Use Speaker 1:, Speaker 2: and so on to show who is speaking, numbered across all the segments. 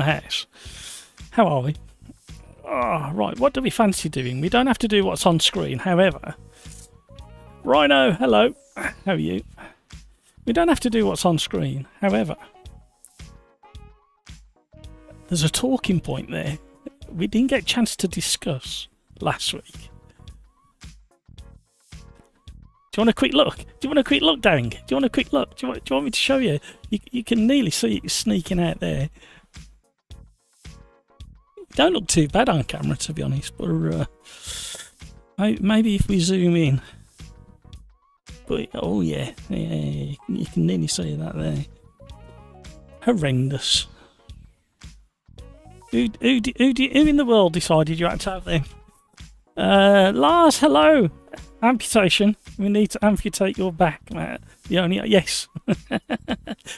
Speaker 1: the house. How are we? Oh, right, what do we fancy doing? We don't have to do what's on screen, however. Rhino, hello. How are you? We don't have to do what's on screen, however. Therewant a talking point there we didn't get a chance to discuss last week. Do you want a quick look? Do you want a quick look, Dang? Do you want a quick look? Do you want me to show you? You can nearly see it sneaking out there. Don't look too bad on camera, to be honest, but maybe if we zoom in. But oh yeah, you can nearly see that there. Horrendous. Who in the world decided you had to have them? Lars, hello. Amputation. We need to amputate your back, Matt. Yes.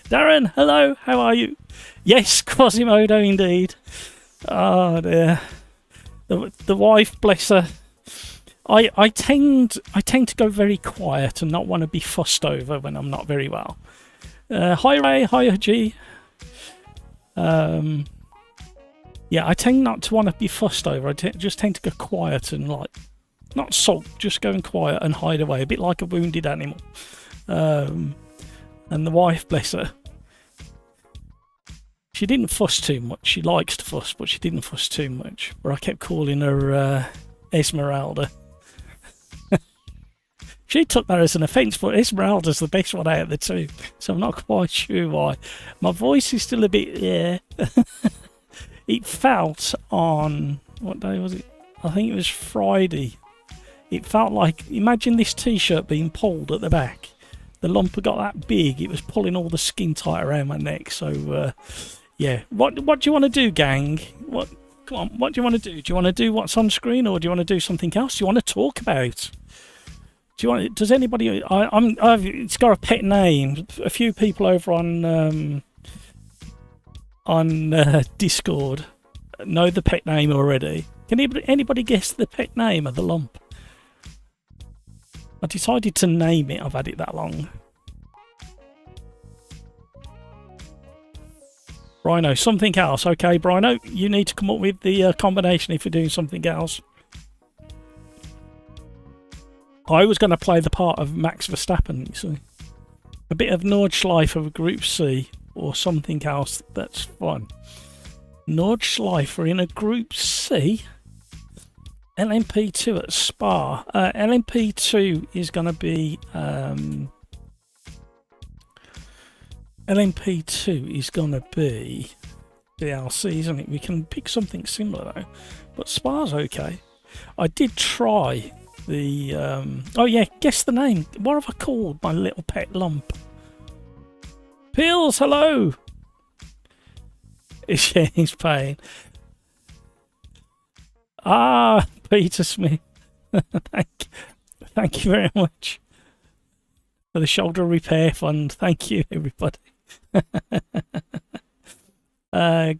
Speaker 1: Darren, hello. How are you? Yes, Quasimodo indeed. Oh dear. The wife, bless her. I tend to go very quiet and not want to be fussed over when I'm not very well. Hi Ray, hi G. Yeah, I tend not to want to be fussed over. I just tend to go quiet and not sulk, just going quiet and hide away, a bit like a wounded animal. And the wife, bless her, she didn't fuss too much. She likes to fuss, but she didn't fuss too much. But I kept calling her Esmeralda. She took that as an offence, but Esmeralda's the best one out of the two, so I'm not quite sure why. My voice is still a bit, yeah. It felt on, what day was it? I think it was Friday. It felt like, imagine this t-shirt being pulled at the back. The lump had got that big, it was pulling all the skin tight around my neck. So, yeah. What do you want to do, gang? Come on, what do you want to do? Do you want to do what's on screen, or do you want to do something else? Do you want to talk about? Does anybody? It's got a pet name. A few people over on Discord know the pet name already. Can anybody guess the pet name of the lump? I decided to name it. I've had it that long. Rhino, something else. Okay, Rhino, you need to come up with the combination if you're doing something else. I was going to play the part of Max Verstappen, you see. A bit of Nordschleife of Group C or something else that's fun. Nordschleife in a Group C. LMP2 at Spa. LMP2 is going to be... LMP2 is going to be DLC, isn't it? We can pick something similar though. But Spa's okay. I did try the... oh yeah, guess the name. What have I called my little pet lump? Pills, hello! Yeah, he's paying. Ah, Peter Smith. Thank you very much for the shoulder repair fund. Thank you, everybody.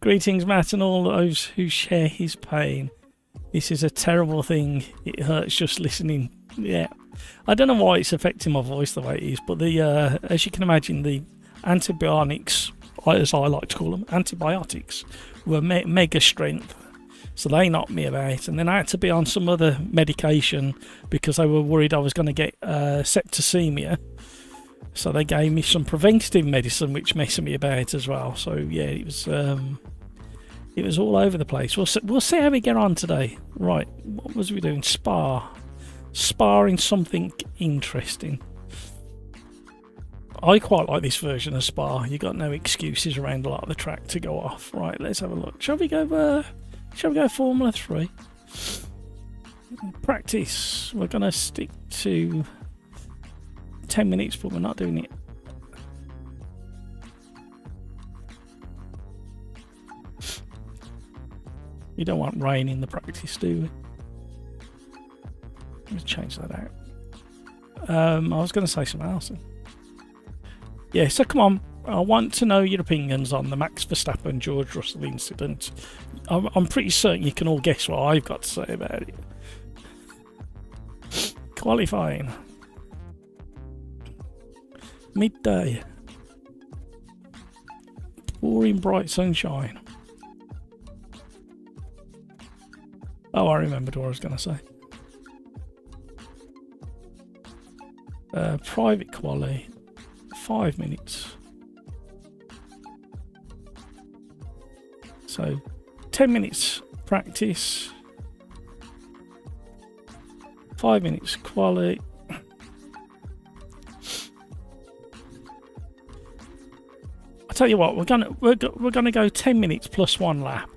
Speaker 1: Greetings, Matt, and all those who share his pain. This is a terrible thing. It hurts just listening. Yeah, I don't know why it's affecting my voice the way it is, but the as you can imagine, the antibiotics, as I like to call them, antibiotics, were mega strength. So they knocked me about, and then I had to be on some other medication because they were worried I was going to get septicemia. So they gave me some preventative medicine, which messed me about as well. So yeah, it was all over the place. We'll see how we get on today. Right, what was we doing? Sparring something interesting. I quite like this version of Spa. You got no excuses around a lot of the track to go off. Right, let's have a look. Shall we go Formula 3? Practice. We're going to stick to 10 minutes, but we're not doing it. You don't want rain in the practice, do we? Let's change that out. I was going to say something else. Yeah, so come on. I want to know your opinions on the Max Verstappen George Russell incident. I'm pretty certain you can all guess what I've got to say about it. Qualifying. Midday. Pouring bright sunshine. Oh, I remembered what I was going to say. Private Quali, 5 minutes. So 10 minutes practice, 5 minutes Quali. I tell you what, we're gonna go 10 minutes plus 1 lap.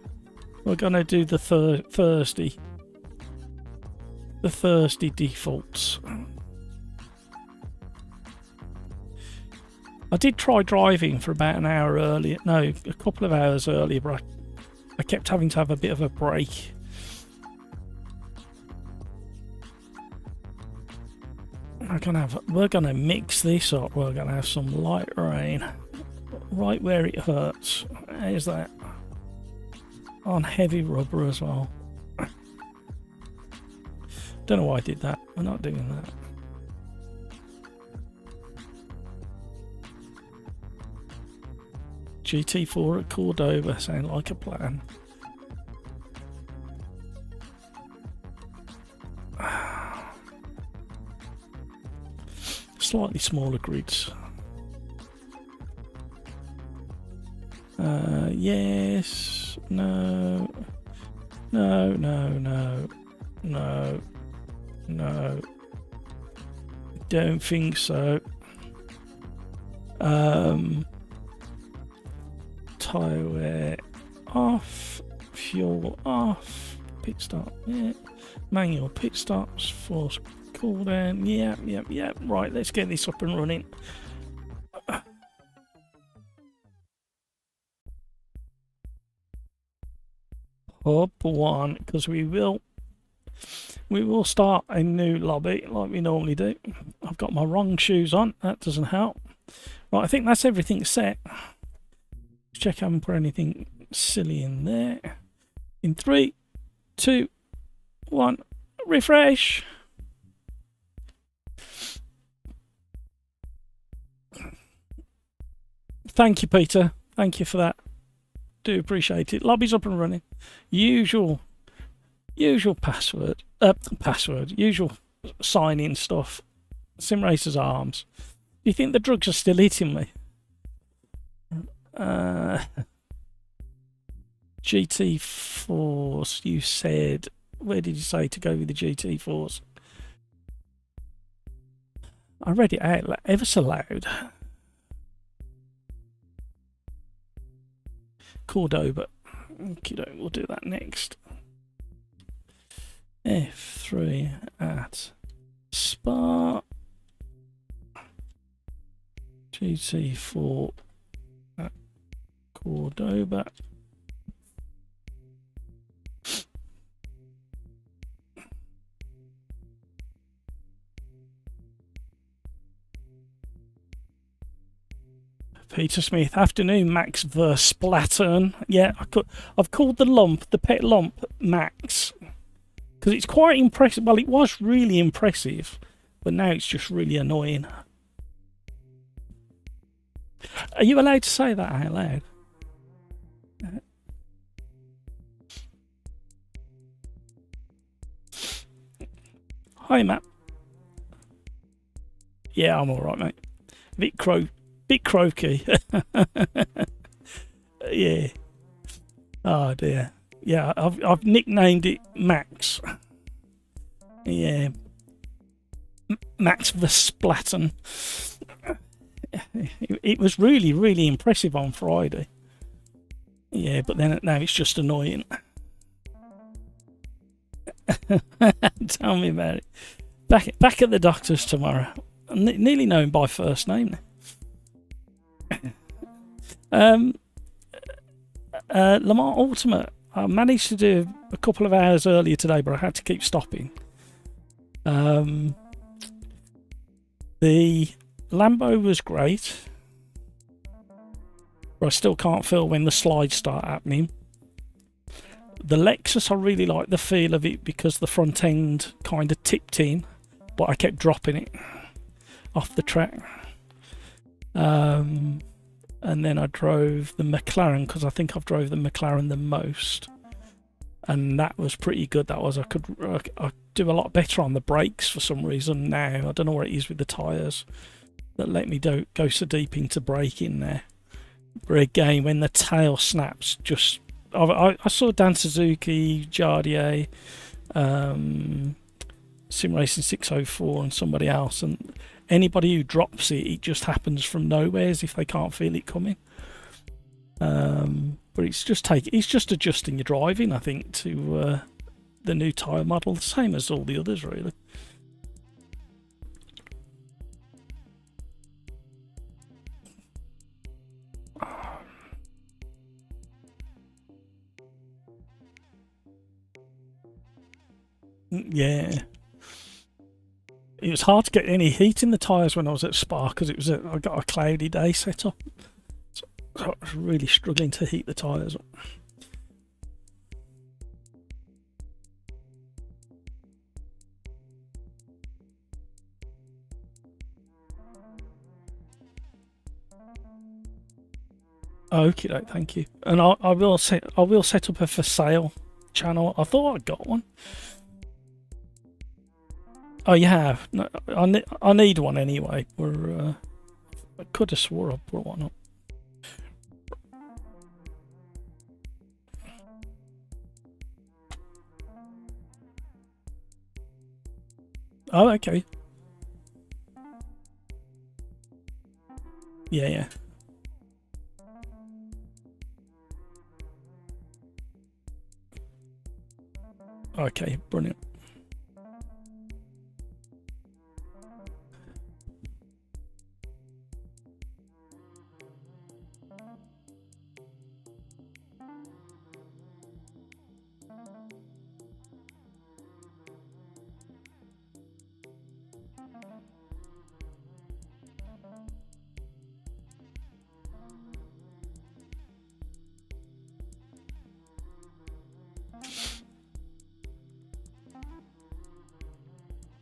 Speaker 1: We're gonna do the Thursday defaults. I did try driving for about an hour earlier. No, a couple of hours earlier, but I kept having to have a bit of a break. We're gonna mix this up. We're gonna have some light rain right where it hurts. How's that? On heavy rubber as well. Don't know why I did that. We're not doing that. GT4 at Cordoba sound like a plan. Slightly smaller grids. Yes, no, no, no, no, no, no. Don't think so. Tyre wear off, fuel off, pit stop, yeah, manual pit stops, force cool down, yeah, right, let's get this up and running. Hub 1, because we will start a new lobby like we normally do. I've got my wrong shoes on, that doesn't help. Right, I think that's everything set. Check I haven't put anything silly in there. In 3, 2, 1, refresh. Thank you, Peter. Thank you for that. Do appreciate it. Lobby's up and running. Usual password. Usual sign-in stuff. Sim Racers Arms. Do you think the drugs are still hitting me? GT4s, you said. Where did you say to go with the GT4s? I read it out ever so loud. Cordoba. Okay, we'll do that next. F3 at Spa. GT4 at Cordoba. Peter Smith, afternoon, Max versus Splattern. Yeah, I've called the pet lump, Max, because it's quite impressive. Well, it was really impressive, but now it's just really annoying. Are you allowed to say that out loud? Hi, Matt. Yeah, I'm all right, mate. Bit croaky. Yeah. Oh dear. Yeah, I've nicknamed it Max. Yeah. Max Verstappen. It was really, really impressive on Friday. Yeah, but then now it's just annoying. Tell me about it. Back at the doctor's tomorrow. I nearly know him by first name now. Le Mans Ultimate. I managed to do a couple of hours earlier today, but I had to keep stopping. The Lambo was great, but I still can't feel when the slides start happening. The Lexus, I really like the feel of it because the front end kind of tipped in, but I kept dropping it off the track. And then I drove the McLaren because I think I've drove the McLaren the most. and that was pretty good. That was, I do a lot better on the brakes for some reason now. I don't know what it is with the tyres that let me go so deep into braking there. But again, when the tail snaps, just I saw Dan Suzuki, Jardier, Sim Racing 604 and somebody else, and anybody who drops it, it just happens from nowhere as if they can't feel it coming. But it's just adjusting your driving, I think, to the new tyre model, the same as all the others really. Yeah. It was hard to get any heat in the tyres when I was at Spa because I got a cloudy day set up. So I was really struggling to heat the tyres up. Okay, thank you. And I will set up a for sale channel. I thought I'd got one. Oh, you have? No, I need one anyway. I could have swore I put one up. Oh, okay. Yeah. Okay, brilliant.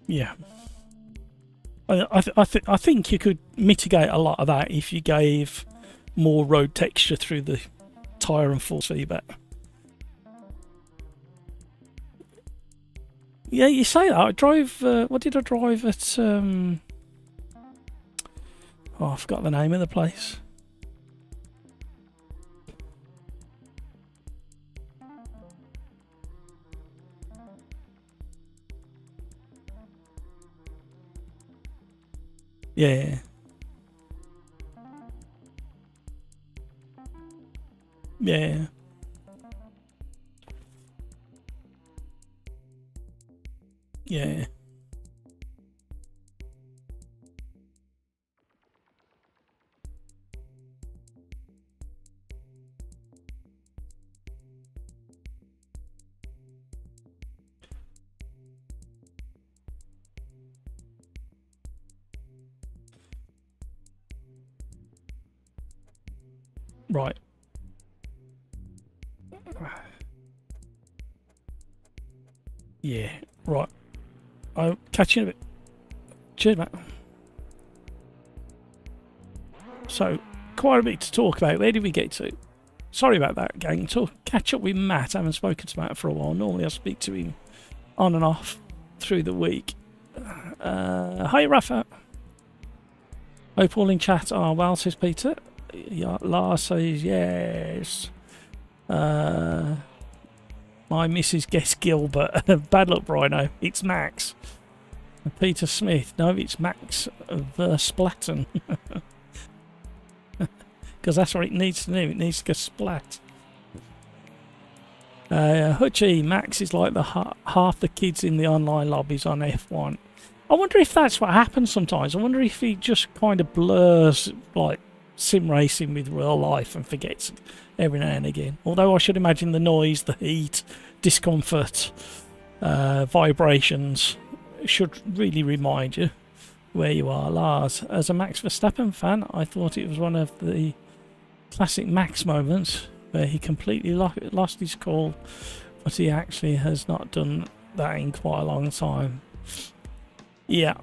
Speaker 1: Yeah. I think you could mitigate a lot of that if you gave more road texture through the tyre and force feedback. Yeah, you say that. I drove. What did I drive at? Oh, I forgot the name of the place. Yeah. Yeah. Yeah. Right. Yeah. Right. I'll catch you in a bit. Cheers, mate. So, quite a bit to talk about. Where did we get to? Sorry about that, gang. Catch up with Matt. I haven't spoken to Matt for a while. Normally I speak to him on and off through the week. Hi, Rafa. Hope all in chat are well, says Peter. Yeah, Lars says yes. My missus guessed Gilbert. Bad luck, Brino. It's Max. Peter Smith. No, it's Max Versplatton. Because that's what it needs to do. It needs to go splat. Hutchie, Max is like the half the kids in the online lobbies on F1. I wonder if that's what happens sometimes. I wonder if he just kind of blurs like sim racing with real life and forgets every now and again. Although I should imagine the noise, the heat, discomfort, vibrations should really remind you where you are. Lars, as a Max Verstappen fan, I thought it was one of the classic Max moments where he completely lost his cool, but he actually has not done that in quite a long time. Yeah.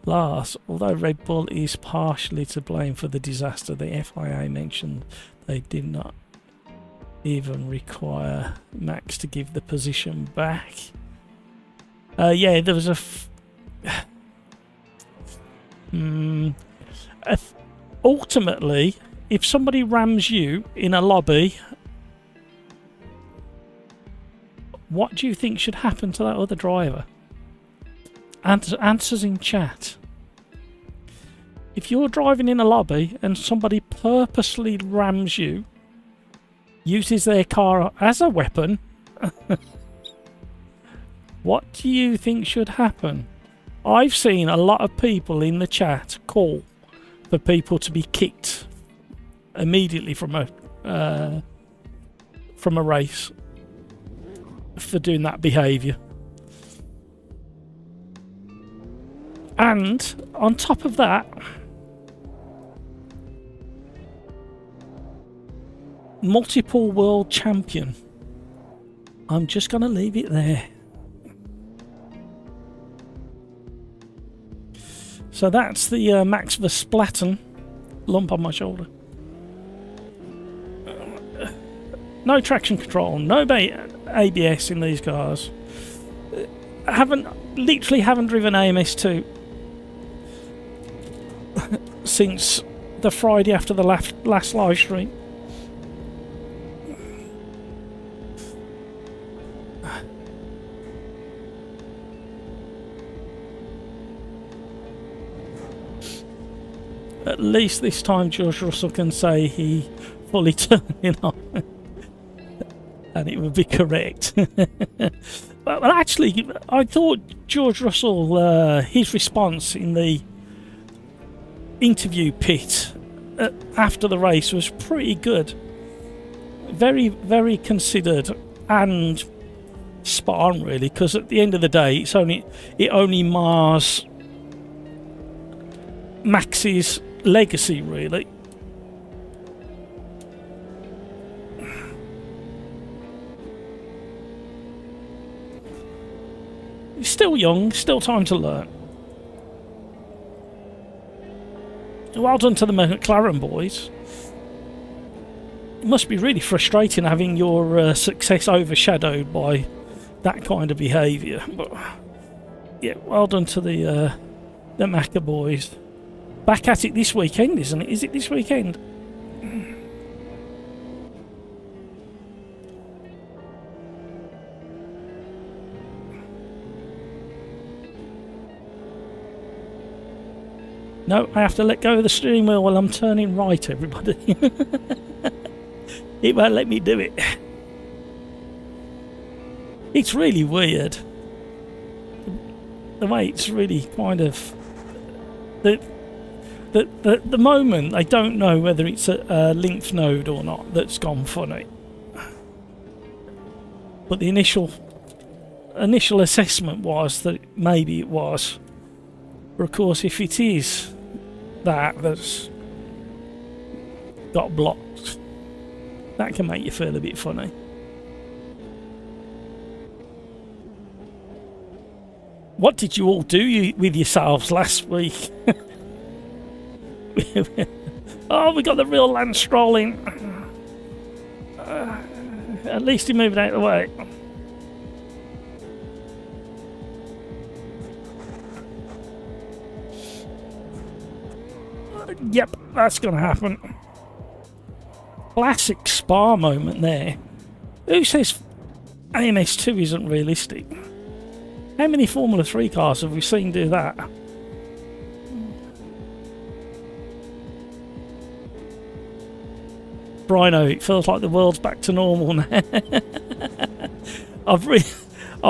Speaker 1: Lars, although Red Bull is partially to blame for the disaster, the FIA mentioned they did not even require Max to give the position back. Yeah, there was ultimately, if somebody rams you in a lobby, what do you think should happen to that other driver? Answers in chat. If you're driving in a lobby and somebody purposely rams you, uses their car as a weapon, what do you think should happen? I've seen a lot of people in the chat call for people to be kicked immediately from a race for doing that behaviour. And on top of that, multiple world champion. I'm just going to leave it there. So that's the Max Verstappen lump on my shoulder. No traction control, no ABS in these cars. Literally haven't driven AMS2 since the Friday after the last live stream. At least this time George Russell can say he fully turned it on. And it would be correct. Well, actually, I thought George Russell, his response in the interview pit after the race was pretty good. Very, very considered and spot on, really, because at the end of the day, it only mars Max's legacy, really. He's still young, still time to learn. Well done to the McLaren boys. It must be really frustrating having your success overshadowed by that kind of behaviour. But yeah, well done to the Macca boys. Back at it this weekend, isn't it? Is it this weekend? No, I have to let go of the steering wheel while I'm turning right, everybody. It won't let me do it. It's really weird. The way it's really kind of... The moment, I don't know whether it's a lymph node or not that's gone funny. But the initial assessment was that maybe it was. But of course, if it is that's got blocked, that can make you feel a bit funny. What did you all do with yourselves last week? Oh, we got the real Lance Stroll in. At least he moved out of the way. Yep, that's going to happen. Classic Spa moment there. Who says AMS2 isn't realistic? How many Formula 3 cars have we seen do that? Brino, it feels like the world's back to normal now. I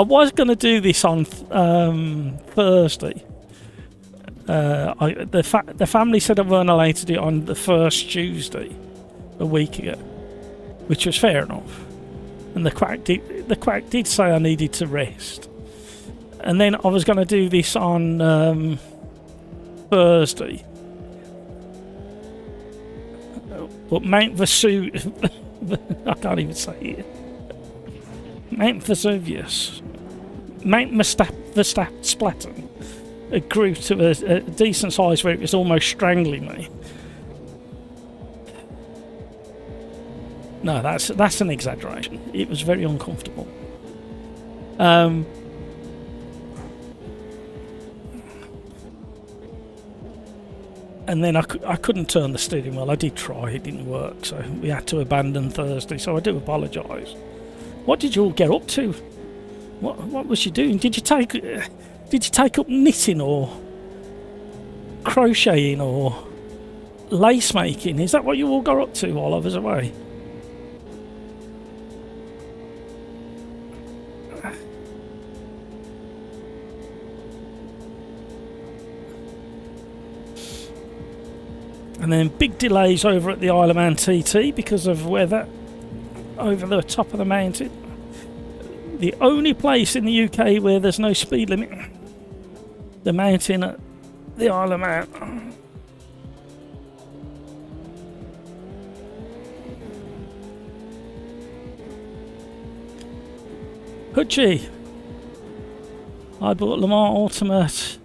Speaker 1: was going to do this on Thursday. The family said I weren't allowed to do it on the first Tuesday a week ago, which was fair enough. And the quack did say I needed to rest. And then I was going to do this on Thursday. But Mount Vesuvius, I can't even say it. Mount Vesuvius, Mount Verstappen grew to a decent size where it was almost strangling me. No, that's an exaggeration. It was very uncomfortable. And then I couldn't turn the steering wheel. I did try, it didn't work, so we had to abandon Thursday. So I do apologise. What did you all get up to? What was you doing? Did you take up knitting or crocheting or lace making? Is that what you all got up to while I was away? And then big delays over at the Isle of Man TT because of weather over the top of the mountain. The only place in the UK where there's no speed limit. The mountain at the Isle of Man. Hutchie. I bought Le Mans Ultimate.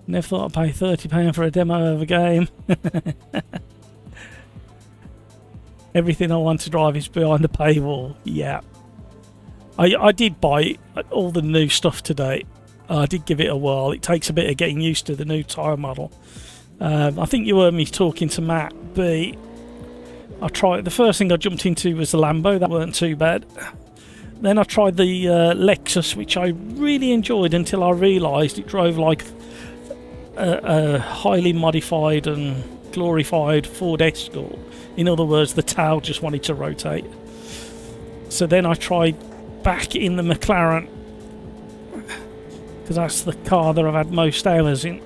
Speaker 1: Never thought I'd pay £30 for a demo of a game. Everything I want to drive is behind the paywall. Yeah. I did buy all the new stuff today. I did give it a whirl. It takes a bit of getting used to the new tyre model. I think you heard me talking to Matt B. The first thing I jumped into was the Lambo. That weren't too bad. Then I tried the Lexus, which I really enjoyed until I realised it drove like a highly modified and glorified Ford Escort. In other words, the tail just wanted to rotate. So then I tried back in the McLaren, because that's the car that I've had most hours in.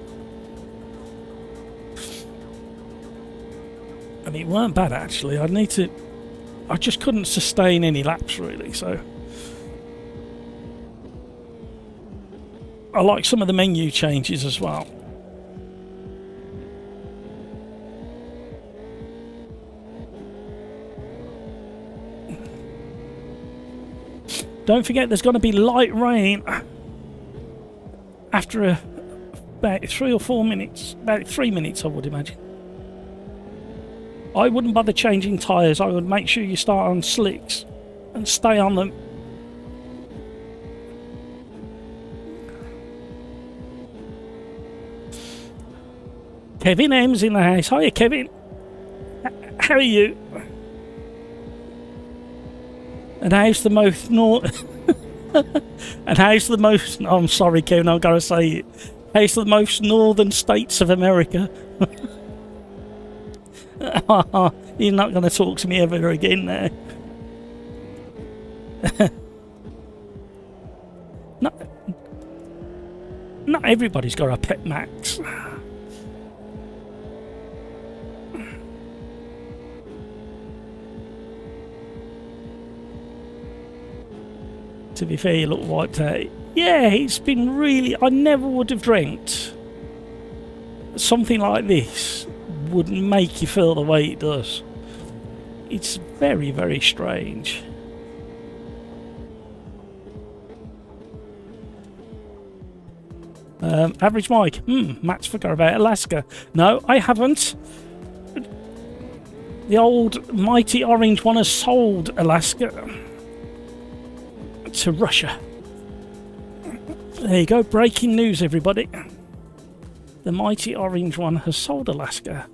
Speaker 1: And it weren't bad actually. I just couldn't sustain any laps really, so I like some of the menu changes as well. Don't forget there's going to be light rain after about 3 or 4 minutes. About 3 minutes I would imagine. I wouldn't bother changing tyres. I would make sure you start on slicks and stay on them. Kevin M's in the house. Hiya Kevin. How are you? And how's the most I'm sorry Kevin, I've got to say it. How's the most northern states of America? You're not going to talk to me ever again now. Not everybody's got a pet Max. To be fair, you look wiped out. Yeah, it's been really... I never would have dreamt something like this would make you feel the way it does. It's very, very strange. Average Mike. Matt's forgot about Alaska. No, I haven't. The old mighty orange one has sold Alaska to Russia. There you go, breaking news everybody. The mighty orange one has sold Alaska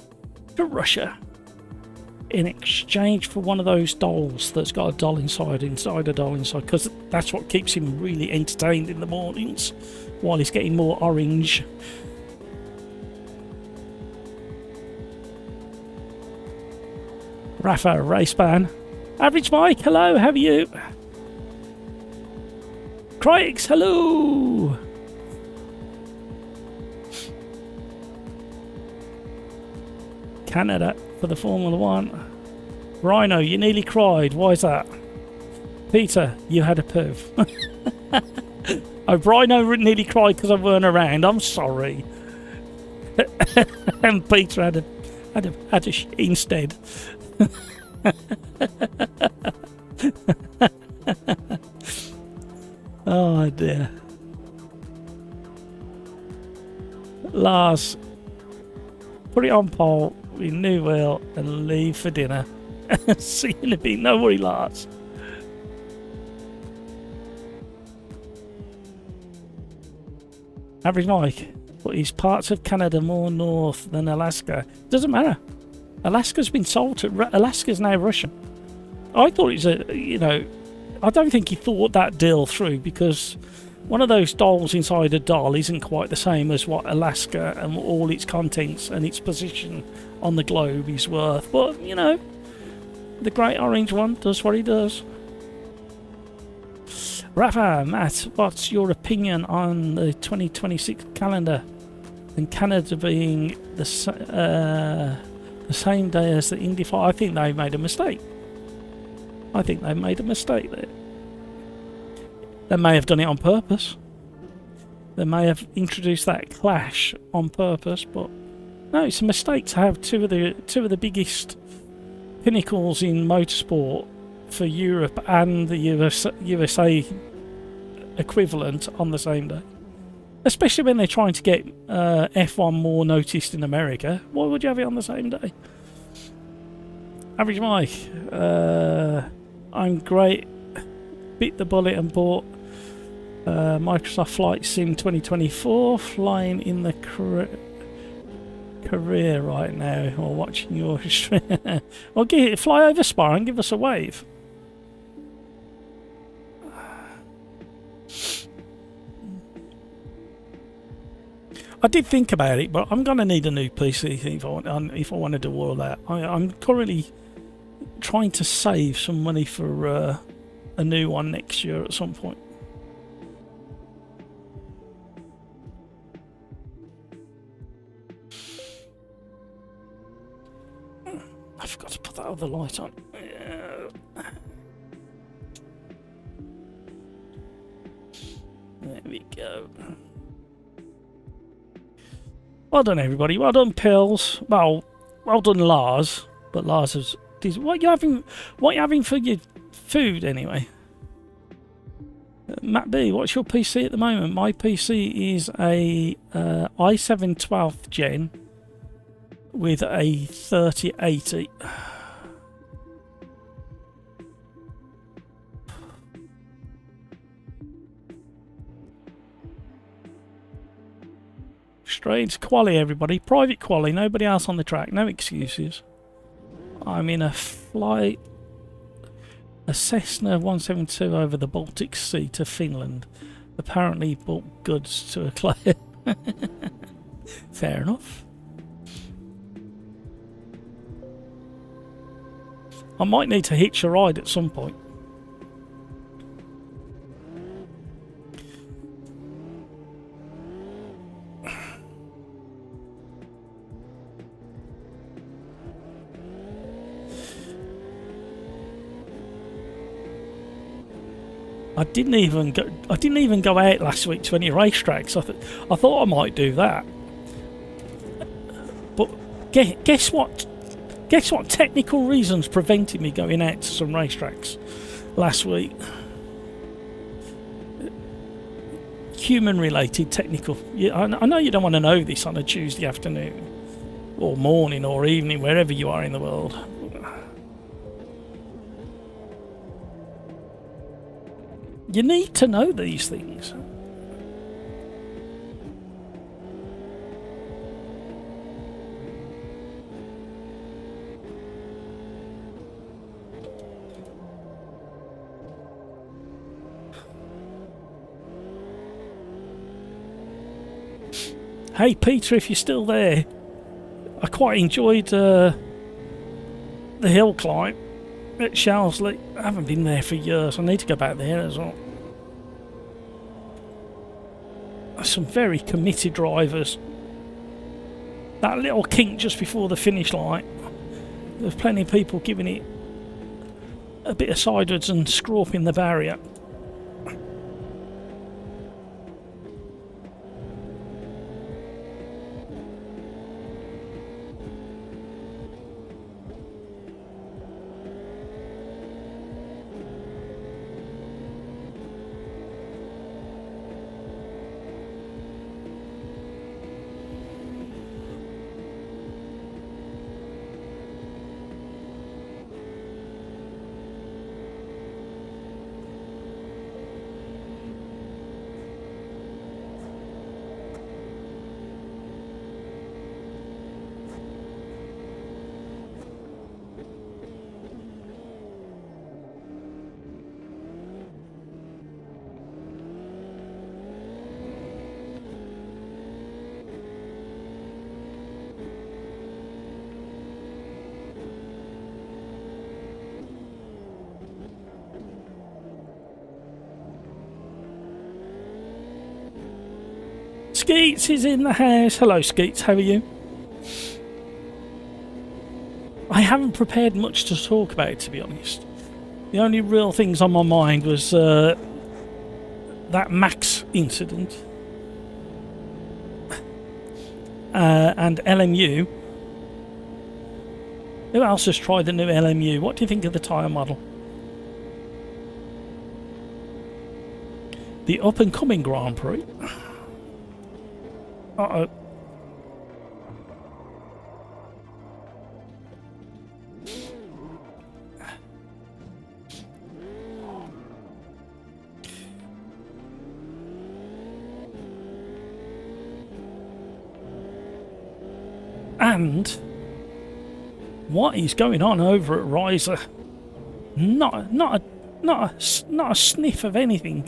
Speaker 1: to Russia in exchange for one of those dolls that's got a doll inside a doll inside, because that's what keeps him really entertained in the mornings while he's getting more orange. Rafa race ban. Average Mike, hello, how are you? Crix, hello! Canada for the Formula 1. Rhino, you nearly cried. Why is that? Peter, you had a poo. Oh, Rhino nearly cried because I weren't around. I'm sorry. And Peter had a shit instead. Oh dear. Lars, put it on pole with new wheel and leave for dinner. See you in a bit. No worry, Lars. Average Mike, but is parts of Canada more north than Alaska? Doesn't matter. Alaska's been sold to. Alaska's now Russian. I thought it's a. I don't think he thought that deal through, because one of those dolls inside a doll isn't quite the same as what Alaska and all its contents and its position on the globe is worth. But, the Great Orange One does what he does. Rafa, Matt, what's your opinion on the 2026 calendar and Canada being the same day as the Indy 5? I think they made a mistake. I think they made a mistake there. They may have done it on purpose. They may have introduced that clash on purpose, but no, it's a mistake to have two of the biggest pinnacles in motorsport for Europe and the USA equivalent on the same day. Especially when they're trying to get F1 more noticed in America. Why would you have it on the same day? Average Mike, I'm great. Bit the bullet and bought Microsoft Flight Sim 2024, flying in the career right now, or watching your stream. Well, fly over Spa and give us a wave. I did think about it, but I'm going to need a new PC if I want to do all that. I'm currently trying to save some money for a new one next year at some point. I forgot to put that other light on. There we go. Well done, everybody. Well done, Pills. Well done, Lars. But Lars has. What you having? What you having for your food anyway? Matt B, what's your PC at the moment? My PC is a i7 12th gen with a 3080. Strange Quali, everybody. Private Quali, nobody else on the track, no excuses. I'm in a flight, a Cessna 172 over the Baltic Sea to Finland. Apparently bought goods to a client. Fair enough. I might need to hitch a ride at some point. I didn't even go out last week to any racetracks. I thought I might do that. But guess what? Guess what? Technical reasons prevented me going out to some racetracks last week. Human-related technical. I know you don't want to know this on a Tuesday afternoon, or morning, or evening, wherever you are in the world. You need to know these things. Hey Peter, if you're still there, I quite enjoyed the hill climb at Shelsley. I haven't been there for years. I need to go back there as well. Some very committed drivers. That little kink just before the finish line, there's plenty of people giving it a bit of sidewards and scrawping the barrier. Skeets is in the house. Hello, Skeets. How are you? I haven't prepared much to talk about, to be honest. The only real things on my mind was that Max incident and LMU. Who else has tried the new LMU? What do you think of the tyre model? The up-and-coming Grand Prix. Uh-oh. And what is going on over at Riser? Not a sniff of anything.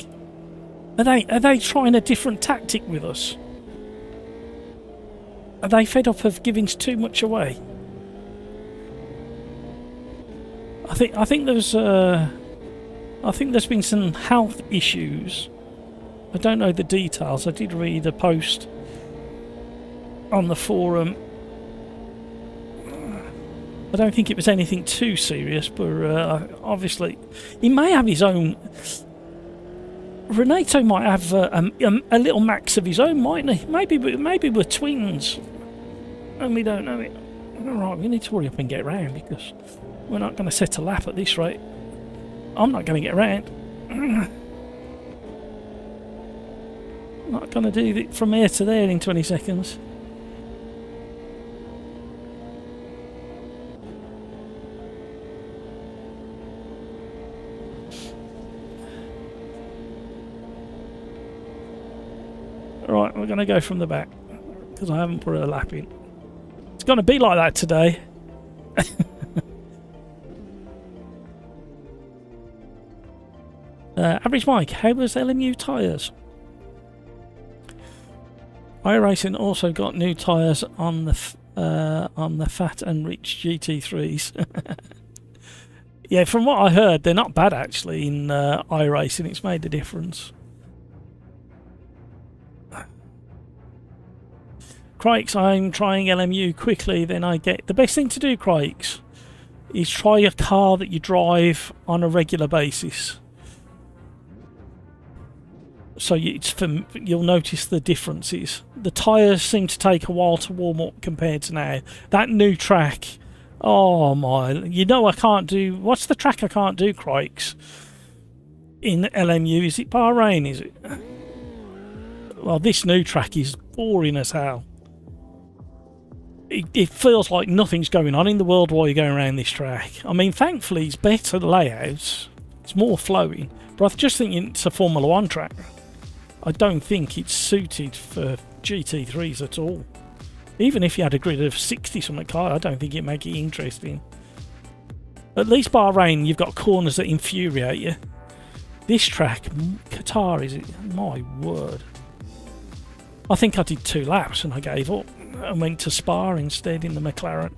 Speaker 1: Are they trying a different tactic with us? Are they fed up of giving too much away? I think there's been some health issues. I don't know the details. I did read a post on the forum. I don't think it was anything too serious, but obviously he may have his own. Renato might have a little Max of his own, mightn't he? Maybe we're twins, and we don't know it. All right, we need to hurry up and get round because we're not going to set a lap at this rate. I'm not going to get round. Not going to do it from here to there in 20 seconds. Right, we're going to go from the back because I haven't put a lap in. It's going to be like that today. Average Mike, how was LMU tyres? iRacing also got new tyres on the fat and rich GT3s. Yeah, from what I heard, they're not bad actually in iRacing. It's made a difference. Crikes, I'm trying LMU quickly, then I get... The best thing to do, Crikes, is try a car that you drive on a regular basis. So you'll notice the differences. The tyres seem to take a while to warm up compared to now. That new track, oh my... You know I can't do... What's the track I can't do, Crikes? In LMU, is it Bahrain, is it? Well, this new track is boring as hell. It feels like nothing's going on in the world while you're going around this track. I mean, thankfully it's better layouts, it's more flowing, but I just think it's a Formula 1 track. I don't think it's suited for GT3s at all. Even if you had a grid of 60 something cars, I don't think it'd make it interesting. At least Bahrain, you've got corners that infuriate you. This track, Qatar, is it? My word. I think I did 2 laps and I gave up and went to Spa instead in the McLaren.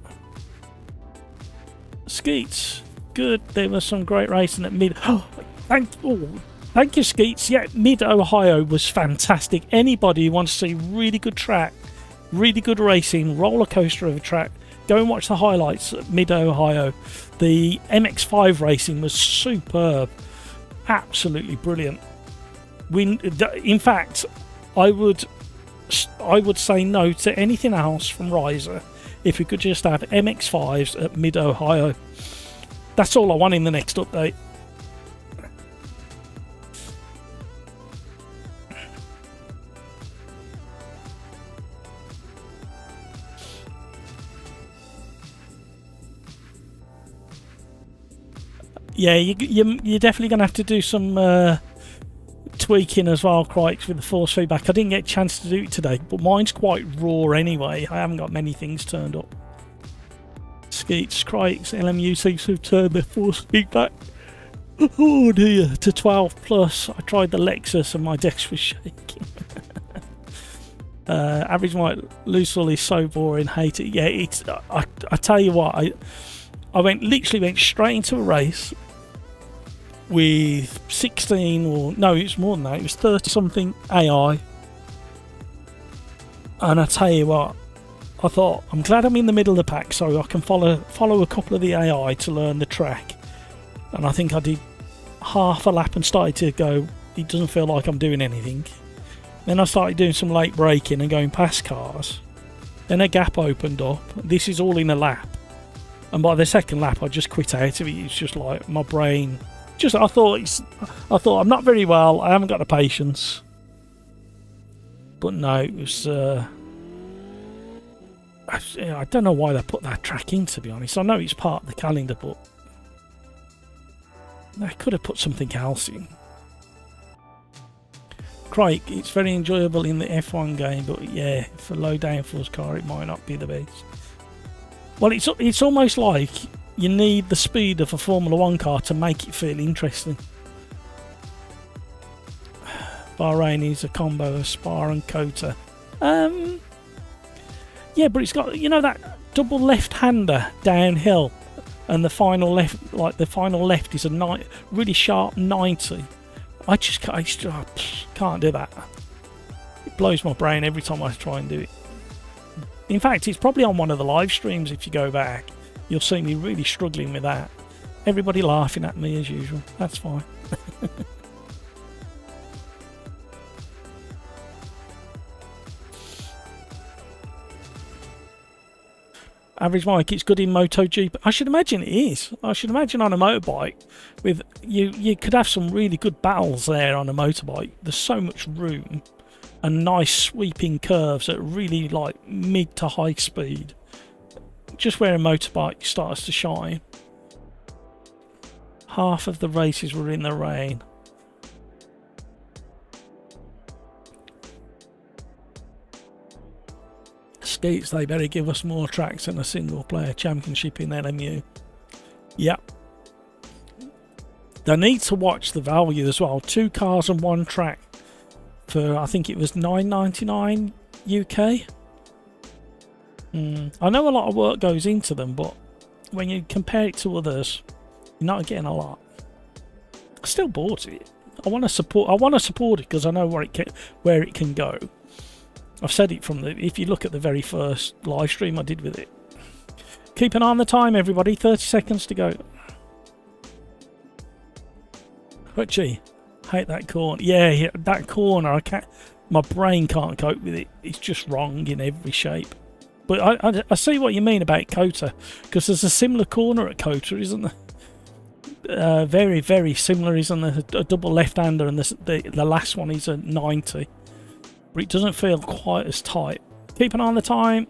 Speaker 1: Skeets, good. There was some great racing at Mid. Thank you, Skeets. Yeah, Mid Ohio was fantastic. Anybody who wants to see really good track, really good racing, roller coaster of a track, go and watch the highlights at Mid Ohio. The MX5 racing was superb, absolutely brilliant. In fact, I would say no to anything else from Riser if we could just have MX5s at Mid Ohio. That's all I want in the next update. Yeah, you're definitely going to have to do some tweaking as well, Crikes, with the force feedback. I didn't get a chance to do it today, but mine's quite raw anyway. I haven't got many things turned up. Skeets, Crikes, LMU seems to have turned their force feedback, oh dear, to 12 plus. I tried the Lexus and my desk was shaking. Average Mike, Looseful is so boring, hate it. Yeah, it's. I tell you what, I literally went straight into a race with 16 or no, it was more than that, it was 30 something AI, And I tell you what, I thought, I'm glad I'm in the middle of the pack so I can follow a couple of the AI to learn the track. And I think I did half a lap and started to go, it doesn't feel like I'm doing anything. Then I started doing some late braking and going past cars. Then a gap opened up. This is all in a lap. And by the second lap I just quit out of it. It's just like my brain I thought I'm not very well, I haven't got the patience. But no, it was I don't know why they put that track in, to be honest. I know it's part of the calendar, but they could have put something else in. Craig, it's very enjoyable in the F1 game, but yeah, for low downforce car it might not be the best. Well, it's almost like you need the speed of a Formula 1 car to make it feel interesting. Bahrain is a combo of Spa and Kota. Yeah, but it's got, you know, that double left-hander downhill, and the final left is a really sharp 90. I just can't do that. It blows my brain every time I try and do it. In fact, it's probably on one of the live streams. If you go back, you'll see me really struggling with that. Everybody laughing at me as usual. That's fine. Average Mike, it's good in MotoGP. I should imagine it is. I should imagine on a motorbike, with you could have some really good battles there on a motorbike. There's so much room and nice sweeping curves at really like mid to high speed. Just where a motorbike starts to shine. Half of the races were in the rain. Skeets, they better give us more tracks than a single player championship in LMU. Yep. They need to watch the value as well. 2 cars and 1 track for, I think it was $9.99 UK. I know a lot of work goes into them, but when you compare it to others, you're not getting a lot. I still bought it. I want to support it because I know where it can go. I've said it from if you look at the very first live stream I did with it. Keep an eye on the time, everybody. 30 seconds to go. But gee, hate that corner. Yeah, that corner. My brain can't cope with it. It's just wrong in every shape. But I see what you mean about Kota, because there's a similar corner at Kota, isn't there? Very, very similar, isn't there? A double left-hander, and the last one is a 90. But it doesn't feel quite as tight. Keep an eye on the time.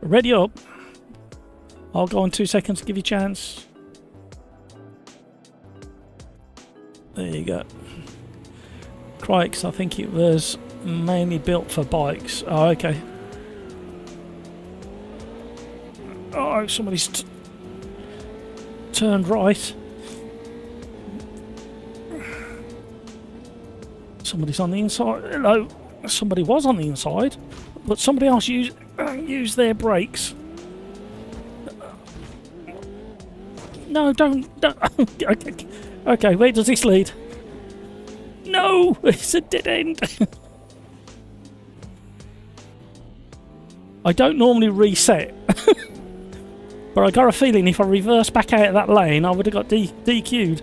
Speaker 1: Ready up. I'll go in 2 seconds to give you a chance. There you go. Crikes, I think it was mainly built for bikes. Oh, okay. Oh, somebody's turned right. Somebody's on the inside. Hello. Somebody was on the inside, but somebody else used their brakes. No, don't. Okay, where does this lead? No, it's a dead end. I don't normally reset, but I got a feeling if I reverse back out of that lane, I would have got DQ'd.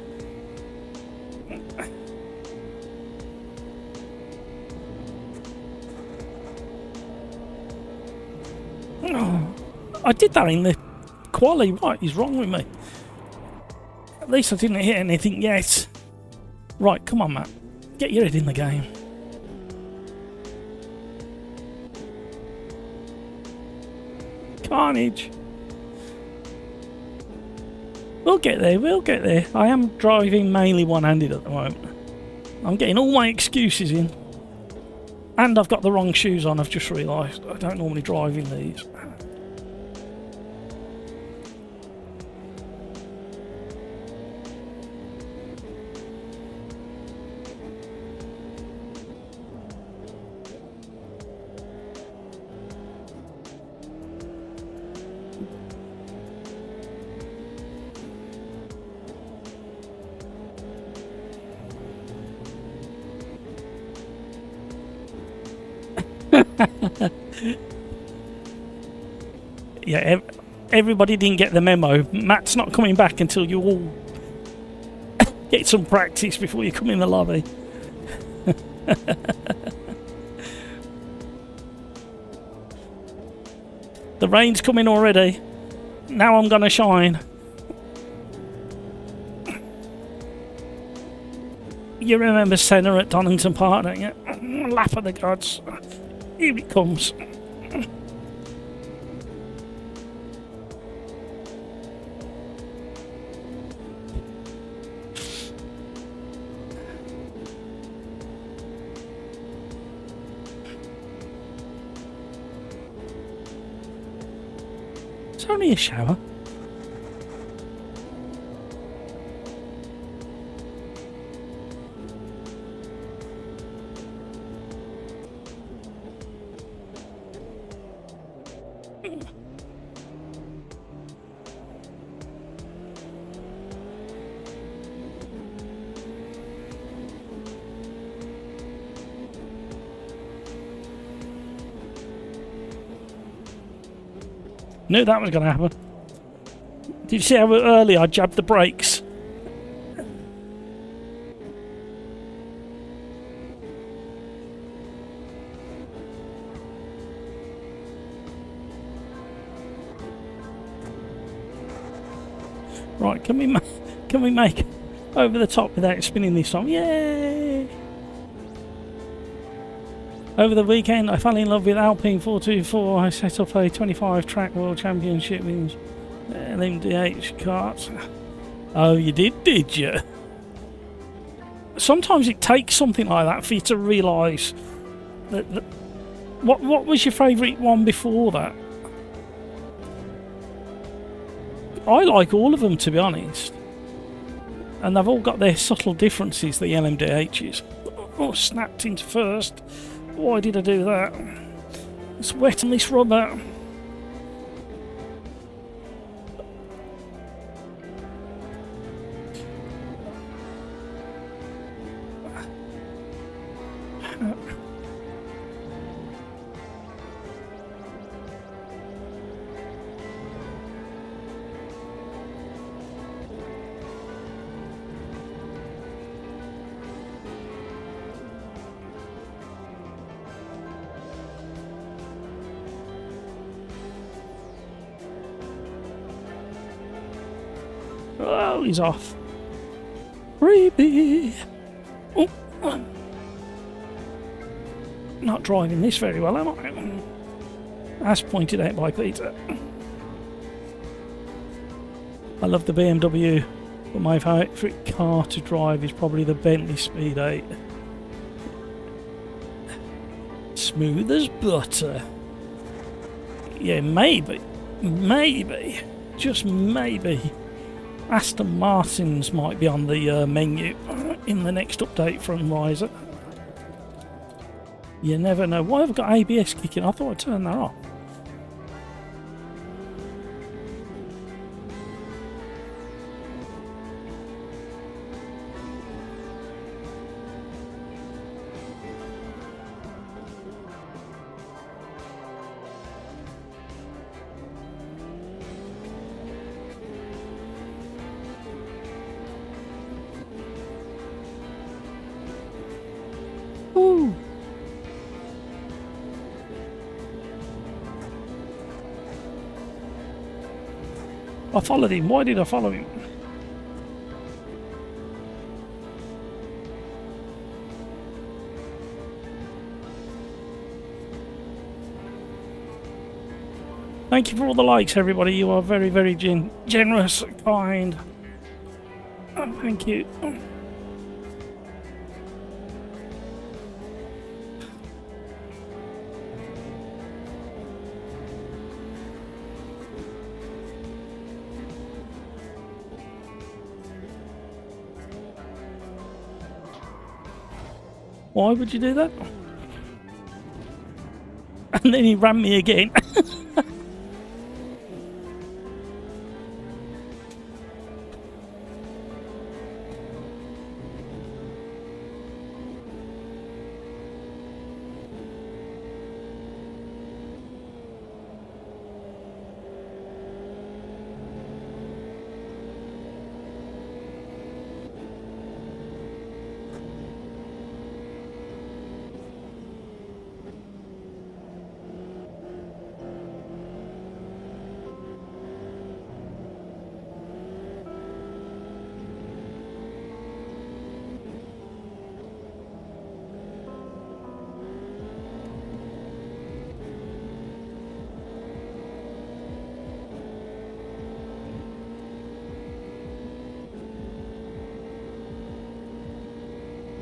Speaker 1: Oh, I did that in the Quali. What is wrong with me? At least I didn't hit anything yet. Right, come on, Matt. Get your head in the game. Carnage. We'll get there, we'll get there. I am driving mainly one-handed at the moment. I'm getting all my excuses in. And I've got the wrong shoes on, I've just realised. I don't normally drive in these. Yeah, everybody didn't get the memo. Matt's not coming back until you all get some practice before you come in the lobby. The rain's coming already. Now I'm gonna shine. You remember Senna at Donington Park, don't you? Lap of the gods. Here it comes. It's only a shower. Knew that was going to happen. Did you see how early I jabbed the brakes? Right, can we make over the top without spinning this time? Yay! Over the weekend, I fell in love with Alpine 424. I set up a 25 track World Championship with LMDH karts. Oh, you did you? Sometimes it takes something like that for you to realise that. What was your favourite one before that? I like all of them, to be honest, and they've all got their subtle differences. The LMDHs. Oh, snapped into first. Why did I do that? It's wet on this rubber. Oh, he's off. Freebie. Oh. Not driving this very well, am I? As pointed out by Peter. I love the BMW, but my favourite car to drive is probably the Bentley Speed 8. Smooth as butter. Yeah, maybe, just maybe, Aston Martins might be on the menu in the next update from Riser. You never know. Why have I got ABS kicking? I thought I'd turn that off. Ooh. I followed him. Why did I follow him? Thank you for all the likes, everybody. You are very, very generous, kind. Oh, thank you. Why would you do that? And then he ran me again.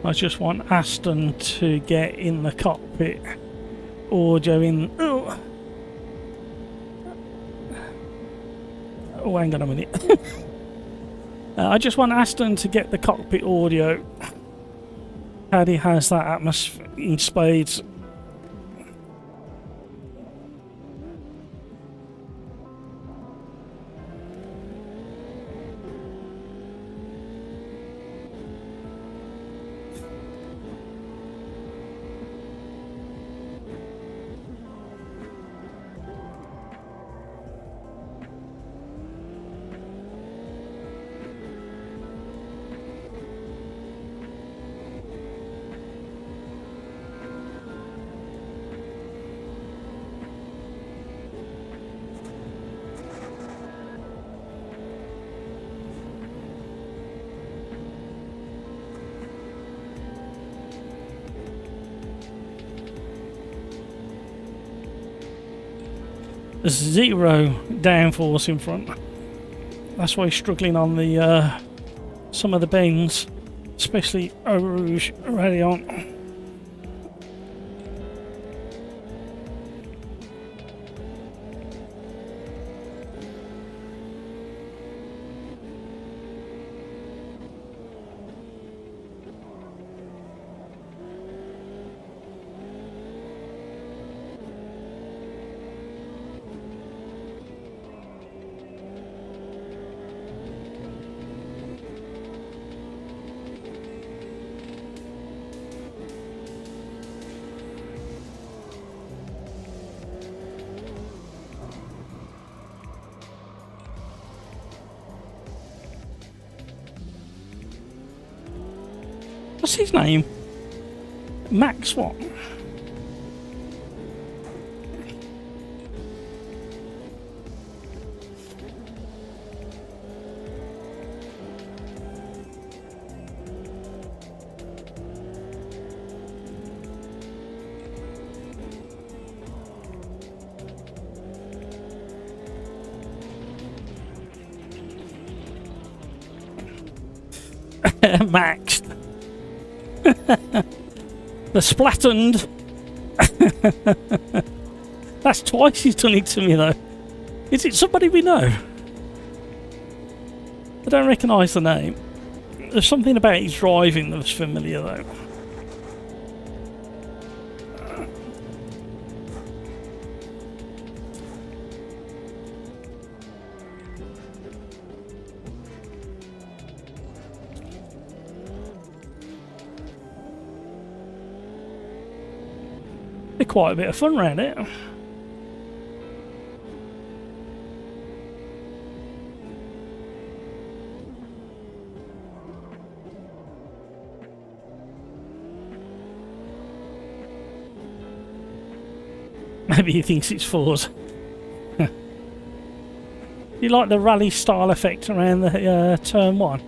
Speaker 1: I just want Aston to get in the cockpit audio in. Oh, hang on a minute. I just want Aston to get the cockpit audio. Paddy has that atmosphere in spades. There's 0 downforce in front. That's why he's struggling on the some of the bends, especially Eau Rouge Radiant. What's his name? Max what? Max. The splattened. That's twice he's done it to me though. Is it somebody we know? I don't recognise the name. There's something about his driving that was familiar though. Quite a bit of fun around it. Maybe he thinks it's fours. You like the rally style effect around the turn 1?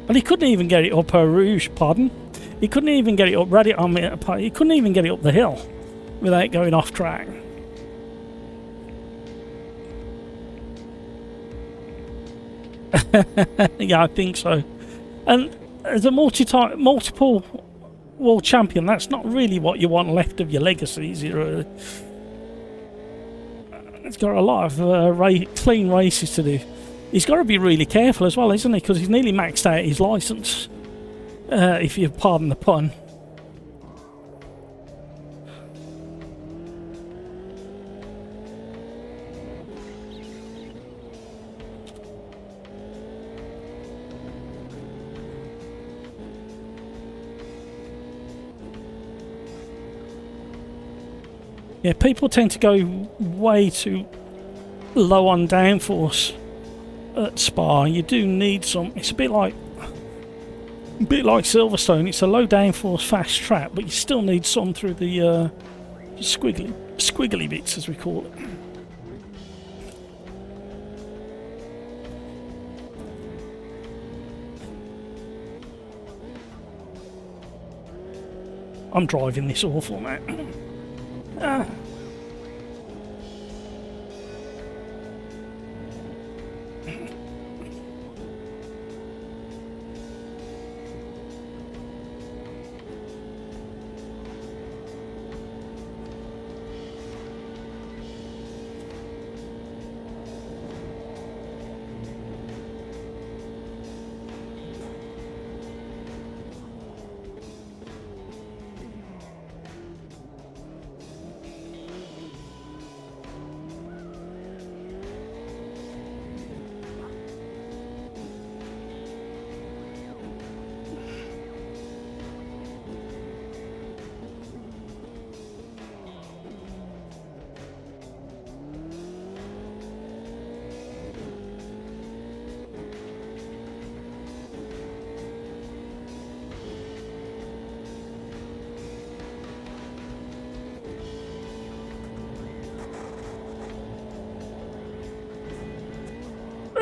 Speaker 1: Well, he couldn't even get it up Eau Rouge, pardon. He couldn't even get it up he couldn't even get it up the hill without going off track. Yeah, I think so. And as a multiple world champion, that's not really what you want left of your legacy, is it really? It's got a lot of clean races to do. He's got to be really careful as well, isn't he? Because he's nearly maxed out his licence, if you pardon the pun. Yeah, people tend to go way too low on downforce at Spa. You do need some. It's a bit like Silverstone. It's a low downforce fast track, but you still need some through the squiggly bits, as we call it. I'm driving this awful, man.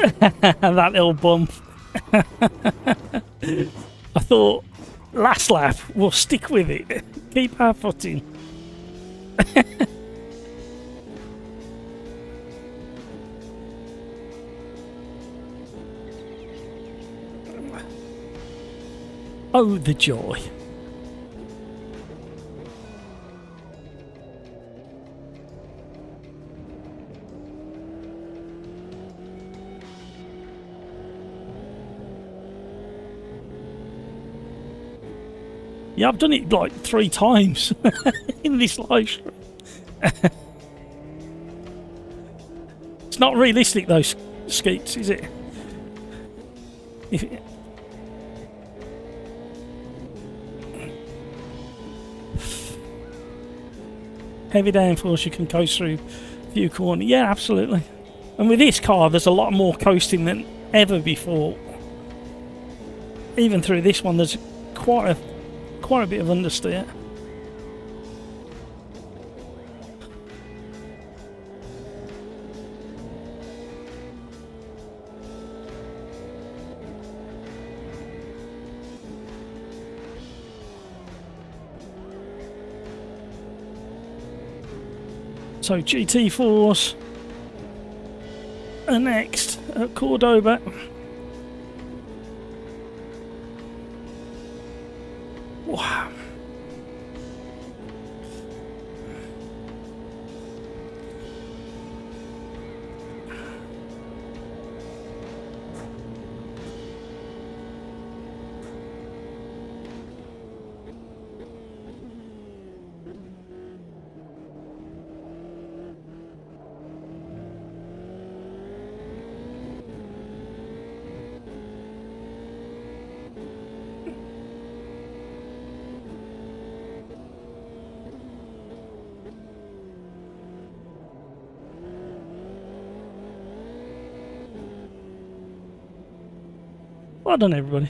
Speaker 1: That little bump. I thought last lap we'll stick with it. Keep our footing. Oh, the joy. Yeah, I've done it like 3 times in this live stream. It's not realistic, those Skeets, is it? Heavy downforce, you can coast through a few corners. Yeah, absolutely. And with this car, there's a lot more coasting than ever before. Even through this one, there's quite a bit of understeer. So GT4s are next at Cordoba. Wow. Well done, everybody.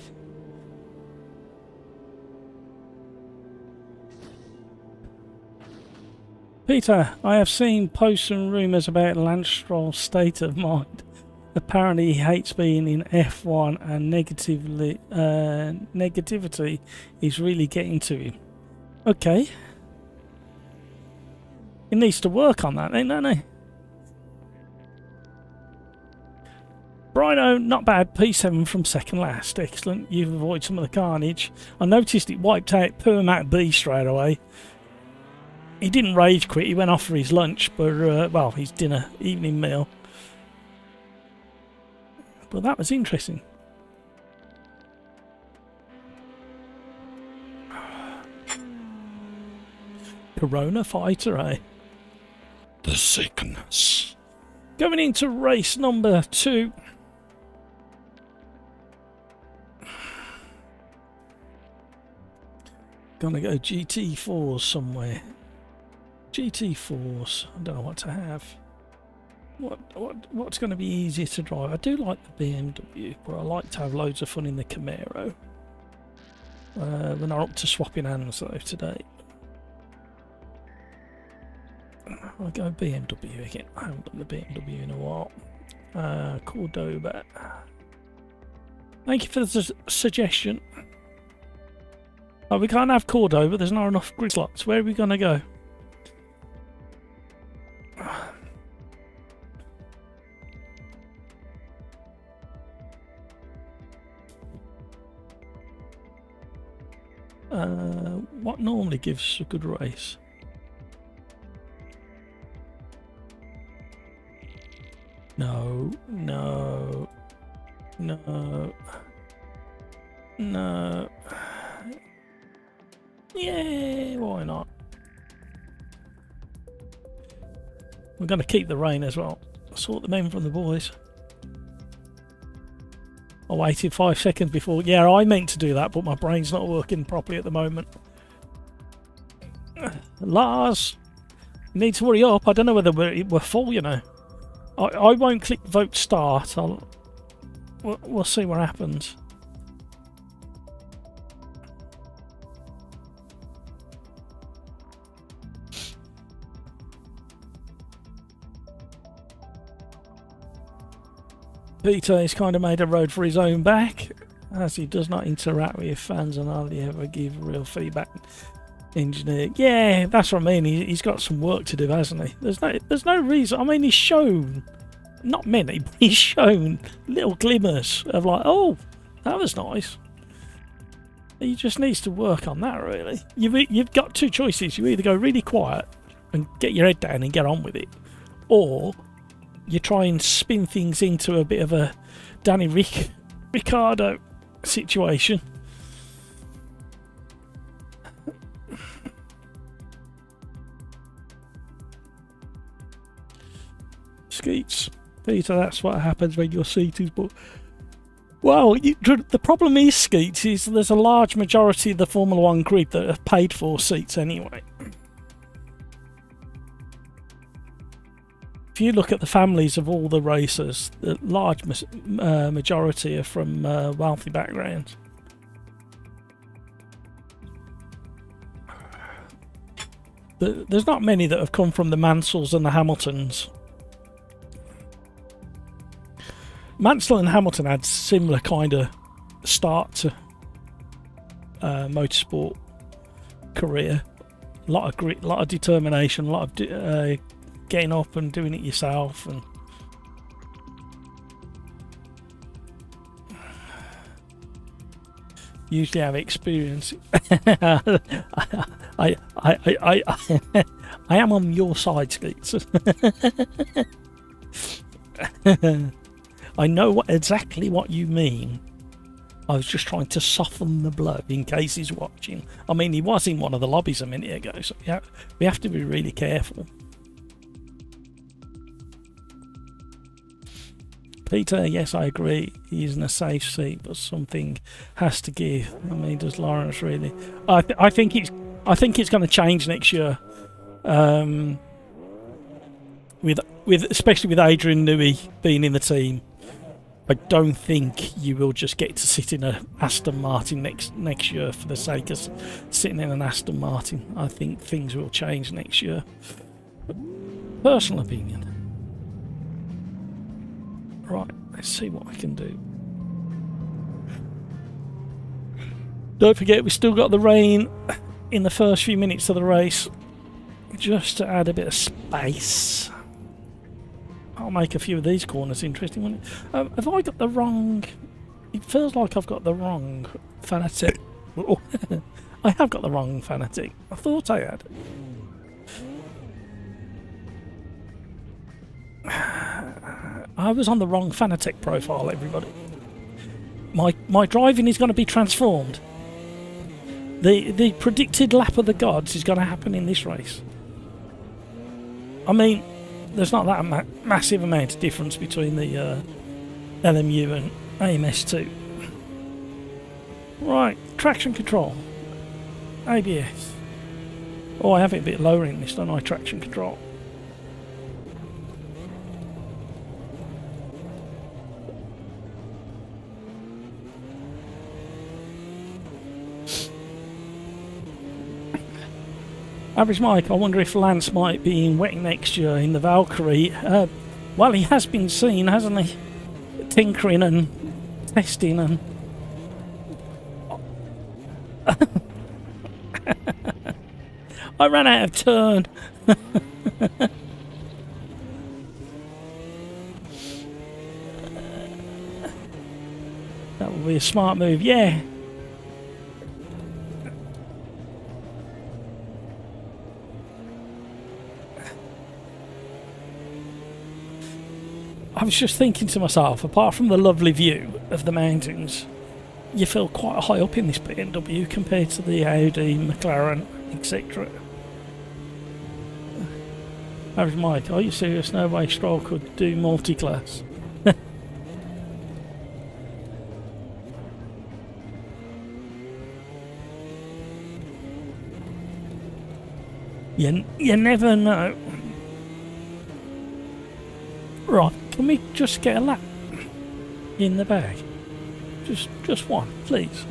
Speaker 1: Peter, I have seen posts and rumours about Lance Stroll's state of mind. Apparently he hates being in F1 and negativity is really getting to him. Okay. He needs to work on that then, doesn't he? Brino, not bad. P7 from second last. Excellent. You've avoided some of the carnage. I noticed it wiped out Permat B straight away. He didn't rage quit. He went off for his lunch, but, well, his dinner, evening meal. But that was interesting. Corona fighter, eh? The sickness. Going into race number 2. Gonna go GT4s somewhere. GT4s. I don't know what to have. What's going to be easier to drive? I do like the BMW, but I like to have loads of fun in the Camaro. We're not up to swapping hands though today. I'll go BMW again. I haven't done the BMW in a while. Cordoba. Thank you for the suggestion. Oh, we can't have Cordoba. There's not enough grid slots. Where are we going to go? What normally gives a good race? No. Yeah, why not? We're going to keep the rain as well. Sort them in from the boys. I waited 5 seconds before. Yeah, I meant to do that, but my brain's not working properly at the moment. Lars, you need to hurry up. I don't know whether we're full, you know. I won't click vote start. We'll see what happens. Peter has kind of made a road for his own back, as he does not interact with fans and hardly ever give real feedback. Engineer, yeah, that's what I mean. He's got some work to do, hasn't he? There's no reason. I mean, he's shown, not many, but he's shown little glimmers of like, oh, that was nice. He just needs to work on that, really. You've got two choices. You either go really quiet and get your head down and get on with it, or you try and spin things into a bit of a Danny Ricciardo situation. Skeets, Peter, that's what happens when your seat is booked. Well, the problem is, Skeets, is there's a large majority of the Formula 1 grid that are paid for seats anyway. If you look at the families of all the racers, the large majority are from wealthy backgrounds. There's not many that have come from the Mansells and the Hamiltons. Mansell and Hamilton had similar kind of start to motorsport career. A lot of grit, a lot of determination, a lot of getting up and doing it yourself, and usually have experience. I am on your side, Skeets. I know exactly what you mean. I was just trying to soften the blow in case he's watching. I mean, he was in one of the lobbies a minute ago, so yeah, we have to be really careful. Peter, yes, I agree. He's in a safe seat, but something has to give. I mean, does Lawrence really? I think it's going to change next year. Especially with Adrian Newey being in the team, I don't think you will just get to sit in a Aston Martin next year for the sake of sitting in an Aston Martin. I think things will change next year. Personal opinion. Right, let's see what I can do. Don't forget, we still got the rain in the first few minutes of the race, just to add a bit of space. I'll make a few of these corners interesting, won't it? Have I got the wrong... It feels like I've got the wrong fanatic. I have got the wrong fanatic. I thought I had. I was on the wrong fanatic profile, everybody. My driving is going to be transformed. The predicted lap of the gods is going to happen in this race. I mean, there's not that massive amount of difference between the LMU and AMS2. Right, traction control. ABS. Oh, I have it a bit lower in this, don't I? Traction control. Average Mike, I wonder if Lance might be in wet next year in the Valkyrie. Well, he has been seen, hasn't he? Tinkering and testing and... I ran out of turn. That would be a smart move, yeah. I was just thinking to myself, apart from the lovely view of the mountains, you feel quite high up in this BMW compared to the Audi, McLaren, etc. Average Mike, are you serious? No way Stroll could do multi-class. You never know. Right, can we just get a lap in the bag? Just one, please.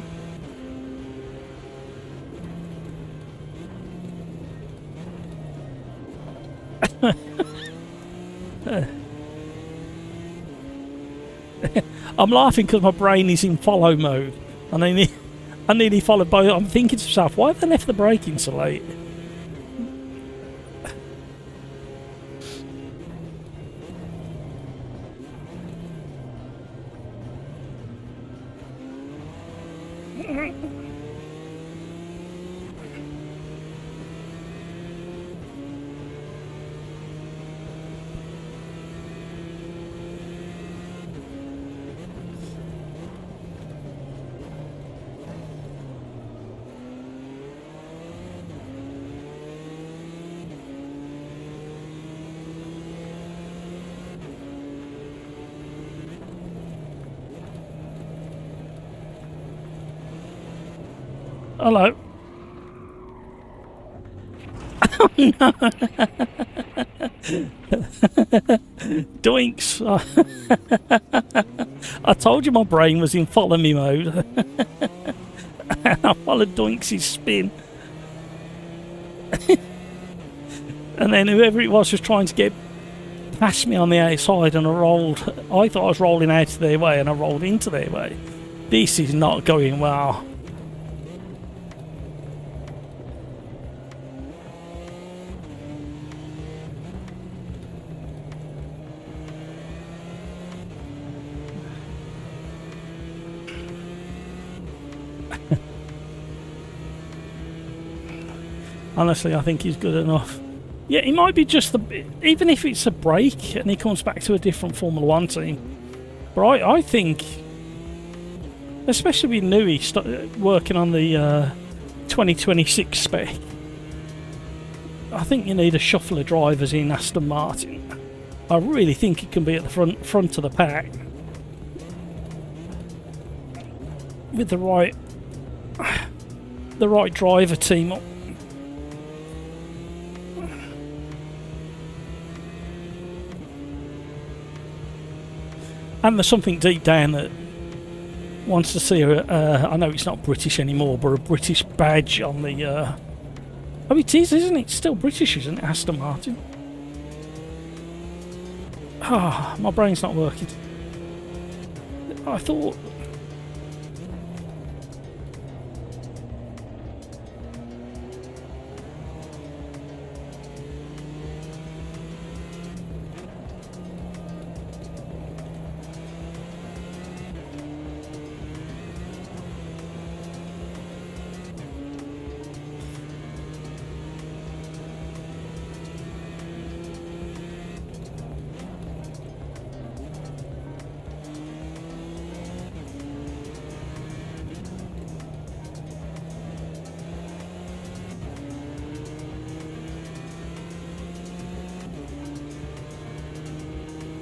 Speaker 1: I'm laughing because my brain is in follow mode. And I nearly followed by. I'm thinking to myself, why have they left the braking so late? Hello. Oh no! Doinks! I told you my brain was in follow me mode. I followed Doinks' spin. And then whoever it was trying to get past me on the outside, and I thought I was rolling out of their way and I rolled into their way. This is not going well. Honestly, I think he's good enough. Yeah, he might be just even if it's a break and he comes back to a different Formula 1 team. But I think, especially with Newey working on the 2026 spec, I think you need a shuffle of drivers in Aston Martin. I really think it can be at the front of the pack with the right driver team up. And there's something deep down that wants to see I know it's not British anymore, but a British badge on the... Oh, it is, isn't it? It's still British, isn't it? Aston Martin. Ah, my brain's not working. I thought...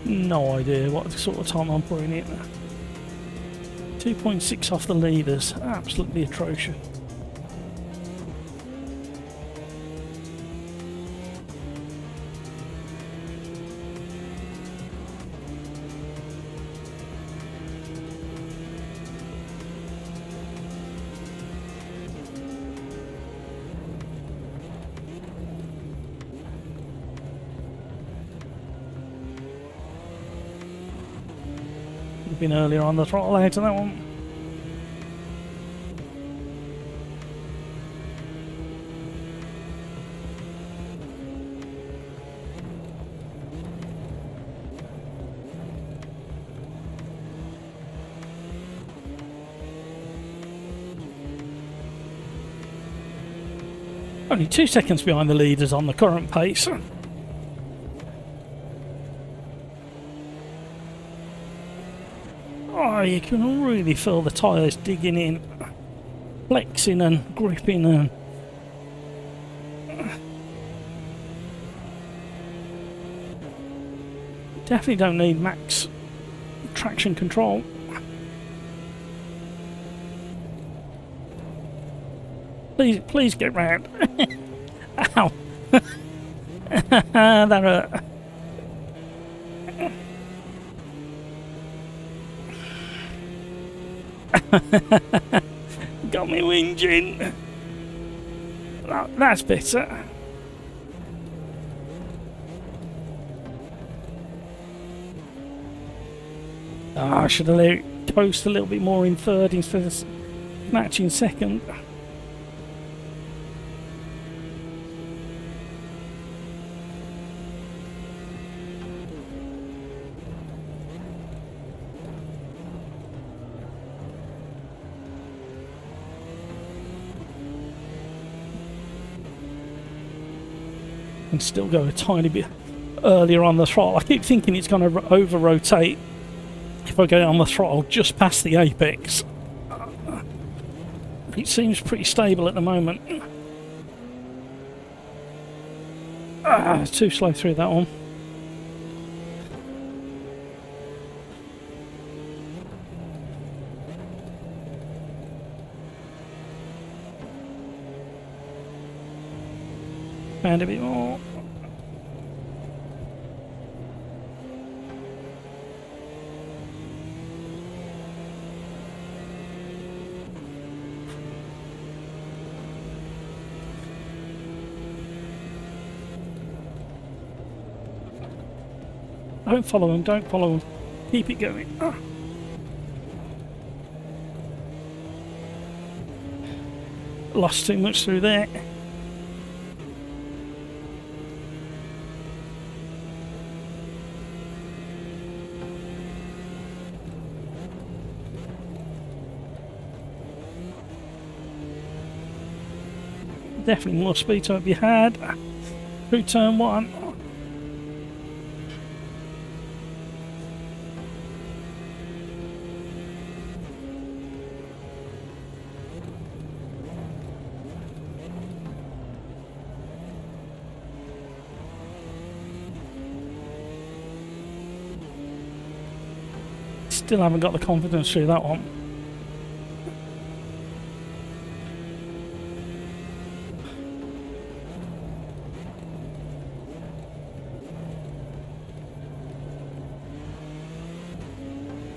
Speaker 1: No idea what sort of time I'm putting in. 2.6 off the leaders. Absolutely atrocious. Been earlier on the throttle out of that one. Only 2 seconds behind the leaders on the current pace. Oh, you can really feel the tyres digging in, flexing and gripping and... Definitely don't need max traction control. Please get round. Ow. That hurt. Got me whinging. That's better. I should have let it coast a little bit more in third instead of snatching second. And still go a tiny bit earlier on the throttle. I keep thinking it's going to over-rotate if I go on the throttle just past the apex. It seems pretty stable at the moment. Too slow through that one. Found a bit more. Don't follow him, don't follow him. Keep it going. Lost too much through there. Definitely more speed to be had through turn one. Still haven't got the confidence through that one.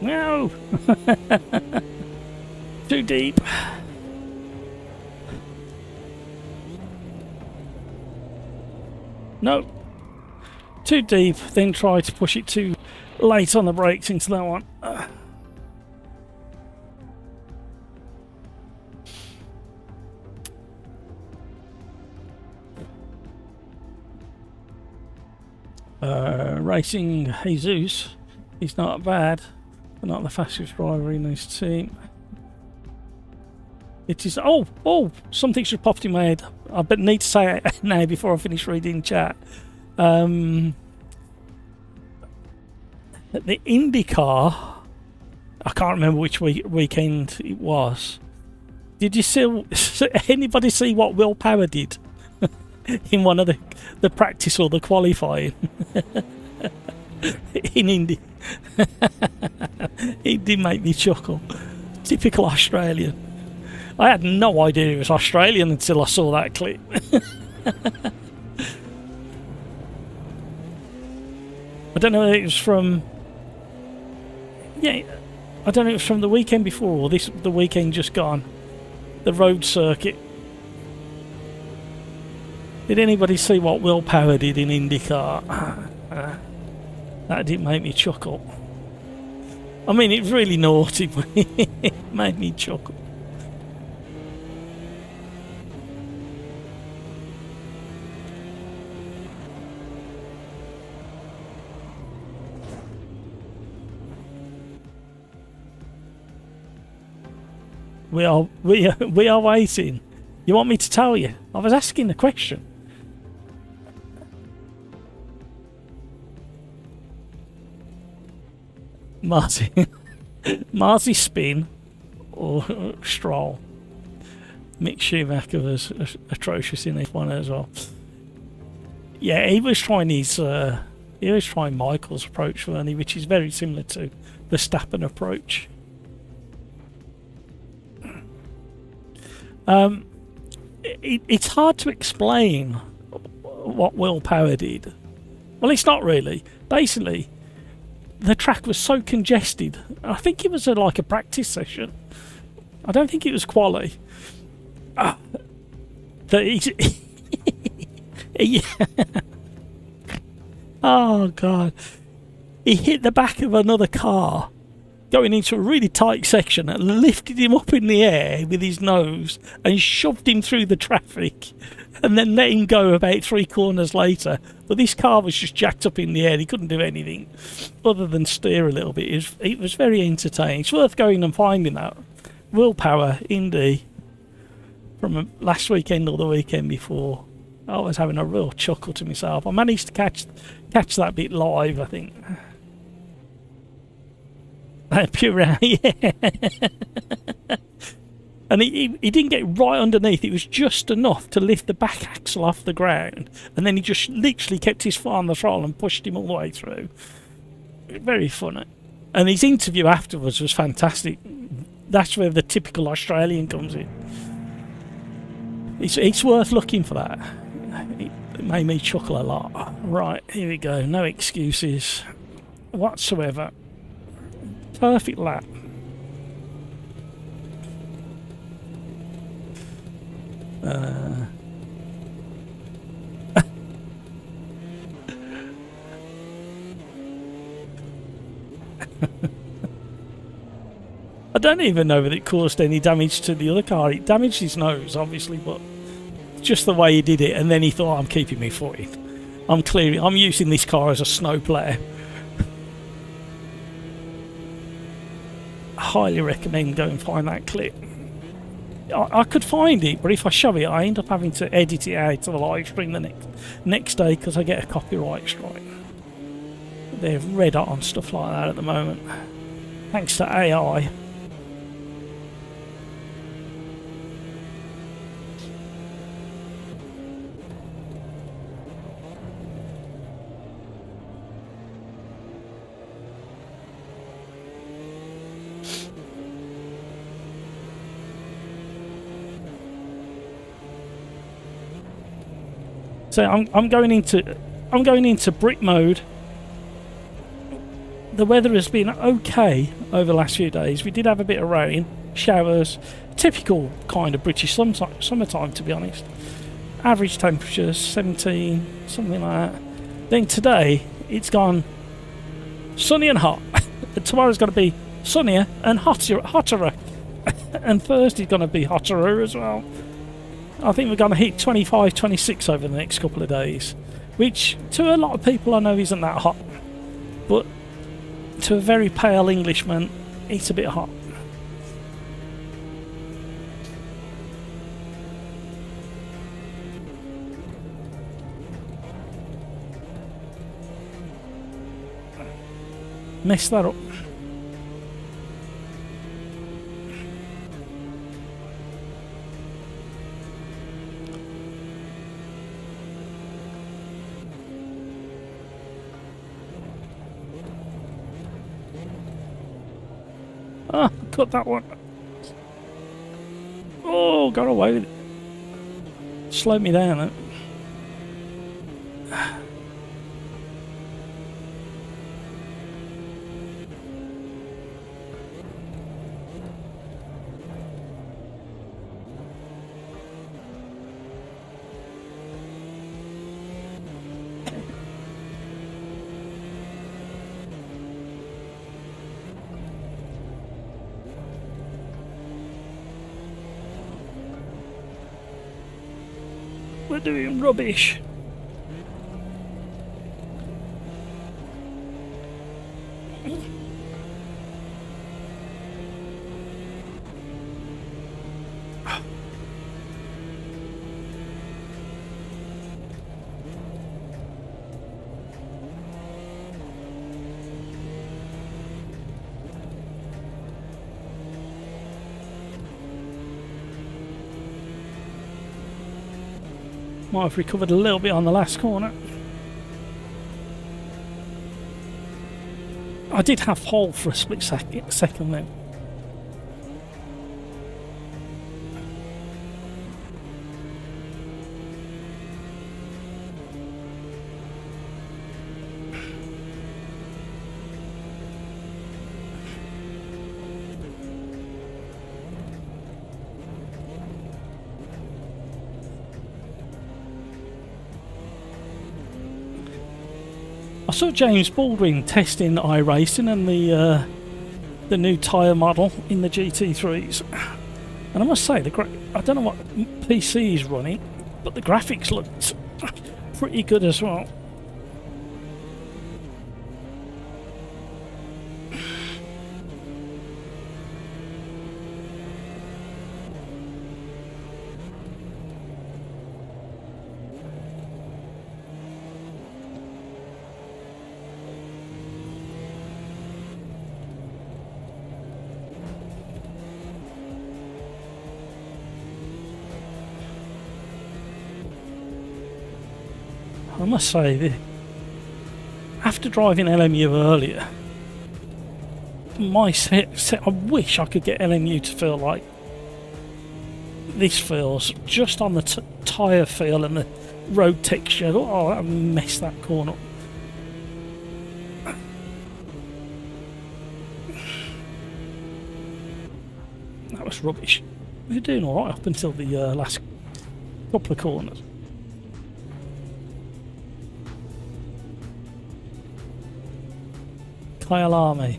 Speaker 1: No! Too deep. No. Too deep, then try to push it too late on the brakes into that one. Racing Jesus, he's not bad, but not the fastest driver in his team. It is. Oh! Something should have popped in my head. I need to say it now before I finish reading chat. The IndyCar, I can't remember which weekend it was. Did you see? Anybody see what Will Power did in one of the practice or the qualifying in Indy? It did make me chuckle. Typical Australian. I had no idea he was Australian until I saw that clip. I don't know if it was from... Yeah, I don't know if it was from the weekend before or the weekend just gone. The road circuit. Did anybody see what Will Power did in IndyCar? That did make me chuckle. I mean, it was really naughty, but it made me chuckle. We are waiting. You want me to tell you? I was asking the question. Marty spin or Stroll. Mick Schumacher was atrocious in this one as well. Yeah, he was trying Michael's approach, weren't he? Which is very similar to the Verstappen approach. It's hard to explain what Will Power did. Well, it's not really. Basically, the track was so congested. I think it was like a practice session. I don't think it was Quali. That oh God. He hit the back of another car going into a really tight section and lifted him up in the air with his nose and shoved him through the traffic and then let him go about 3 corners later. But this car was just jacked up in the air. He couldn't do anything other than steer a little bit. It was very entertaining. It's worth going and finding that. Willpower Indy from last weekend or the weekend before. I was having a real chuckle to myself. I managed to catch that bit live, I think. Pure, yeah. And he didn't get right underneath. It was just enough to lift the back axle off the ground, and then he just literally kept his foot on the throttle and pushed him all the way through. Very funny. And his interview afterwards was fantastic. That's where the typical Australian comes in. It's worth looking for that. It made me chuckle a lot. Right, here we go. No excuses whatsoever. Perfect lap. I don't even know that it caused any damage to the other car. It damaged his nose, obviously, but just the way he did it. And then he thought, I'm keeping my foot in. I'm using this car as a snow player. I highly recommend go and find that clip. I could find it, but if I show it, I end up having to edit it out to the live stream the next day because I get a copyright strike. They're red hot on stuff like that at the moment, thanks to AI. So I'm going into brick mode. The weather has been okay over the last few days. We did have a bit of rain, showers, typical kind of British summertime, to be honest. Average temperatures 17, something like that. Then today it's gone sunny and hot. And tomorrow's going to be sunnier and hotter. And Thursday's going to be hotter as well. I think we're going to hit 25, 26 over the next couple of days, which to a lot of people I know isn't that hot, but to a very pale Englishman, it's a bit hot. Mess that up. Ah, cut that one. Oh, got away with it. Slowed me down, though. We're doing rubbish. Might have recovered a little bit on the last corner. I did have pole for a split second then. I saw James Baldwin testing iRacing, and the new tyre model in the GT3s. And I must say, I don't know what PC is running, but the graphics looked pretty good as well. I must say, after driving LMU earlier, I wish I could get LMU to feel like this feels, just on the tyre feel and the road texture. Oh, that messed that corner up. That was rubbish. We were doing alright up until the last couple of corners. Kyle Army.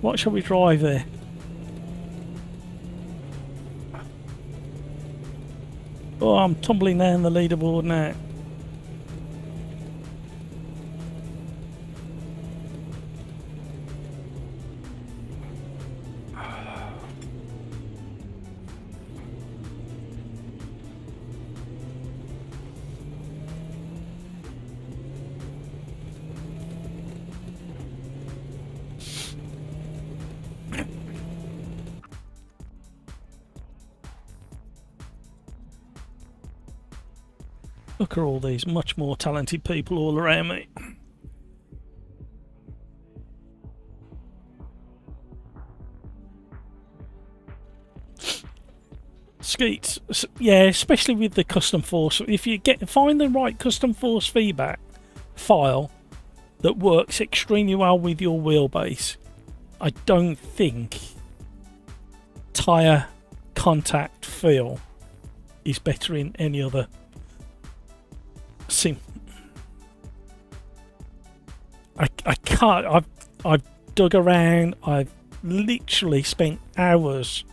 Speaker 1: What shall we drive there? Oh, I'm tumbling down the leaderboard now. Look at all these much more talented people all around me. Skeets, yeah, especially with the custom force. If you find the right custom force feedback file that works extremely well with your wheelbase, I don't think tyre contact feel is better in any other sim. I can't. I've dug around. I've literally spent hours.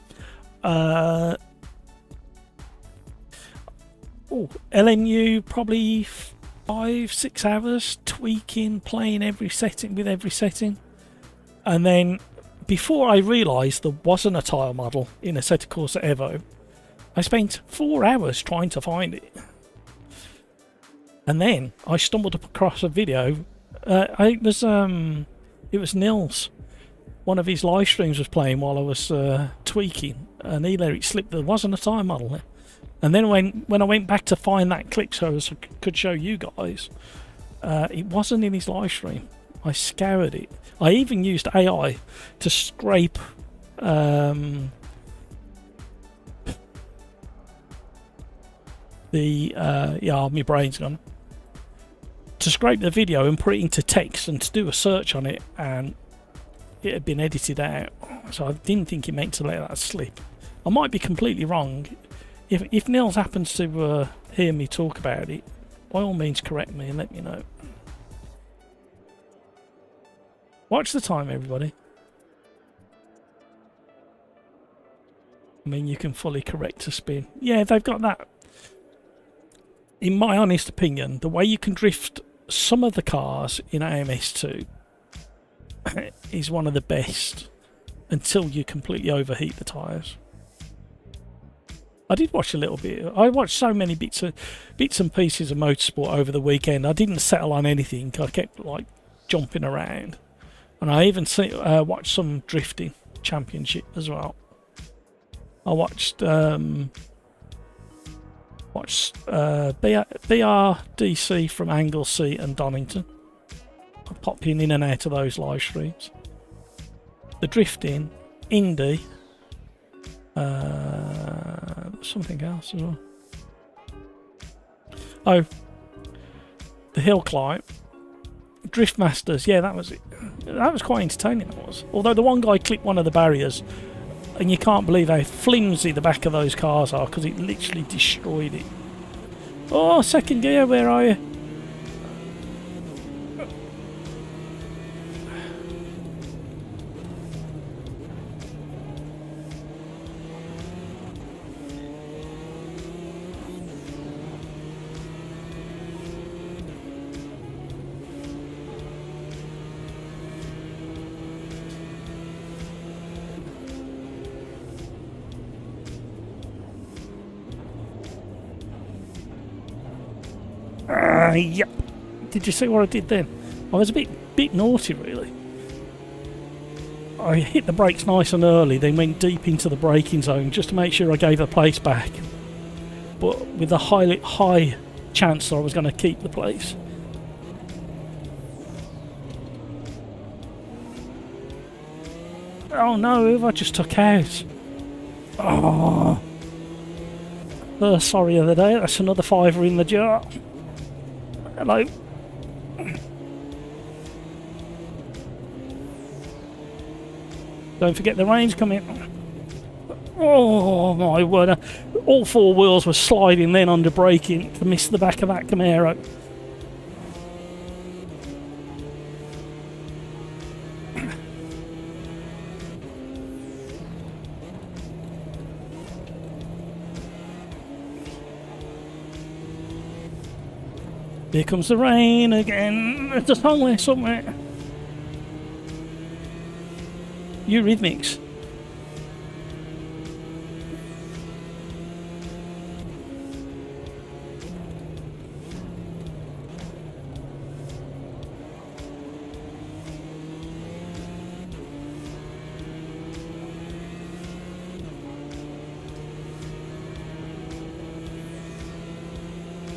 Speaker 1: LNU probably 5-6 hours tweaking, playing every setting with every setting, and then before I realised there wasn't a tile model in Assetto Corsa Evo, I spent 4 hours trying to find it. And then I stumbled across a video. It was Nils. One of his live streams was playing while I was tweaking, and he let it slip. There wasn't a time model there. And then when I went back to find that clip so I could show you guys, it wasn't in his live stream. I scoured it. I even used AI to scrape my brain's gone. To scrape the video and put it into text and to do a search on it, and it had been edited out. So I didn't think he meant to let that slip. I might be completely wrong. If Nils happens to hear me talk about it, by all means correct me and let me know. Watch the time, everybody. I mean, you can fully correct a spin. Yeah, they've got that. In my honest opinion, the way you can drift some of the cars in AMS2 is one of the best until you completely overheat the tyres. I did watch a little bit. I watched so many bits and pieces of motorsport over the weekend. I didn't settle on anything. I kept like jumping around, and I even watched some drifting championship as well. I watched BRDC from Anglesey and Donington. I popped in and out of those live streams. The drifting, Indy, something else as well. Oh, the hill climb, Drift Masters. Yeah, that was it. That was quite entertaining. That was. Although the one guy clipped one of the barriers, and you can't believe how flimsy the back of those cars are because it literally destroyed it. Oh, second gear, where are you? Yep. Did you see what I did then? I was a bit naughty, really. I hit the brakes nice and early, then went deep into the braking zone just to make sure I gave the place back. But with a high chance that I was going to keep the place. Oh no, who have I just took out? Oh. First sorry of the day, that's another £5 in the jar. Hello. Don't forget the rain's coming. Oh my word. All 4 wheels were sliding then under braking to miss the back of that Camaro. Here comes the rain again. There's a song there somewhere. Eurythmics.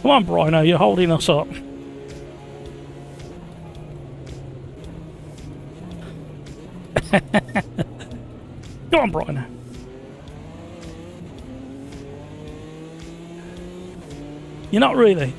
Speaker 1: Come on, Brino, you're holding us up. Go on, Brino. You're not really.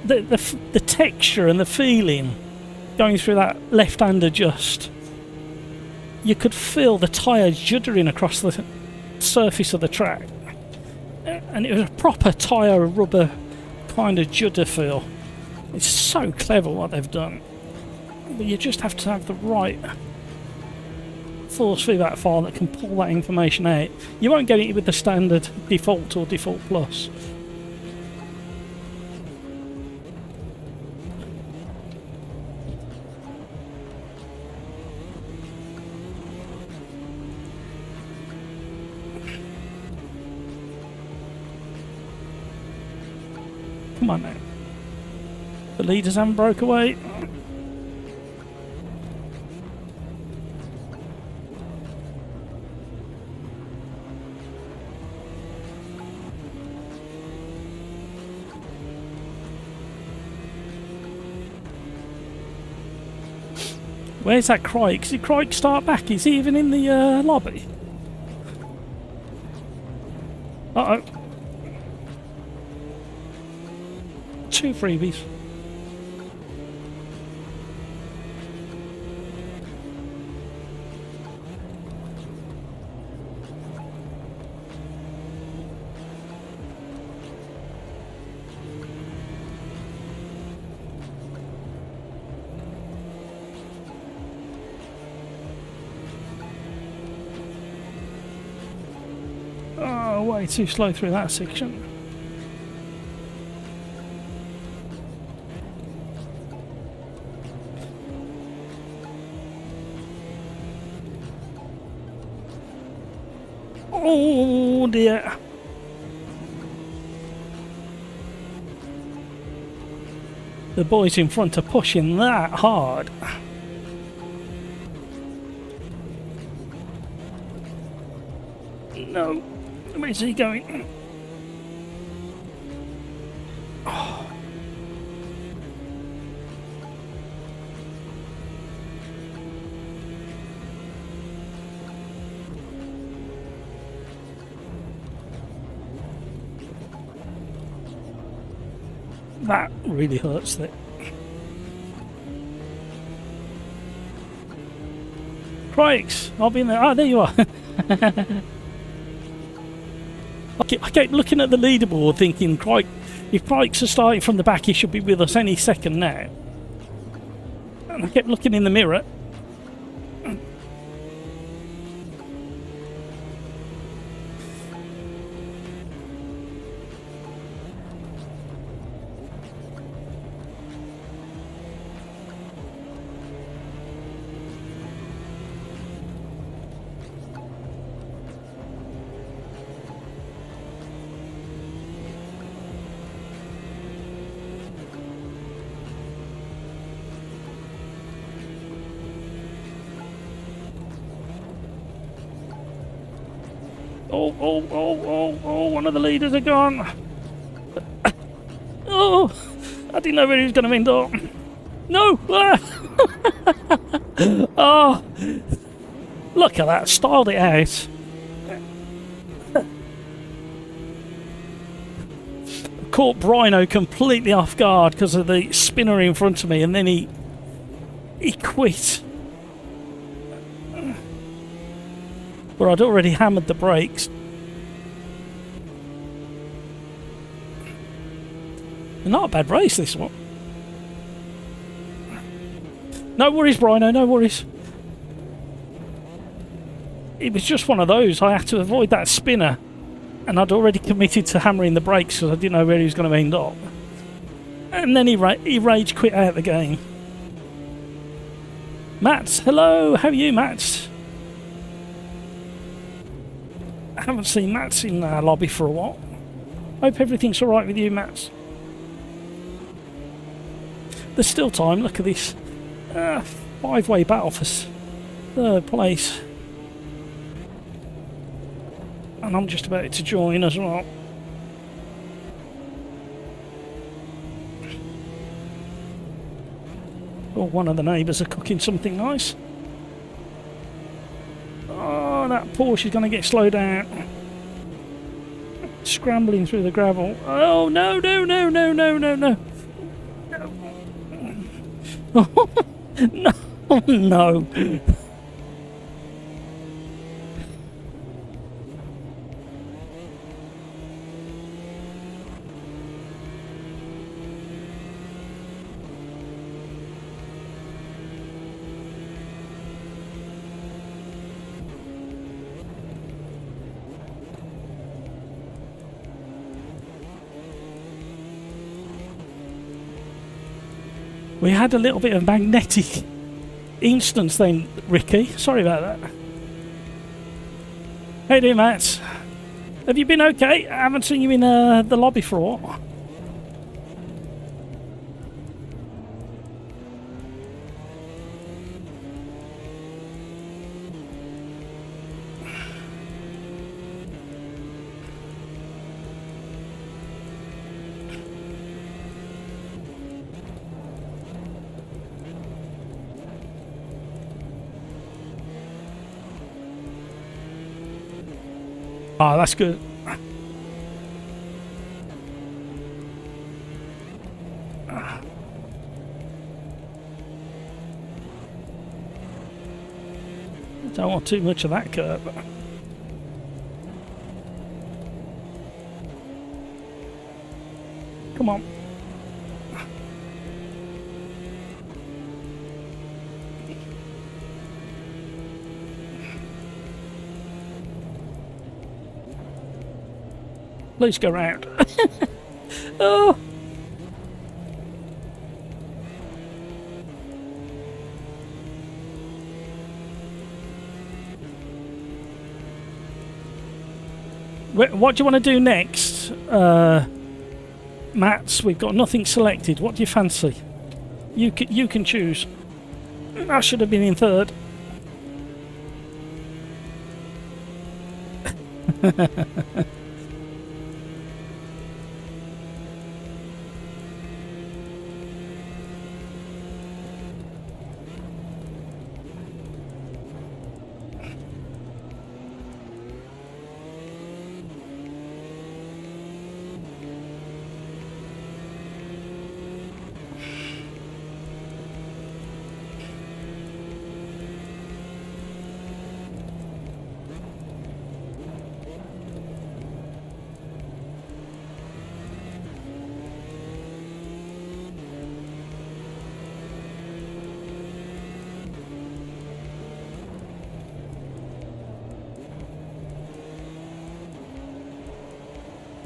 Speaker 1: The texture and the feeling going through that left-hand adjust, you could feel the tyre juddering across the surface of the track, and it was a proper tyre rubber kind of judder feel. It's so clever what they've done, but you just have to have the right force feedback file that can pull that information out. You won't get it with the standard default or default plus. Come on now. The leaders haven't broke away. Where's that Crike? Did Crike start back? Is he even in the lobby? Uh-oh. 2 freebies. Oh, way too slow through that section. Oh dear. The boys in front are pushing that hard. No. Where's he going? Oh. That really hurts it. Crikes, I'll be in there. Ah, there you are. I kept looking at the leaderboard thinking, Crike, if Crikes are starting from the back, he should be with us any second now. And I kept looking in the mirror. Oh, one of the leaders are gone. Oh, I didn't know where he was going to end up. No! Oh, look at that, styled it out. Caught Brino completely off guard because of the spinner in front of me, and then he quit. But I'd already hammered the brakes. Not a bad race, this one. No worries, Brino, no worries. It was just one of those. I had to avoid that spinner. And I'd already committed to hammering the brakes because I didn't know where he was going to end up. And then he rage quit out the game. Matt, hello, how are you, Matt? I haven't seen Matt in the lobby for a while. Hope everything's alright with you, Matt. There's still time, look at this. 5-way battle for third place. And I'm just about to join as well. Oh, one of the neighbours are cooking something nice. Oh, that Porsche is going to get slowed down. Scrambling through the gravel. Oh, no. No. We had a little bit of magnetic instance then, Ricky. Sorry about that. How you doing, Matt? Have you been okay? I haven't seen you in the lobby for a while. Oh, that's good. Don't want too much of that curve. Come on. Please go round. Oh. What do you want to do next, Mats? We've got nothing selected. What do you fancy? You can choose. I should have been in third.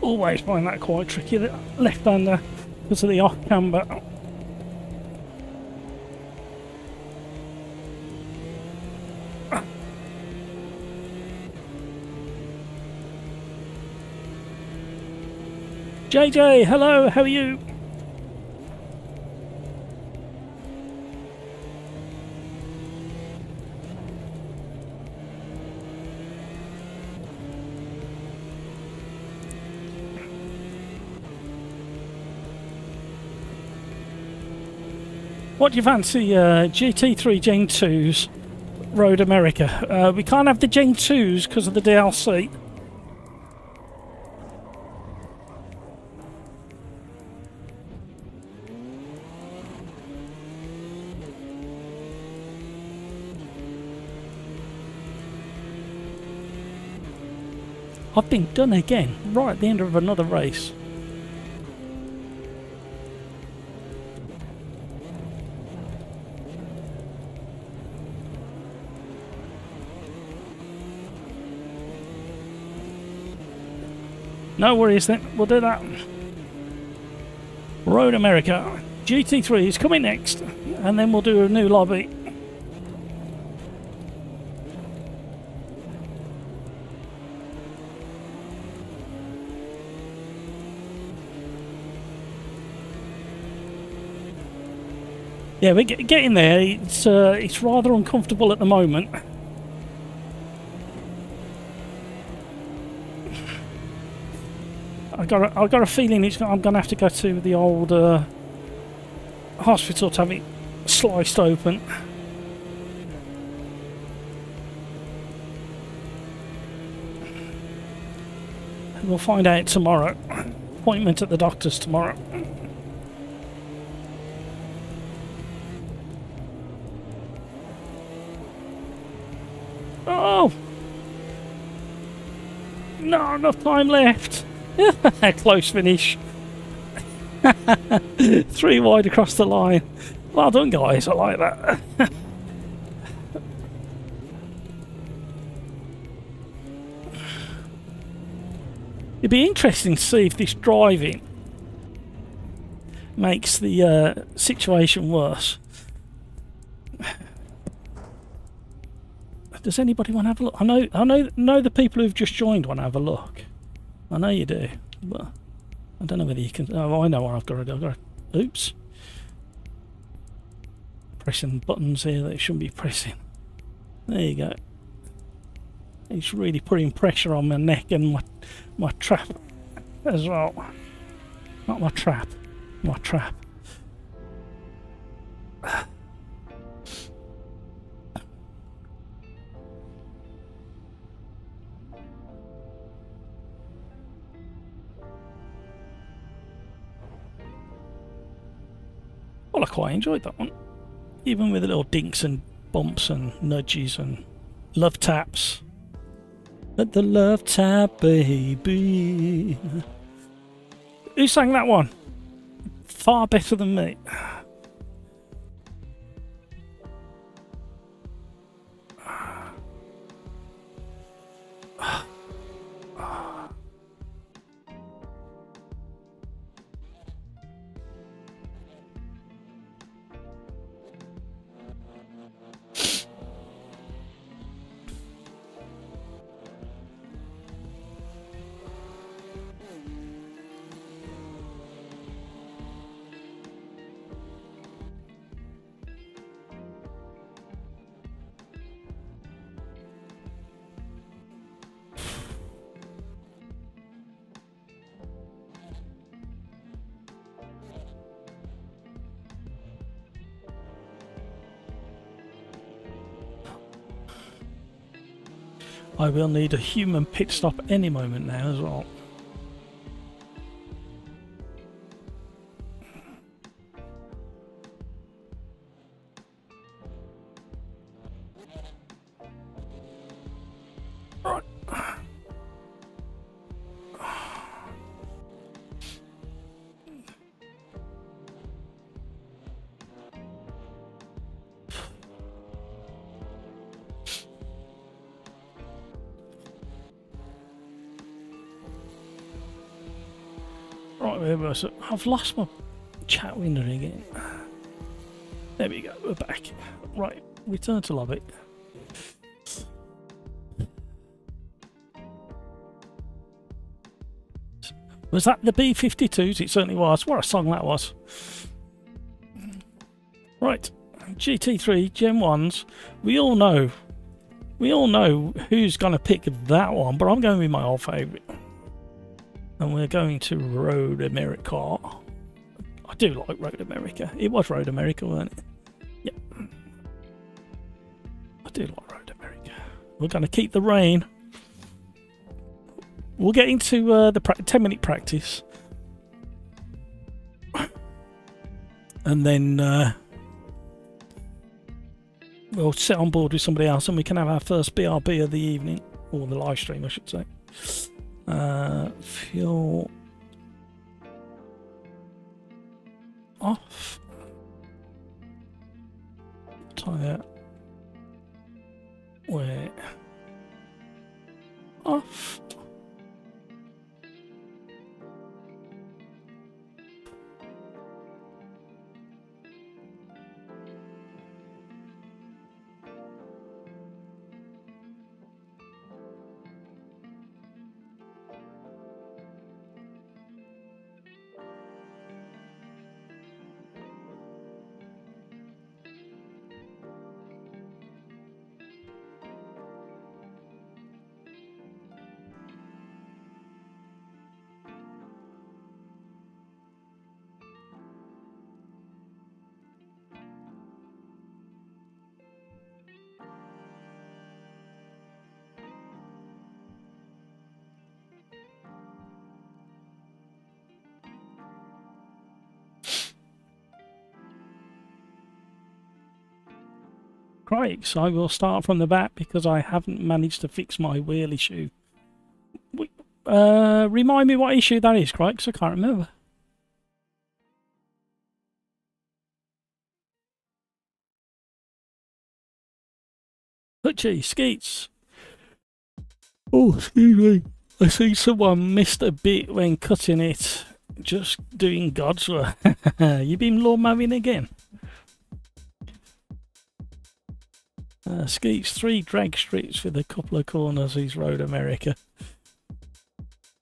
Speaker 1: Always find that quite tricky, the left-hander, because of the off camber. JJ, hello, how are you? What do you fancy, GT3 Gen 2s, Road America? We can't have the Gen 2s because of the DLC. I've been done again, right at the end of another race. No worries then, we'll do that. Road America, GT3 is coming next, and then we'll do a new lobby. Yeah, we're getting there. It's rather uncomfortable at the moment. I got a feeling I'm going to have to go to the old hospital to have it sliced open. We'll find out tomorrow. Appointment at the doctor's tomorrow. Oh! Not enough time left. Close finish. 3 wide across the line. Well done, guys. I like that. It'd be interesting to see if this driving makes the situation worse. Does anybody want to have a look? I know the people who've just joined want to have a look. I know you do, but I don't know whether you can. Oh, I know what I've got to do. I've got to, oops. Pressing buttons here that it shouldn't be pressing. There you go. It's really putting pressure on my neck and my trap as well. Not my trap, my trap. Well, I quite enjoyed that one. Even with the little dinks and bumps and nudges and love taps. Let the love tap, baby. Who sang that one? Far better than me. I will need a human pit stop any moment now as well. Right. Right, where was it? I've lost my chat window again. There we go, we're back. Right, return to lobby. Was that the B-52s? It certainly was. What a song that was. Right, GT3 Gen 1s. We all know who's going to pick that one, but I'm going with my old favourite. And we're going to Road America. I do like Road America. It was Road America, wasn't it? Yep. I do like Road America. We're going to keep the rain. We'll get into the 10-minute practice. And then we'll sit on board with somebody else and we can have our first BRB of the evening. Or the live stream, I should say. Fuel off. Tyre wear off. Right, so I will start from the back because I haven't managed to fix my wheel issue. Remind me what issue that is, Craig, because I can't remember. But gee, Skeets. Oh, excuse me. I see someone missed a bit when cutting it. Just doing God's work. You been lawn mowing again? Skeets 3 drag strips with a couple of corners. He's Road America.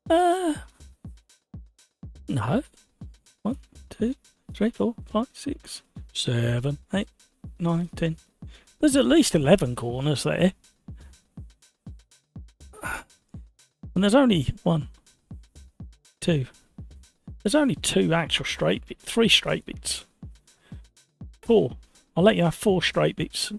Speaker 1: No. 1, 2, 3, 4, 5, 6, 7, 8, 9, 10. There's at least 11 corners there. And there's only 1, 2. There's only 2 actual straight bits. 3 straight bits. 4. I'll let you have 4 straight bits.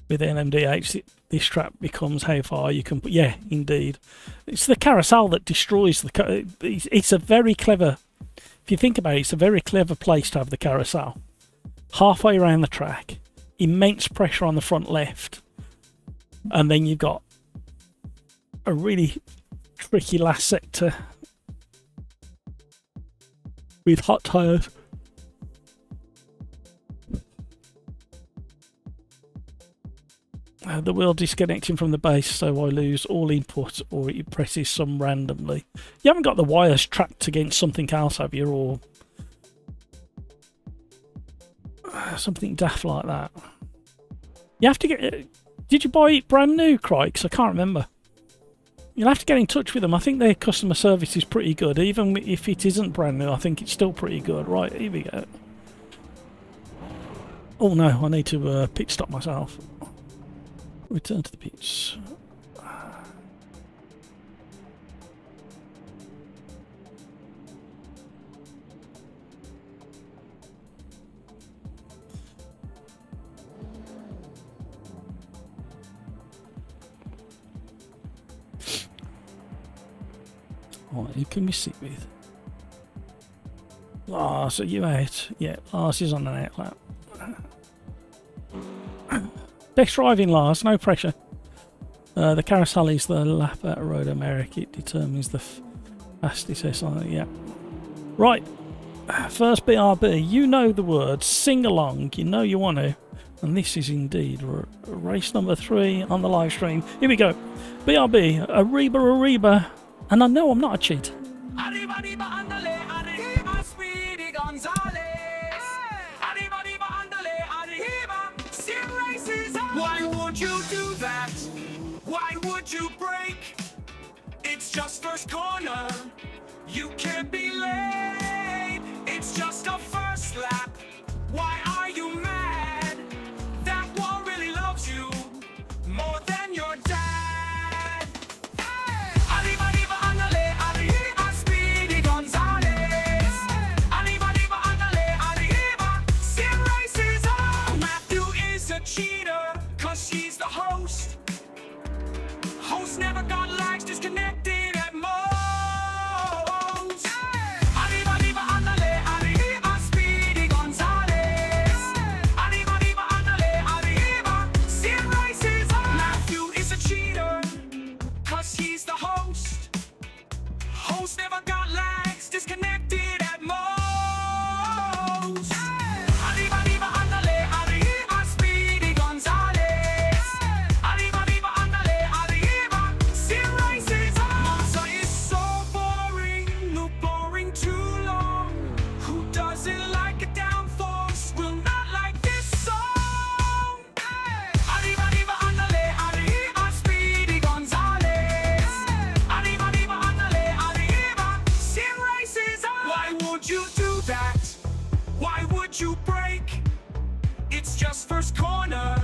Speaker 1: With NMDH, this trap becomes how far you can put. Yeah, indeed. It's the carousel that destroys the. It's a very clever. If you think about it, it's a very clever place to have the carousel. Halfway around the track, immense pressure on the front left, and then you've got a really tricky last sector with hot tyres. The wheel disconnecting from the base, so I lose all input or it presses some randomly. You haven't got the wires trapped against something else, have you? Or something daft like that. You have to get... Did you buy it brand new, Craig? 'Cause I can't remember. You'll have to get in touch with them. I think their customer service is pretty good. Even if it isn't brand new, I think it's still pretty good. Right, here we go. Oh no, I need to pit stop myself. Return to the pits. Alright, who can we sit with? Lars, are you out? Yeah, Lars is on an outlap. Best driving, Lars, no pressure. The carousel is the lap at Road America. It determines the fastest SI. Yeah. Right. First BRB. You know the words. Sing along. You know you want to. And this is indeed race number 3 on the live stream. Here we go. BRB, Arriba, Arriba. And I know I'm not a cheat.
Speaker 2: Why would you do that? Why would you break? It's just first corner. You can't be late. It's just a first lap. Why are you mad? That one really loves you more than your dad. Arriba, arriba, andale, arriba, Speedy Gonzales. Arriba, arriba, andale, arriba, Sim Racers on. Matthew is a cheater, cause he's the host. Host never got lags, disconnected at most. Arriba, arriba, andale, arriba, Speedy Gonzales. Arriba, arriba, andale, arriba, Sim Racers on. Matthew is a cheater, cause he's the host. Host never got lags, disconnected at most. Arriba, arriba, andale, arriba, Speedy Gonzales. Arriba, arriba, andale, arriba, Sim Racers on. Monza is so boring, no boring too long. Who doesn't like a downforce will not like this song. Arriba, arriba, andale, arriba, Speedy Gonzales. Arriba, arriba, andale, arriba, Sim Racers on. Why would you do that? Why would you break? It's just first corner.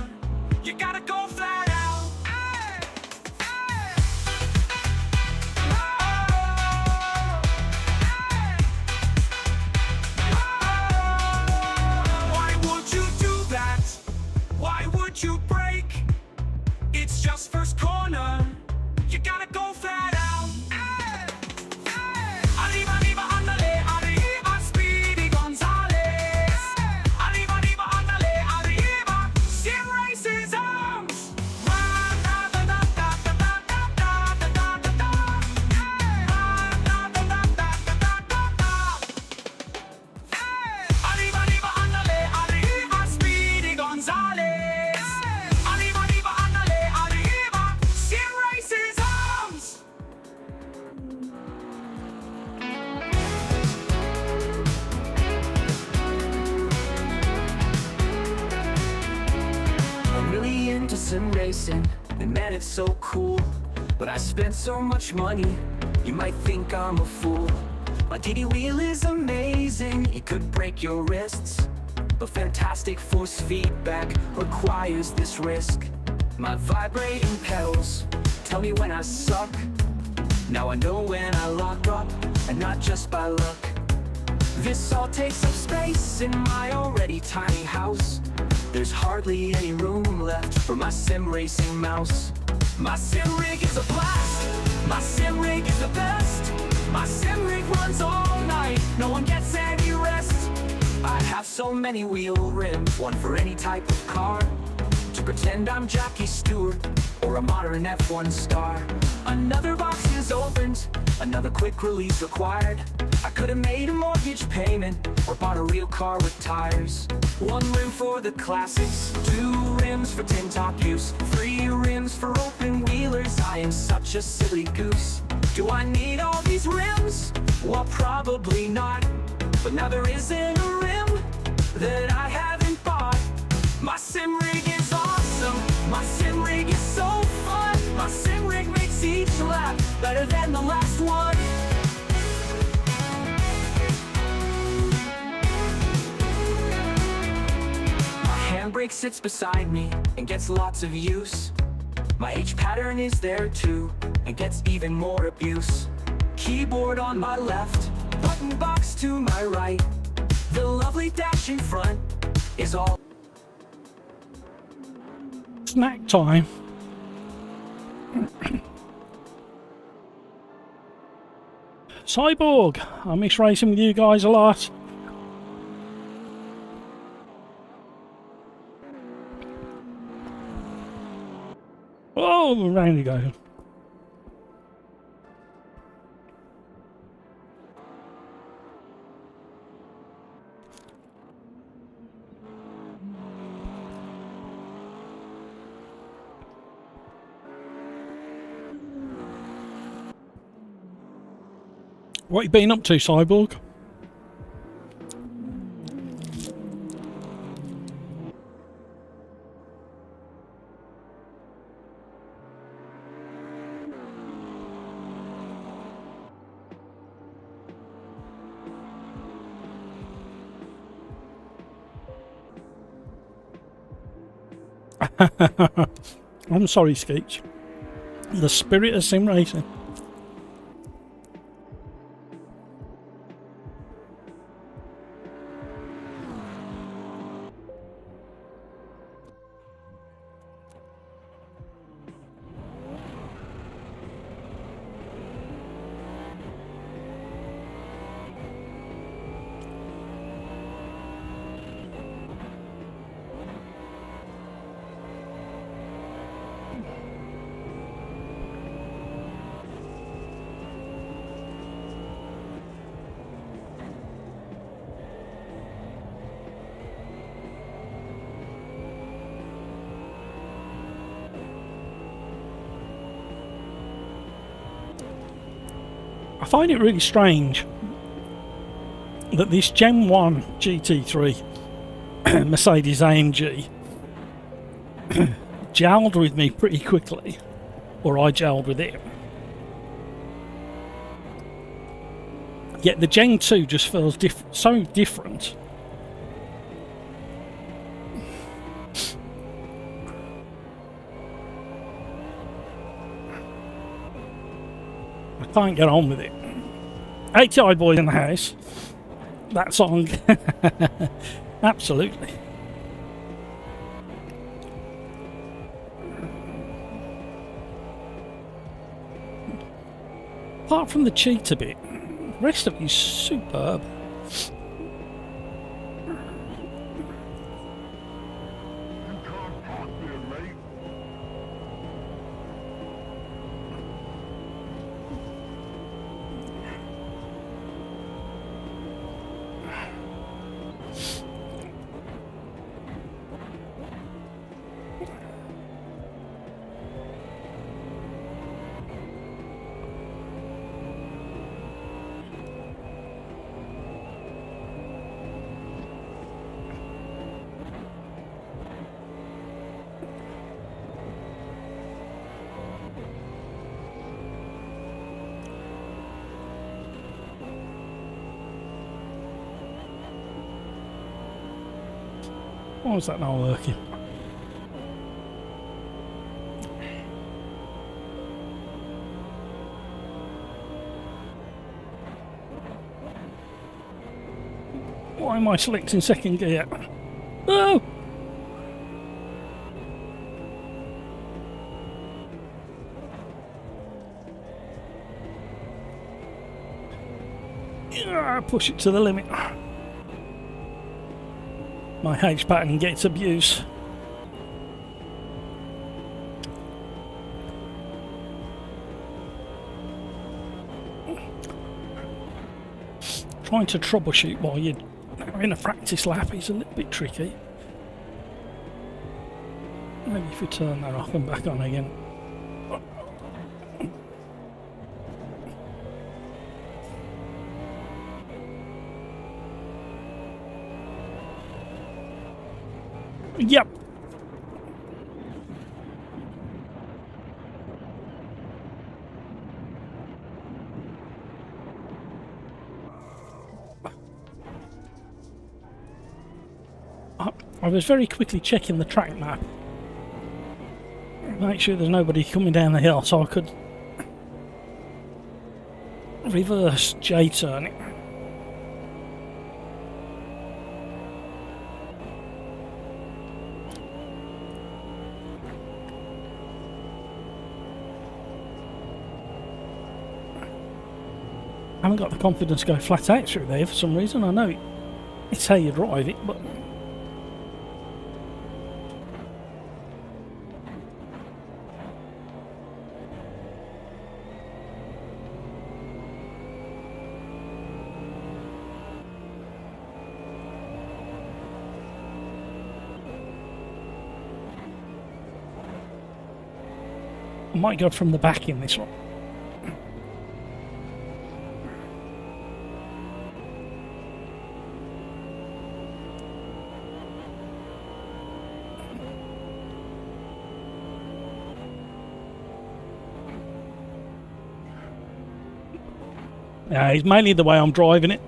Speaker 2: You gotta go flat out. Why would you do that? Why would you break? It's just first corner. You gotta go flat out. Arriba, arriba, andale, arriba, Speedy Gonzales. Arriba, arriba, andale, arriba, Sim Racers arms. Arriba, arriba, andale, arriba, Speedy Gonzales. Arriba, arriba, andale, arriba, Sim Racers arms. I'm really into sim racing, and man, it's so cool. But I spent so much money, you might think I'm a fool. My DD wheel is amazing, it could break your wrists. But fantastic force feedback requires this risk. My vibrating pedals tell me when I suck. Now I know when I lock up, and not just by luck. This all takes up space in my already tiny house. There's hardly any room left for my sim racing mouse. My sim rig is a blast, my sim rig is the best. My sim rig runs all night, no one gets any rest. I have so many wheel rims, one for any type of car. To pretend I'm Jackie Stewart, or a modern F1 star. Another box is opened, another quick release required. I could have made a mortgage payment, or bought a real car with tires. One rim for the classics, 2 rims for tin top use, 3 rims for open wheelers. I am such a silly goose. Do I need all these rims? Well, probably not. But now there isn't a rim that I haven't bought. My sim rig is awesome, my sim rig is so fun. My sim rig makes each lap better than the last one. My handbrake sits beside me and gets lots of use. My H pattern is there too and gets even more abuse. Keyboard on my left, button box to my right. The lovely dash in front is all
Speaker 1: Snack time. Cyborg, I miss racing with you guys a lot. Oh, round you go. What you been up to, Cyborg? I'm sorry, Skeech. The spirit of sim racing. I find it really strange that this Gen 1 GT3 Mercedes AMG gelled with me pretty quickly, or I gelled with it. Yet the Gen 2 just feels so different. I can't get on with it. ATI boys in the house. That song. Absolutely. Apart from the cheetah bit, the rest of it is superb. Why is that not working? Why am I selecting second gear? Oh! Yeah, push it to the limit. My H pattern gets abuse. Trying to troubleshoot while you're in a practice lap is a little bit tricky. Maybe if we turn that off and back on again. Yep. I was very quickly checking the track map. Make sure there's nobody coming down the hill so I could reverse J-turn it. I haven't got the confidence to go flat out through there for some reason. I know it's how you drive it, but I might go from the back in this one. Yeah, it's mainly the way I'm driving it.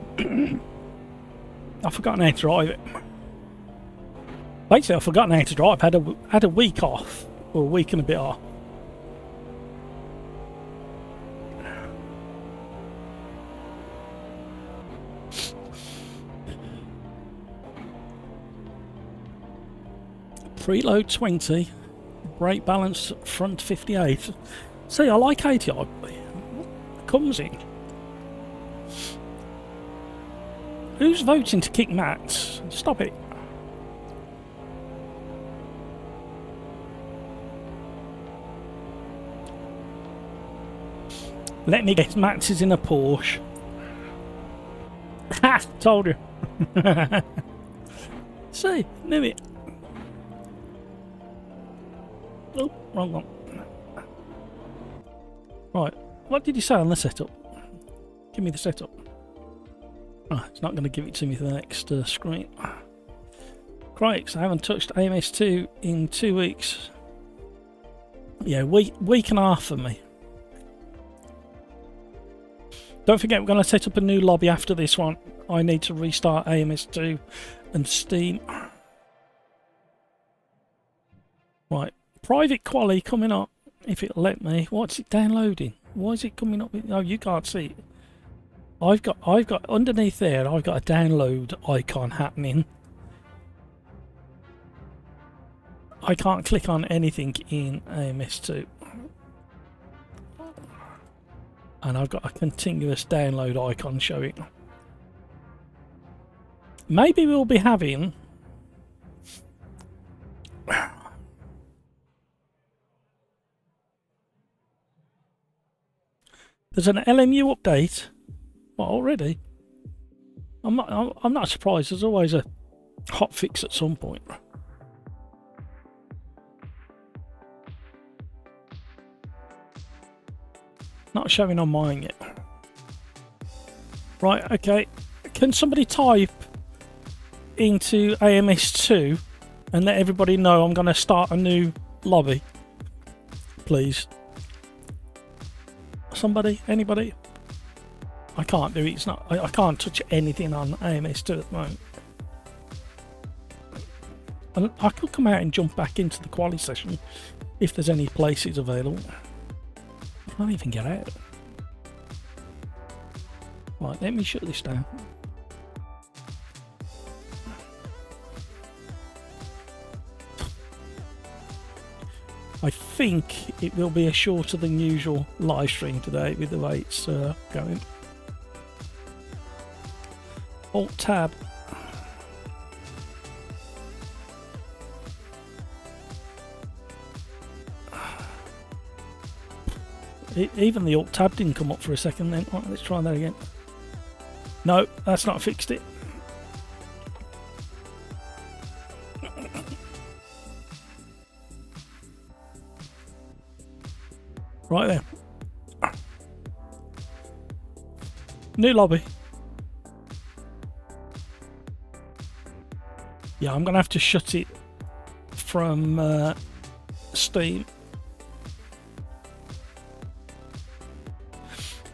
Speaker 1: I've forgotten how to drive it. Basically, I've forgotten how to drive. Had a week off, or a week and a bit off. Preload 20, brake balance front 58. See, I like 80. Comes in. Who's voting to kick Matt? Stop it. Let me guess, Matt is in a Porsche. Ha! Told you. See, knew it. Oh, wrong one. Right, what did you say on the setup? Give me the setup. Oh, it's not going to give it to me for the next screen. Great, I haven't touched AMS2 in 2 weeks. Yeah, week and a half for me. Don't forget, we're going to set up a new lobby after this one. I need to restart AMS2 and Steam. Right. Private Quali coming up, if it'll let me. What's it downloading? Why is it coming up with... Oh, you can't see it. I've got underneath there, I've got a download icon happening. I can't click on anything in AMS2. And I've got a continuous download icon showing. Maybe we'll be having... There's an LMU update. What, already? I'm not surprised. There's always a hot fix at some point. Not showing on mine yet. Right, okay. Can somebody type into AMS2 and let everybody know I'm going to start a new lobby? Please. Somebody? Anybody? I can't do it. It's not. I can't touch anything on AMS2 at the moment. And I could come out and jump back into the Quali session if there's any places available. I can't even get out. Right, let me shut this down. I think it will be a shorter than usual live stream today with the way it's going. Alt tab. Even the alt tab didn't come up for a second then. Right, let's try that again. No, that's not fixed it. Right there. New lobby. Yeah, I'm going to have to shut it from Steam.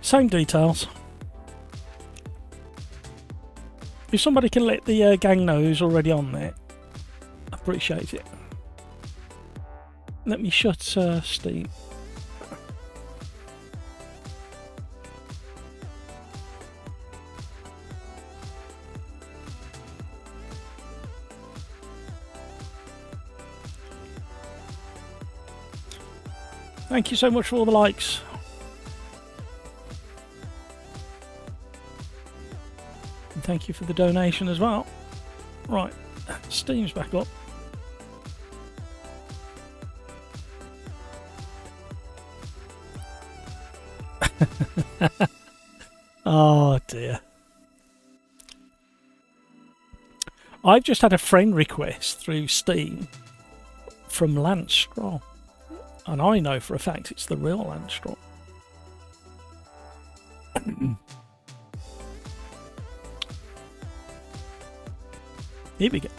Speaker 1: Same details. If somebody can let the gang know who's already on there, I appreciate it. Let me shut Steam. Thank you so much for all the likes. And thank you for the donation as well. Right, Steam's back up. Oh dear. I've just had a friend request through Steam from Lance Stroll. And I know for a fact it's the real Lance Stroll. Here we go.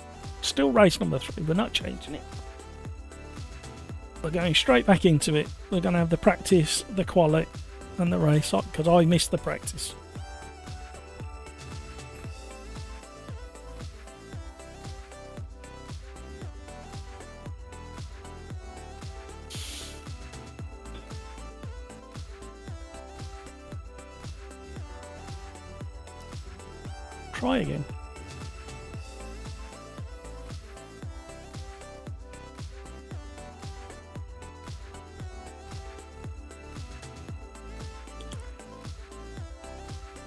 Speaker 1: Still race number 3. We're not changing it. We're going straight back into it. We're going to have the practice, the quali, and the race because I missed the practice. try again.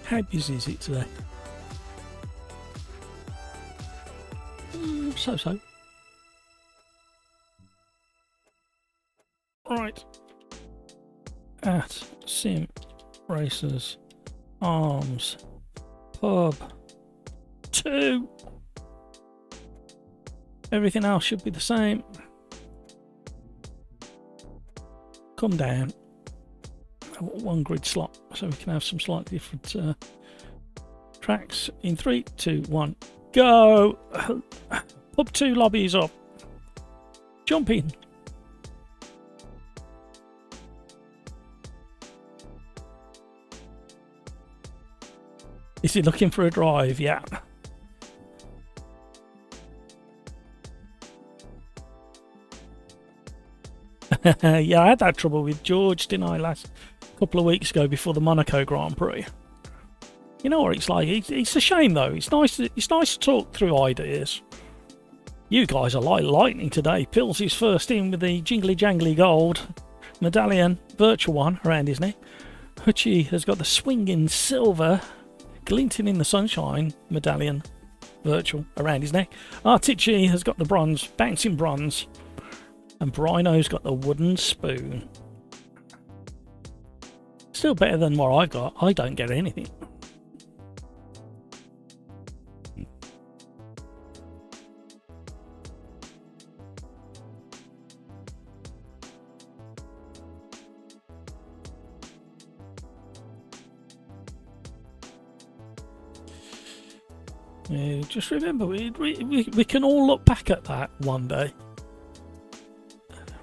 Speaker 1: How busy is it today? So. Right. At Sim Racers Arms Pub 2. Everything else should be the same. Come down. One grid slot so we can have some slightly different tracks. In 3, 2, 1, go! Pub 2 lobbies up. Jump in. Is he looking for a drive? Yeah. Yeah, I had that trouble with George, didn't I, last couple of weeks ago before the Monaco Grand Prix. You know what it's like. It's a shame though. It's nice to talk through ideas. You guys are like lightning today. Pills is first in with the jingly jangly gold medallion, virtual one around his neck. Hutchie has got the swinging silver, glinting in the sunshine medallion, virtual around his neck. Artici has got the bronze, bouncing bronze, and Brino's got the wooden spoon. Still better than what I got. I don't get anything. Yeah, just remember, we can all look back at that one day.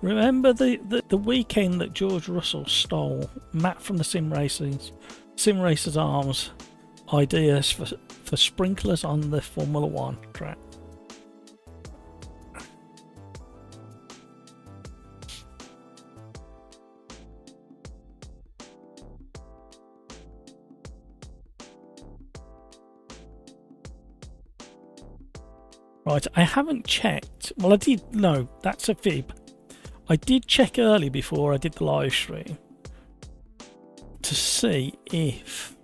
Speaker 1: Remember the weekend that George Russell stole Matt from the Sim Racers Arms ideas for sprinklers on the Formula 1 track. Right, I haven't checked. Well, I did. No, that's a fib. I did check early before I did the live stream to see if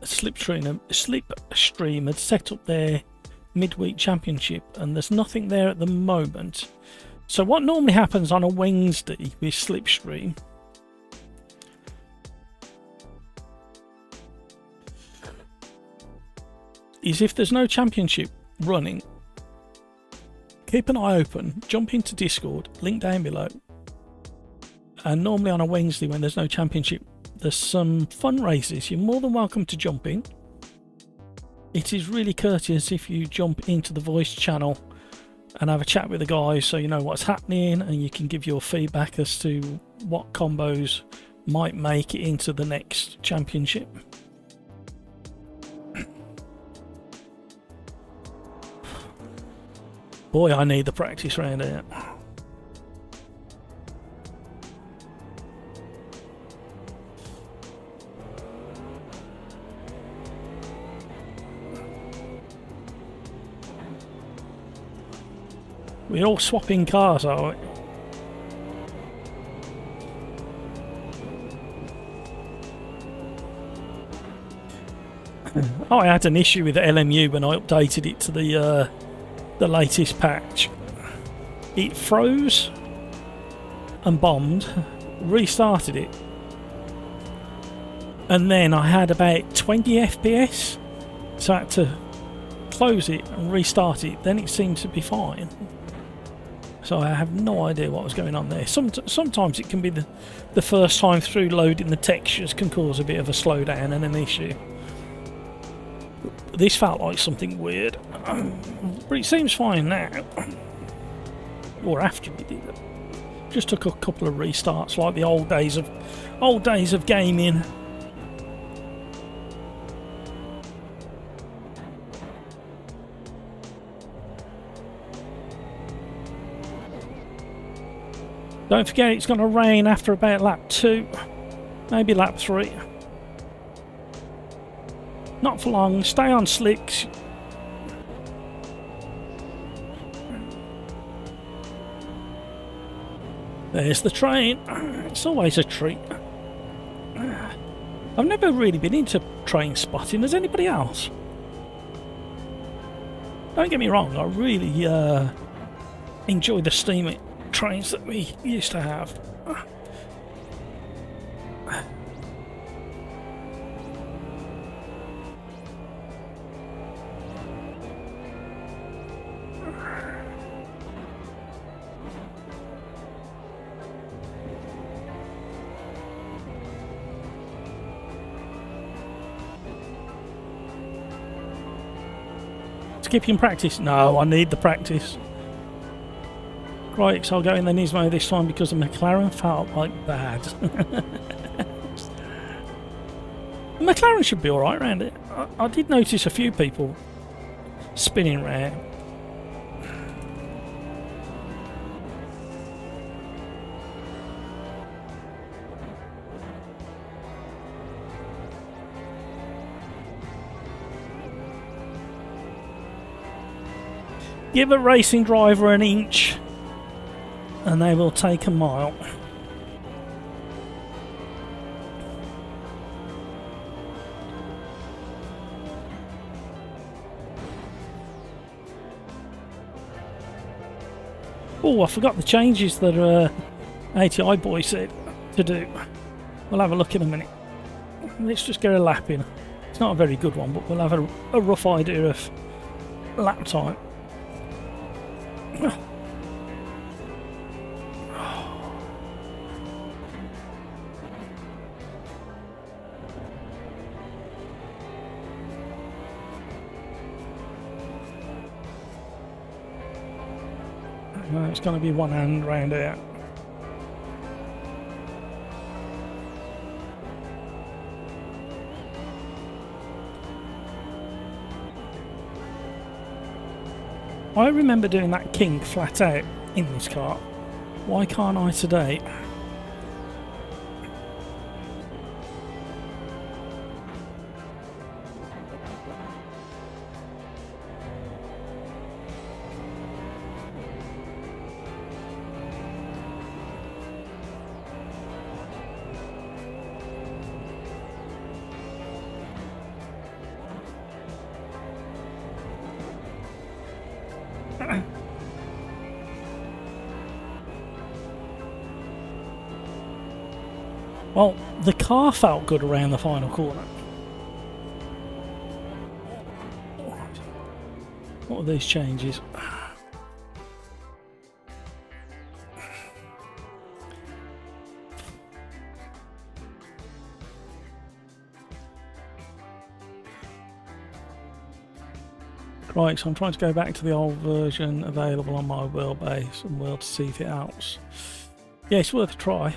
Speaker 1: Slipstream had set up their midweek championship, and there's nothing there at the moment. So what normally happens on a Wednesday with Slipstream is if there's no championship running, keep an eye open, jump into Discord, link down below, and normally on a Wednesday when there's no championship, there's some fun races. You're more than welcome to jump in. It is really courteous if you jump into the voice channel and have a chat with the guys so you know what's happening and you can give your feedback as to what combos might make it into the next championship. Boy, I need the practice round here. We're all swapping cars, are we? Oh, I had an issue with the LMU when I updated it to the latest patch. It froze and bombed, restarted it, and then I had about 20 FPS, so I had to close it and restart it. Then it seemed to be fine. So I have no idea what was going on there. Sometimes it can be the first time through loading the textures can cause a bit of a slowdown and an issue. This felt like something weird, but it seems fine now. Or after we did it, just took a couple of restarts, like the old days of gaming. Don't forget, it's going to rain after about lap 2. Maybe lap 3. Not for long. Stay on slicks. There's the train. It's always a treat. I've never really been into train spotting. Has anybody else? Don't get me wrong, I really enjoy the steam trains that we used to have. Skipping practice? No, I need the practice. Right, so I'll go in the Nismo this time because the McLaren felt like bad. The McLaren should be alright around it. I did notice a few people spinning around. Give a racing driver an inch and they will take a mile. Oh, I forgot the changes that ATI boy said to do. We'll have a look in a minute. Let's just get a lap in. It's not a very good one, but we'll have a rough idea of lap time. No, it's going to be one hand round here. I remember doing that king flat out in this car. Why can't I today? Well, the car felt good around the final corner. What are these changes? Right, so I'm trying to go back to the old version available on my wheelbase and wheel to see if it helps. Yeah, it's worth a try.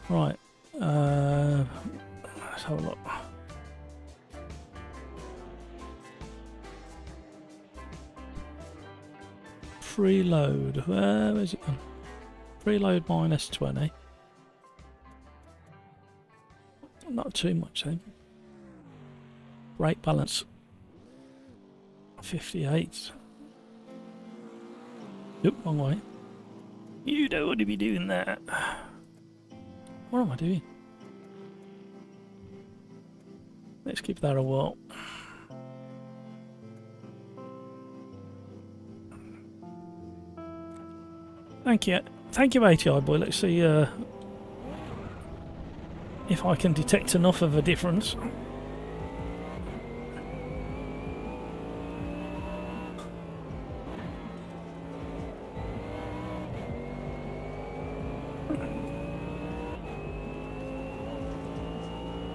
Speaker 1: Right, let's have a look. Preload, where is it gone? Preload minus 20. Not too much then. Brake balance 58. Nope, wrong way. You don't want to be doing that. What am I doing? Let's give that a whirl. Thank you. Thank you, ATI boy. Let's see if I can detect enough of a difference.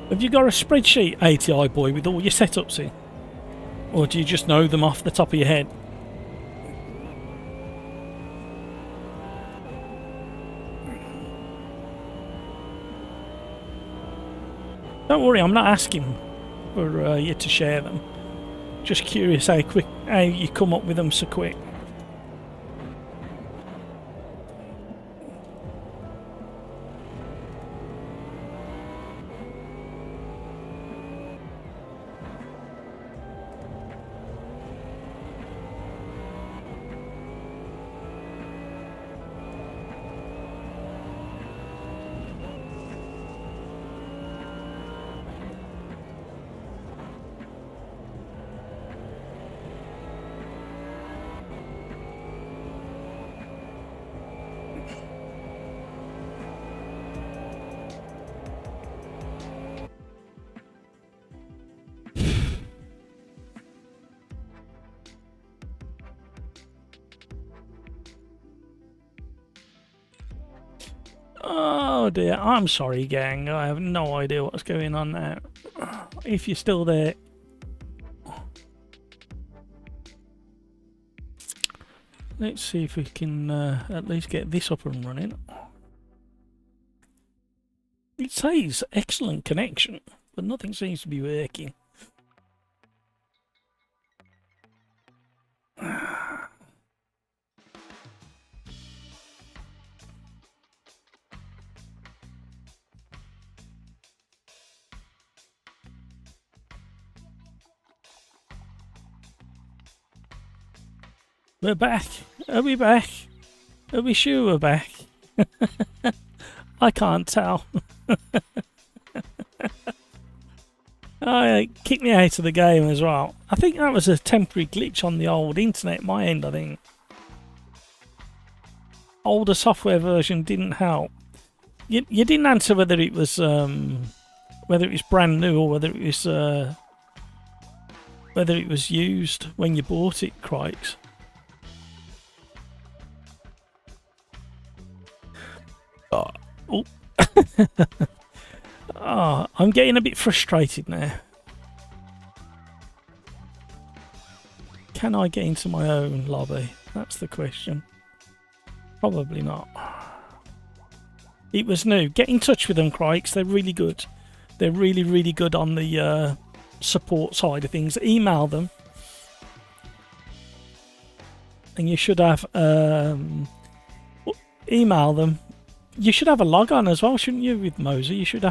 Speaker 1: Have you got a spreadsheet, ATI boy, with all your setups in? Or do you just know them off the top of your head? Don't worry, I'm not asking for you to share them. Just curious how you come up with them so quick. Oh dear, I'm sorry gang, I have no idea what's going on now. If you're still there. Let's see if we can at least get this up and running. It says excellent connection, but nothing seems to be working. We're back. Are we back? Are we sure we're back? I can't tell. Kicked me out of the game as well. I think that was a temporary glitch on the old internet, my end, I think. Older software version didn't help. You didn't answer whether it was brand new or whether it was used when you bought it, Crikes. Oh. Oh, I'm getting a bit frustrated now. Can I get into my own lobby? That's the question. Probably not. It was new. Get in touch with them, Crikes. They're really good. They're really, really good on the support side of things. Email them. And you should have... email them. You should have a log on as well, shouldn't you, with Moser? You should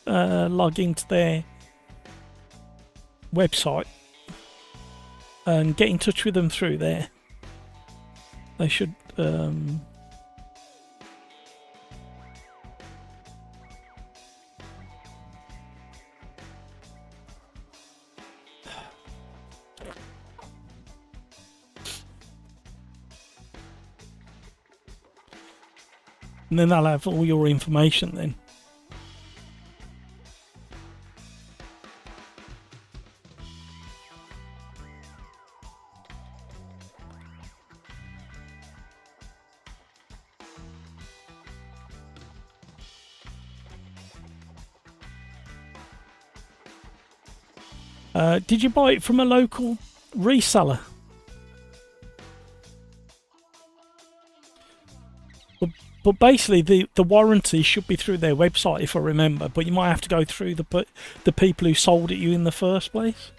Speaker 1: log into their website and get in touch with them through there. They should and then they'll have all your information then. Did you buy it from a local reseller? But basically, the warranty should be through their website, if I remember. But you might have to go through the people who sold it you in the first place.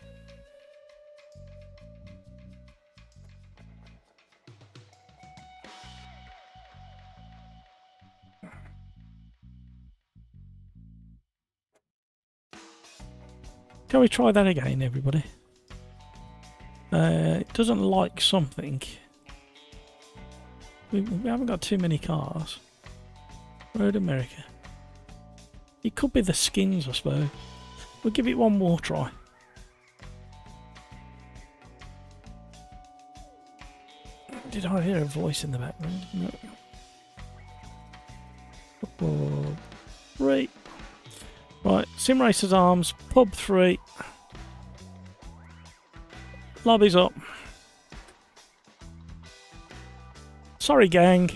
Speaker 1: Shall we try that again, everybody? It doesn't like something. We haven't got too many cars. Road America. It could be the skins, I suppose. We'll give it one more try. Did I hear a voice in the background? No. Oh, 3. Right, Sim Racers Arms, Pub 3. Lobby's up. Sorry, gang.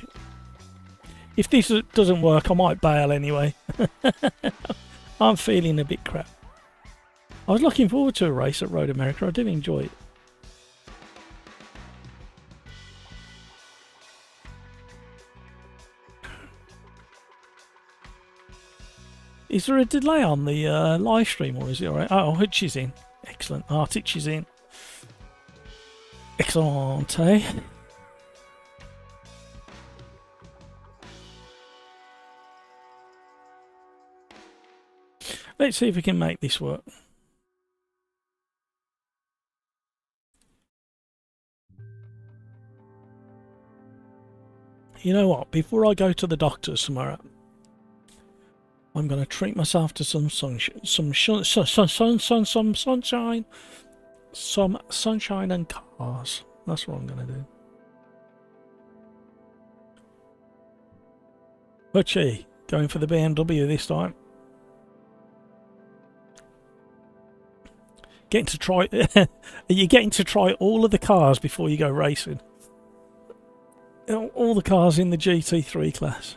Speaker 1: If this doesn't work, I might bail anyway. I'm feeling a bit crap. I was looking forward to a race at Road America. I did enjoy it. Is there a delay on the live stream, or is it alright? Oh, Hutch is in. Excellent. Artich is in. Excellent, eh? Let's see if we can make this work. You know what? Before I go to the doctors tomorrow, I'm going to treat myself to some sunshine, some sunshine and cars. That's what I'm going to do. Hutchie, going for the BMW this time. Getting to try. Are you getting to try all of the cars before you go racing? All the cars in the GT3 class.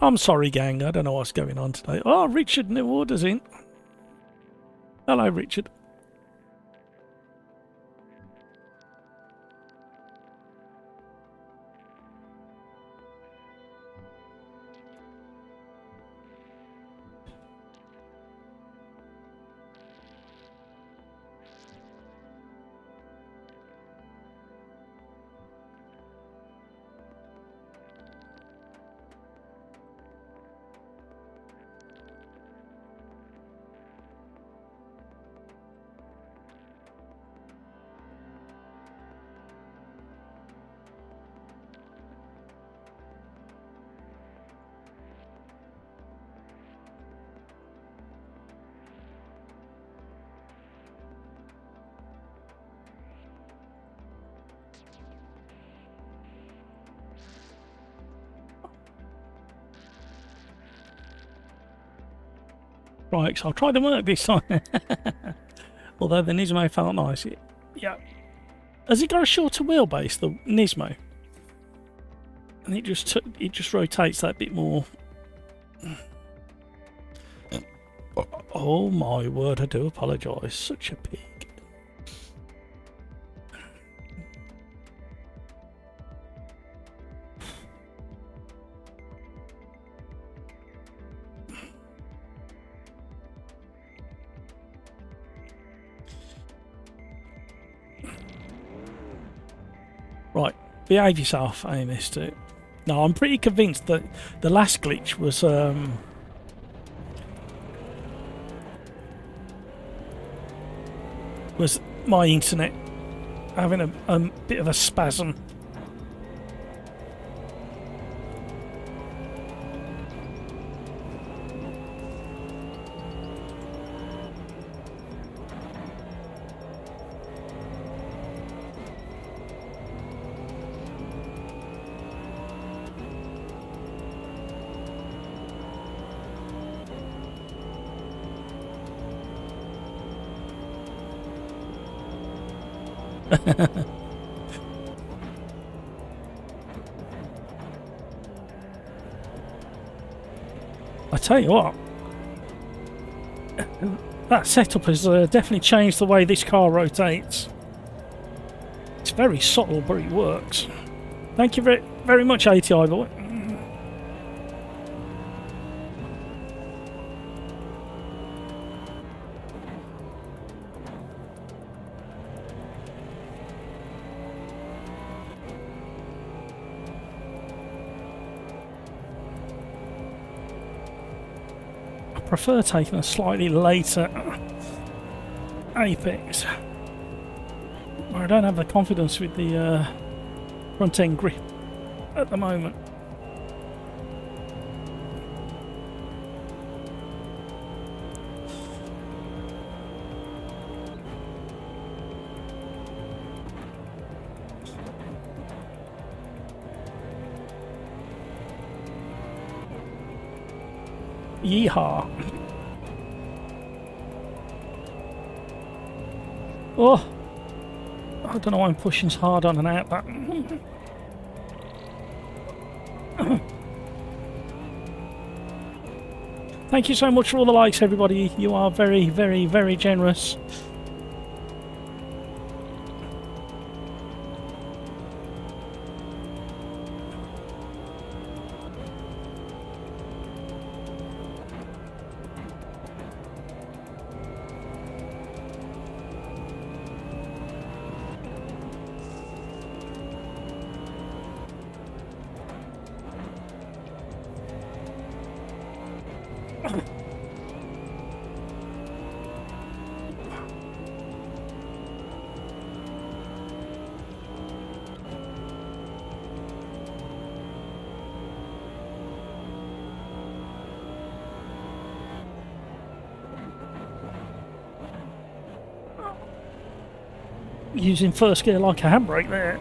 Speaker 1: I'm sorry, gang. I don't know what's going on today. Oh, Richard New Order's in. Hello, Richard. Right, so I'll try to work this time. Although the Nismo felt nice. Yeah. Has it got a shorter wheelbase, the Nismo? And it just rotates that bit more. Oh my word, I do apologise. Such a pig. Right, behave yourself, AMS2. No, I'm pretty convinced that the last glitch was my internet having a bit of a spasm. I tell you what, that setup has definitely changed the way this car rotates. It's very subtle, but it works. Thank you very, very much, ATI boy. I prefer taking a slightly later apex, where I don't have the confidence with the front end grip at the moment. Yeehaw. Oh, I don't know why I'm pushing so hard on and out that. Thank you so much for all the likes, everybody. You are very, very, very generous. Using first gear like a handbrake there.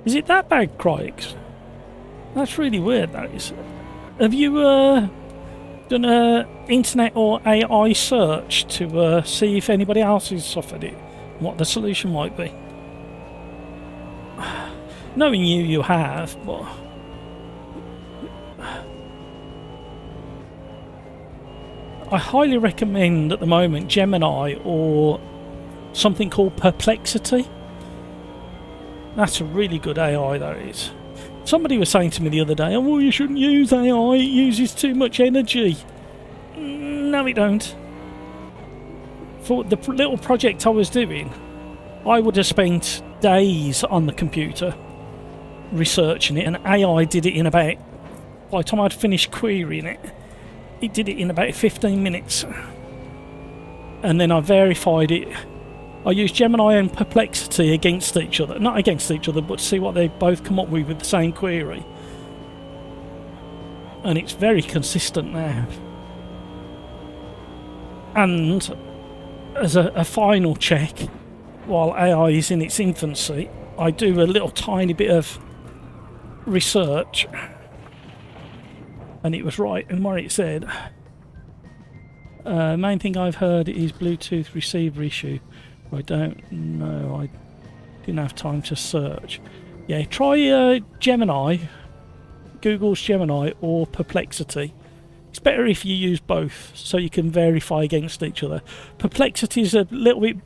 Speaker 1: Is it that bad, Crikes? That's really weird, that is. Have you done a internet or AI search to see if anybody else has suffered it? What the solution might be? Knowing you have, but... I highly recommend at the moment Gemini or something called Perplexity. That's a really good AI, that is. Somebody was saying to me the other day, oh, you shouldn't use AI, it uses too much energy. No, it don't. For the little project I was doing, I would have spent days on the computer researching it, and AI did it in about, by the time I'd finished querying it, it did it in about 15 minutes. And then I verified it. I used Gemini and Perplexity against each other. Not against each other, but to see what they both come up with the same query. And it's very consistent now. And as a final check, while AI is in its infancy, I do a little tiny bit of research. And it was right in what it said. Main thing I've heard is Bluetooth receiver issue. I don't know. I didn't have time to search. Yeah, try Gemini, Google's Gemini or Perplexity. It's better if you use both so you can verify against each other. Perplexity is a little bit,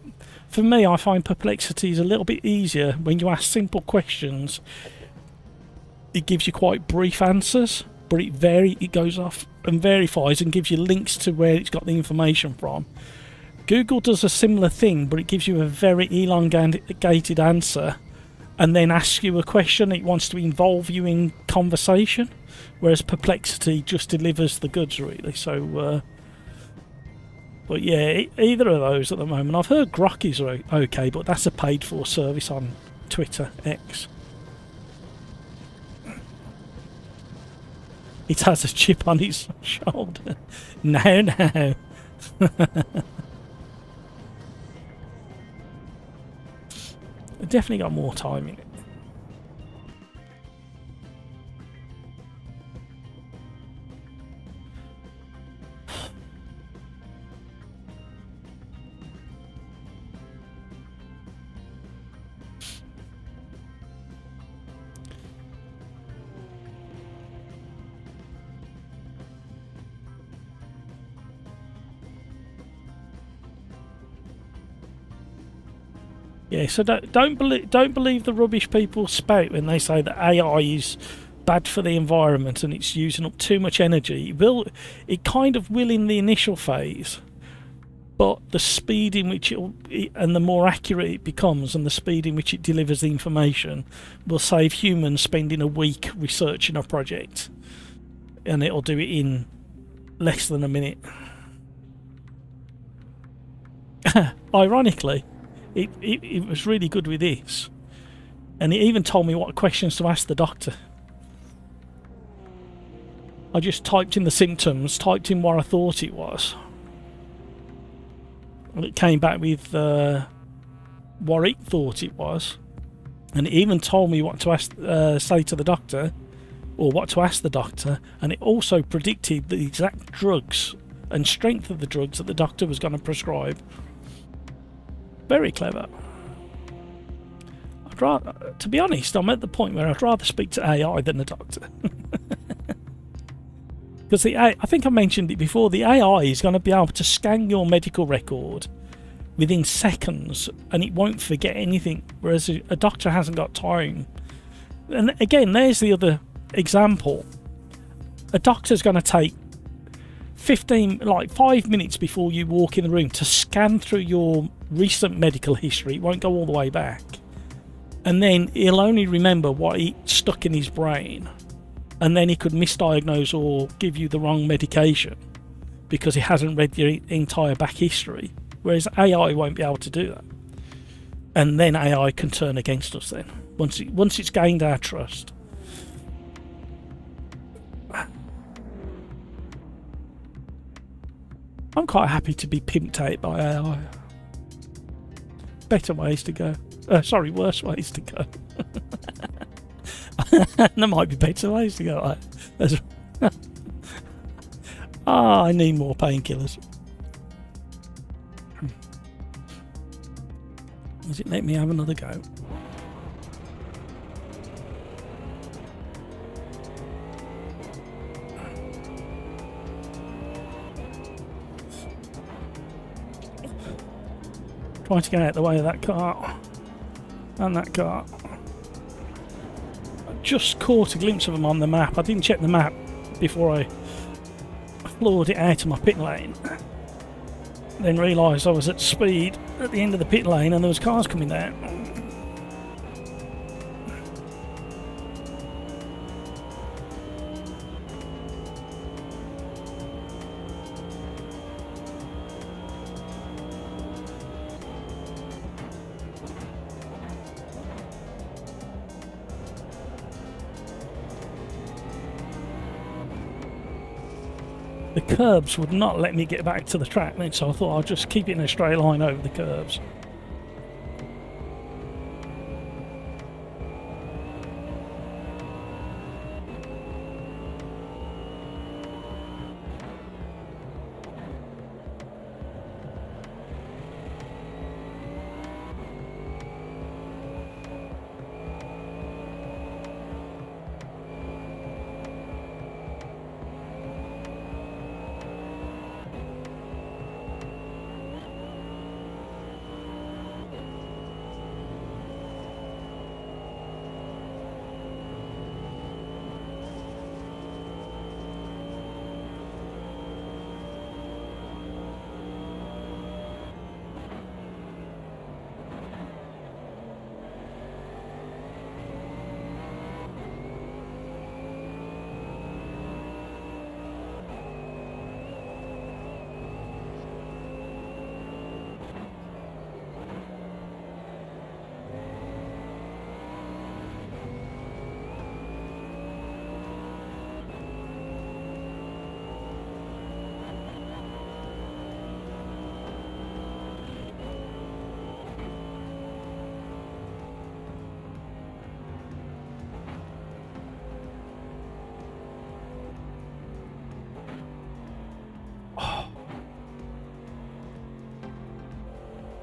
Speaker 1: for me, I find Perplexity is a little bit easier when you ask simple questions. It gives you quite brief answers, but it goes off and verifies and gives you links to where it's got the information from. Google does a similar thing, but it gives you a very elongated answer and then asks you a question. It wants to involve you in conversation, whereas Perplexity just delivers the goods, really. So, but yeah, either of those at the moment. I've heard Grok is okay, but that's a paid-for service on Twitter, X. It has a chip on its shoulder. No. I've definitely got more time in it. Yeah, so don't believe the rubbish people spout when they say that AI is bad for the environment and it's using up too much energy. It kind of will in the initial phase, but the speed in which and the more accurate it becomes and the speed in which it delivers the information will save humans spending a week researching a project, and it'll do it in less than a minute. Ironically, it was really good with this, and it even told me what questions to ask the doctor. I just typed in the symptoms, typed in what I thought it was, and it came back with what it thought it was, and it even told me what to ask, say to the doctor, or what to ask the doctor, and it also predicted the exact drugs and strength of the drugs that the doctor was going to prescribe. Very clever. To be honest, I'm at the point where I'd rather speak to AI than a doctor. Because I think I mentioned it before, the AI is going to be able to scan your medical record within seconds and it won't forget anything, whereas a doctor hasn't got time. And again, there's the other example. A doctor's going to take 5 minutes before you walk in the room to scan through your recent medical history. It won't go all the way back, and then he'll only remember what he stuck in his brain, and then he could misdiagnose or give you the wrong medication because he hasn't read your entire back history, whereas AI won't be able to do that. And then AI can turn against us then once it's gained our trust. I'm quite happy to be pimped out by AI. Better ways to go. Worse ways to go. There might be better ways to go. Ah, I need more painkillers. Does it let me have another go? Trying to get out of the way of that car and that car. I just caught a glimpse of them on the map. I didn't check the map before I floored it out of my pit lane. Then realised I was at speed at the end of the pit lane and there was cars coming down. The curbs would not let me get back to the track then, so I thought I'd just keep it in a straight line over the curbs.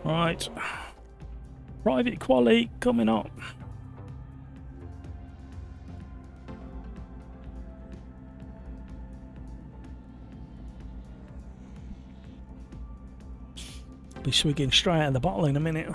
Speaker 1: Right, private Quali coming up. Be swigging straight out of the bottle in a minute.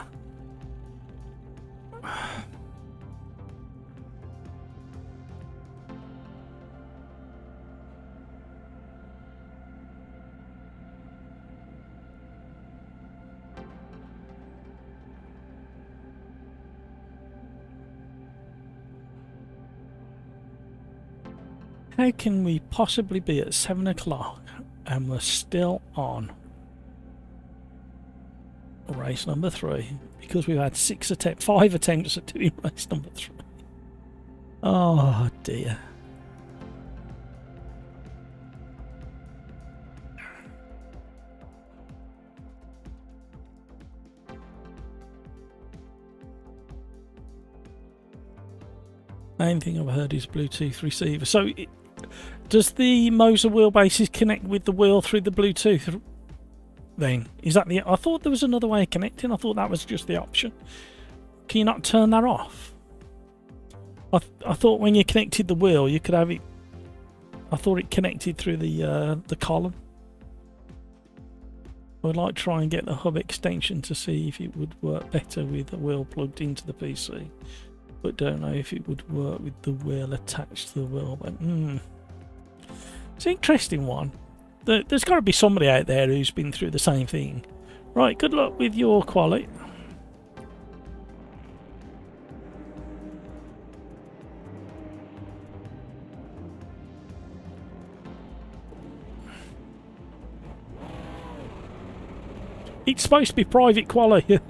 Speaker 1: How can we possibly be at 7 o'clock and we're still on race number 3? Because we've had 5 attempts at doing race number 3. Oh dear. Main thing I've heard is Bluetooth receiver. So does the Moser wheelbases connect with the wheel through the Bluetooth then? Is that the... I thought there was another way of connecting. I thought that was just the option. Can you not turn that off? I thought when you connected the wheel you could have it... I thought it connected through the column. I'd like to try and get the hub extension to see if it would work better with the wheel plugged into the PC. But don't know if it would work with the wheel attached to the wheel. But it's an interesting one. There's got to be somebody out there who's been through the same thing. Right, good luck with your Quali. It's supposed to be private Quali.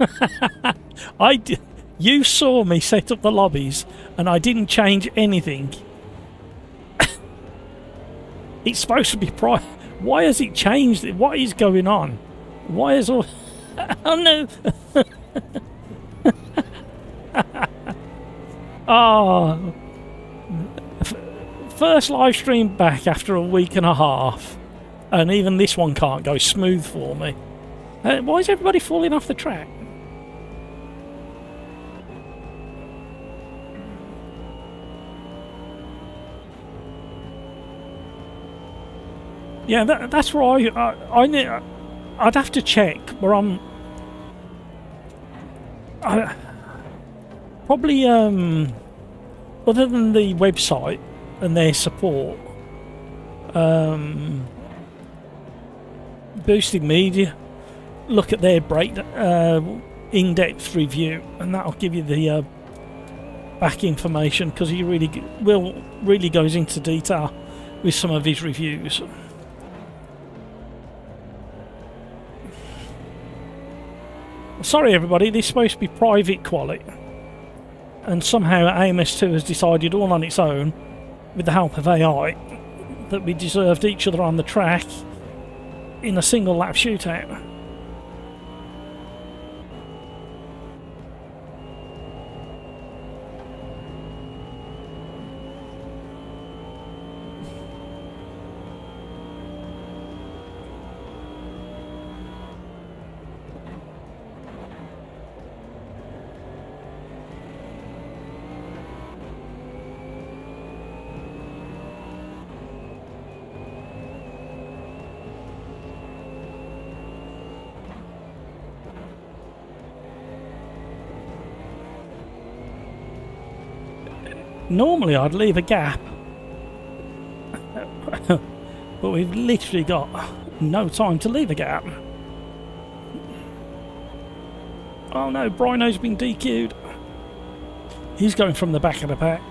Speaker 1: You saw me set up the lobbies and I didn't change anything. It's supposed to be private. Why has it changed? What is going on? Why is all... Oh no! Oh, First live stream back after a week and a half, and even this one can't go smooth for me. Why is everybody falling off the track? Yeah, that's where I'd have to check where I'm. Probably other than the website and their support, Boosted Media, look at their in-depth review, and that'll give you the back information, because he really goes into detail with some of his reviews. Sorry everybody, this is supposed to be private Quali, and somehow AMS2 has decided all on its own, with the help of AI, that we deserved each other on the track in a single lap shootout. Normally I'd leave a gap, but we've literally got no time to leave a gap. Oh no, Brino's been DQ'd. He's going from the back of the pack.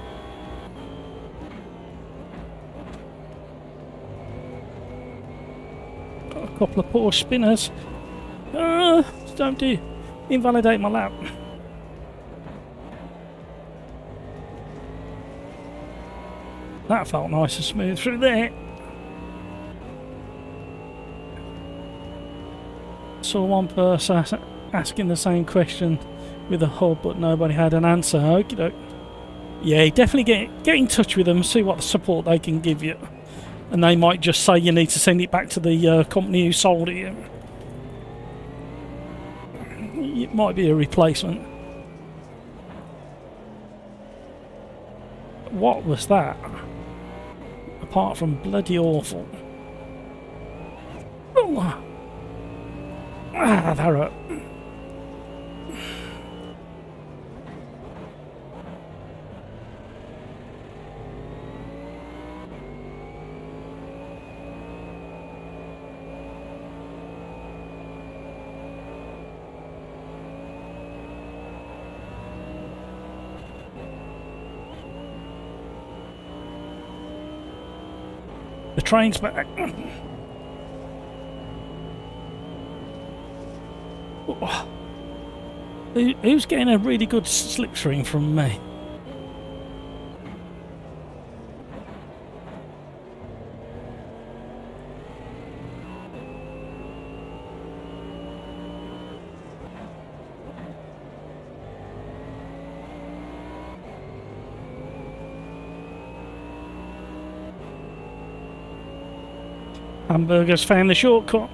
Speaker 1: Got a couple of poor spinners. Don't invalidate my lap. That felt nice and smooth through there. Saw one person asking the same question with a hub, but nobody had an answer. Okie doke. Yeah, definitely get in touch with them, see what support they can give you. And they might just say you need to send it back to the company who sold it. It might be a replacement. What was that? Apart from bloody awful. Oh. Ah, that hurt. The train's back. Who's getting a really good slipstream from me? Hamburgers found the shortcut.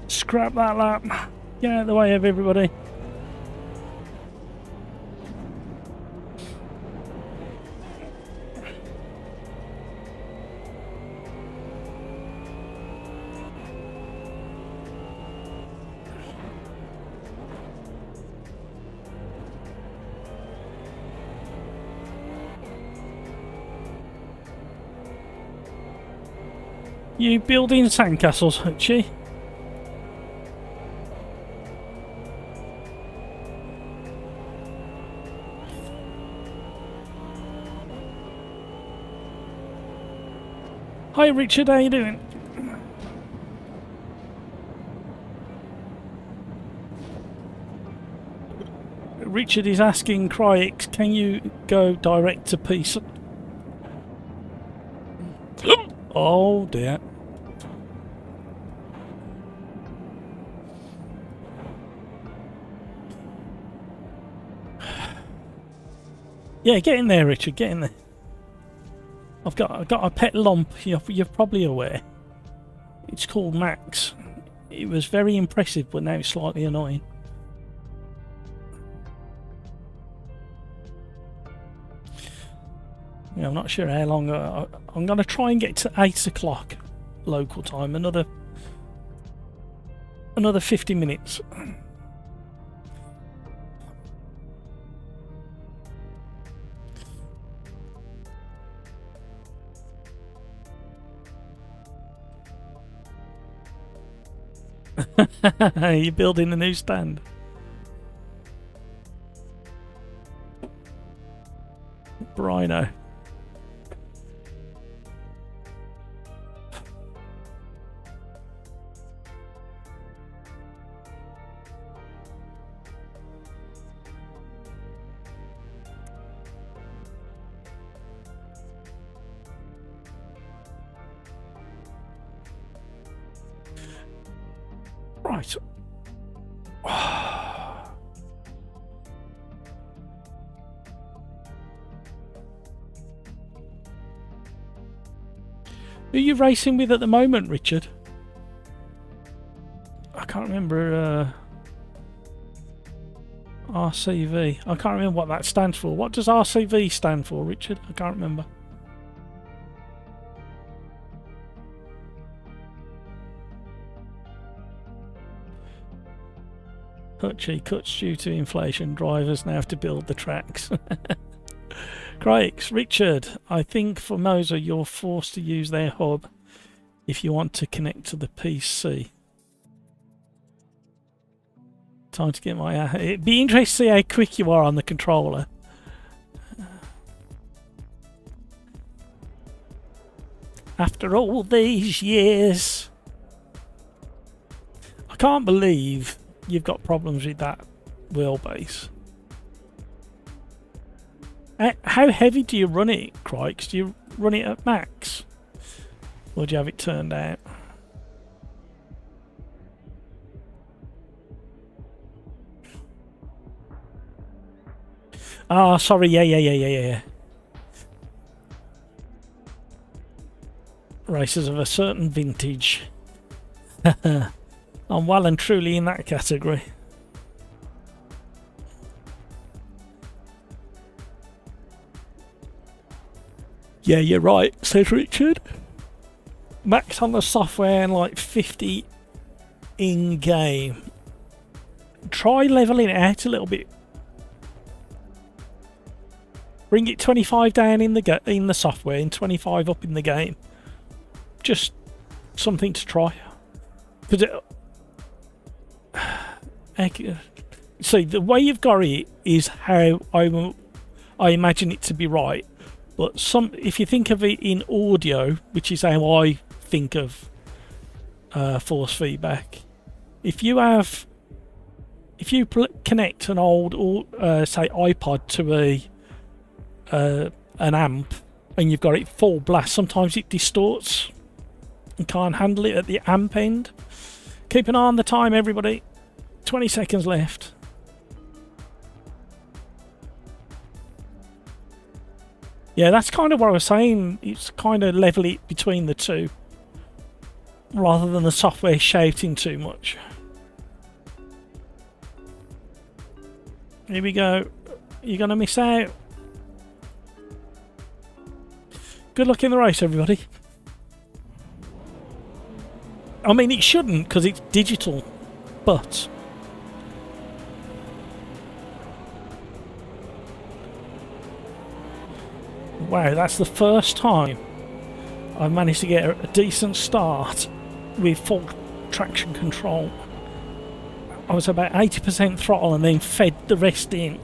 Speaker 1: Scrap that lap. Get out of the way of everybody. You building sandcastles, Hutchie? Hi Richard, how you doing? Richard is asking Cryx, can you go direct to peace? Oh dear. Yeah, get in there, Richard. Get in there. I've got a pet lump. You're probably aware. It's called Max. It was very impressive, but now it's slightly annoying. Yeah, I'm not sure how long. I'm going to try and get to 8 o'clock local time. Another 50 minutes. You're building a new stand. Brino. Right. Who are you racing with at the moment, Richard? I can't remember. RCV. I can't remember what that stands for. What does RCV stand for, Richard? I can't remember. Hutchie cuts due to inflation. Drivers now have to build the tracks. Craig, Richard, I think for Moser you're forced to use their hub if you want to connect to the PC. Time to get my... It'd be interesting to see how quick you are on the controller. After all these years. I can't believe you've got problems with that wheelbase. How heavy do you run it, Crikes? Do you run it at max? Or do you have it turned out? Ah, sorry, yeah. Racers of a certain vintage. I'm well and truly in that category. Yeah, you're right, says Richard. Max on the software and like 50 in game. Try leveling it out a little bit. Bring it 25 down in the software and 25 up in the game. Just something to try. See, the way you've got it is how I imagine it to be right. But if you think of it in audio, which is how I think of force feedback, if you connect an old say iPod to an amp and you've got it full blast, sometimes it distorts and can't handle it at the amp end. Keep an eye on the time, everybody. 20 seconds left. Yeah, that's kind of what I was saying. It's kind of level it between the two rather than the software shouting too much. Here we go. You're going to miss out. Good luck in the race, everybody. I mean, it shouldn't because it's digital, but... Wow, that's the first time I've managed to get a decent start with full traction control. I was about 80% throttle and then fed the rest in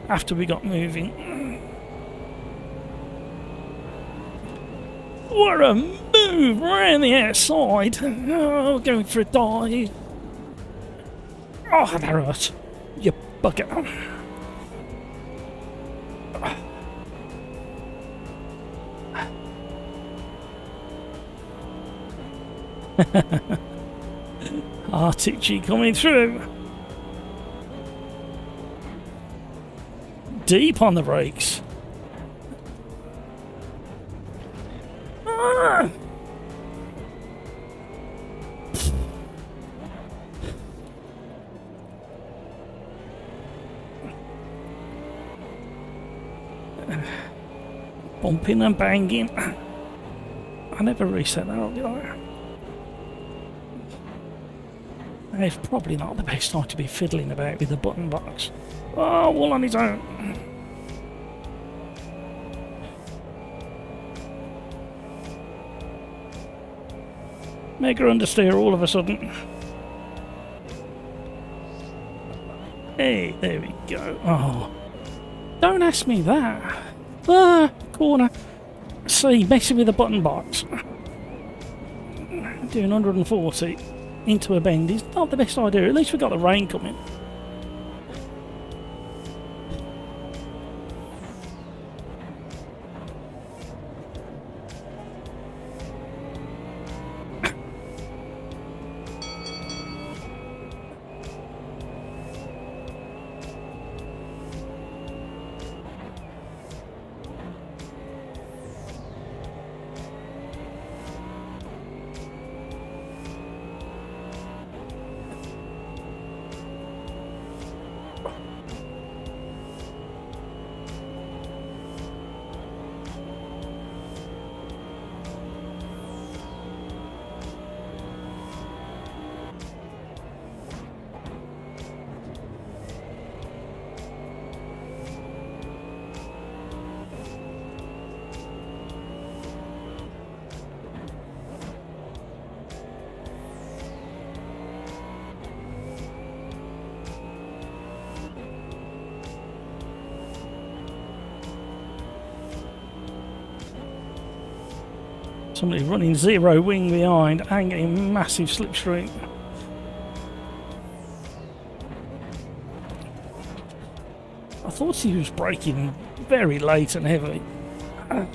Speaker 1: after we got moving. What a move around the outside. Oh, going for a dive. Oh, that hurt. You bugger. Artici coming through. Deep on the brakes. Ah! Bumping and banging. I never reset that up, did I? It's probably not the best time to be fiddling about with the button box. Oh, all on his own. Mega understeer all of a sudden. Hey, there we go. Oh, don't ask me that. Ah, corner. See, messing with the button box. Doing 140 into a bend is not the best idea. At least we got the rain coming. Somebody running zero wing behind and getting massive slipstream. I thought he was braking very late and heavy. Oh,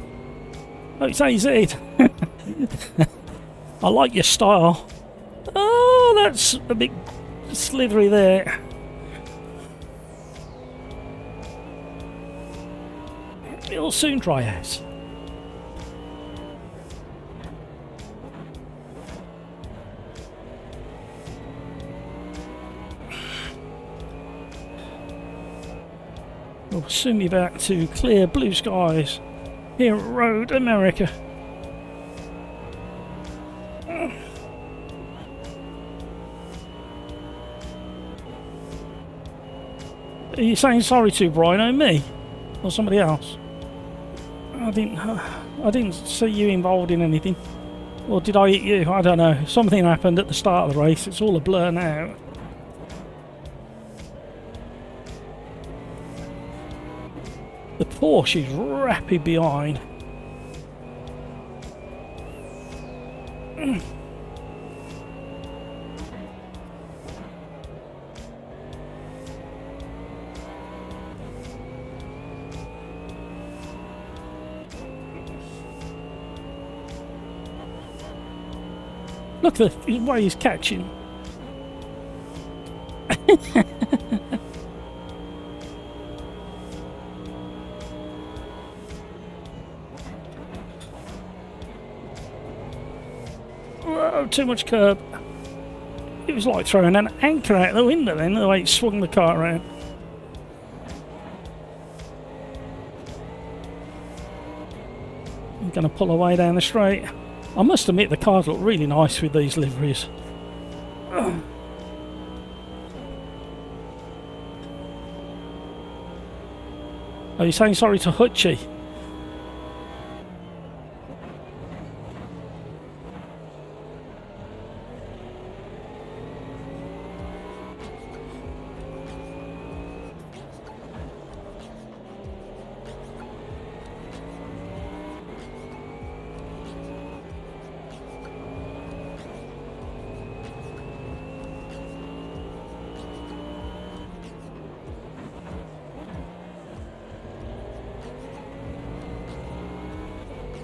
Speaker 1: it's AZ. I like your style. Oh, that's a bit slithery there. It'll soon dry out. We'll soon be back to clear blue skies here at Road America. Are you saying sorry to Brian or me? Or somebody else? I didn't see you involved in anything. Or did I hit you? I don't know. Something happened at the start of the race. It's all a blur now. The Porsche is rapid behind. Look at the way he's catching. Whoa, too much curb. It was like throwing an anchor out the window then, the way it swung the car around. I'm going to pull away down the straight. I must admit the cars look really nice with these liveries. Are you saying sorry to Hutchie?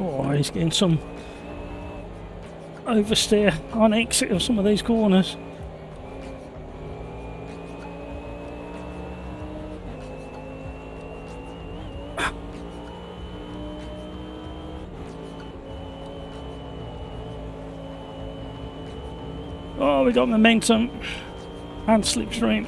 Speaker 1: Oh, he's getting some oversteer on exit of some of these corners. Oh, we got momentum and slipstream.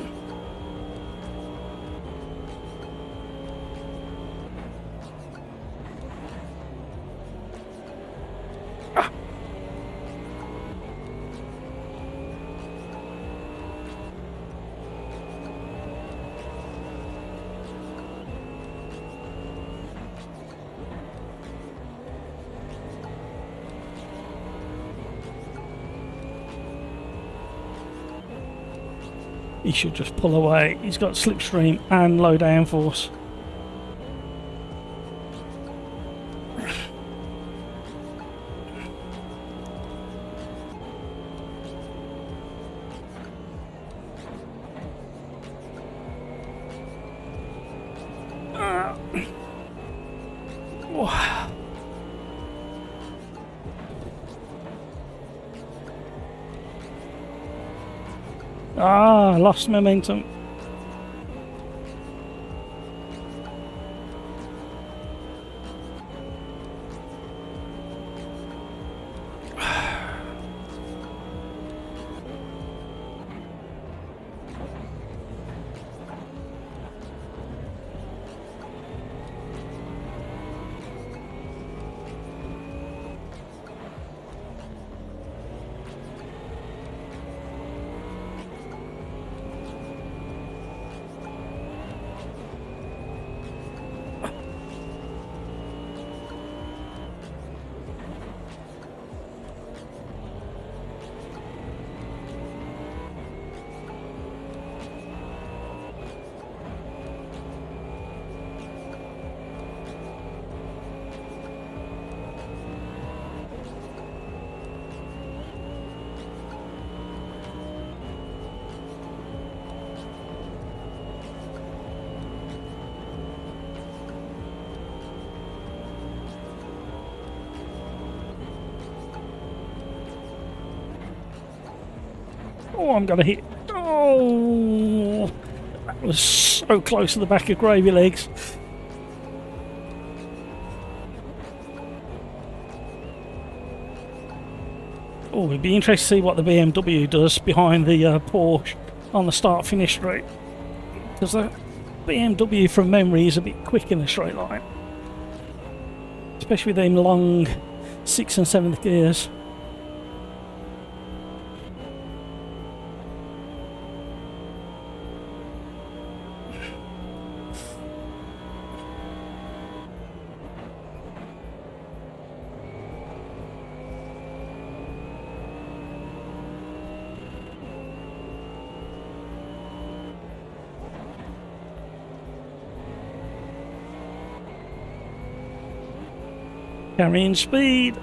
Speaker 1: He should just pull away. He's got slipstream and low downforce. Ah, lost momentum. Oh, I'm gonna hit. Oh, that was so close to the back of Gravy Legs. Oh, it'd be interesting to see what the BMW does behind the Porsche on the start-finish straight. Because the BMW from memory is a bit quick in the straight line. Especially with them long 6th and 7th gears. Carrying speed.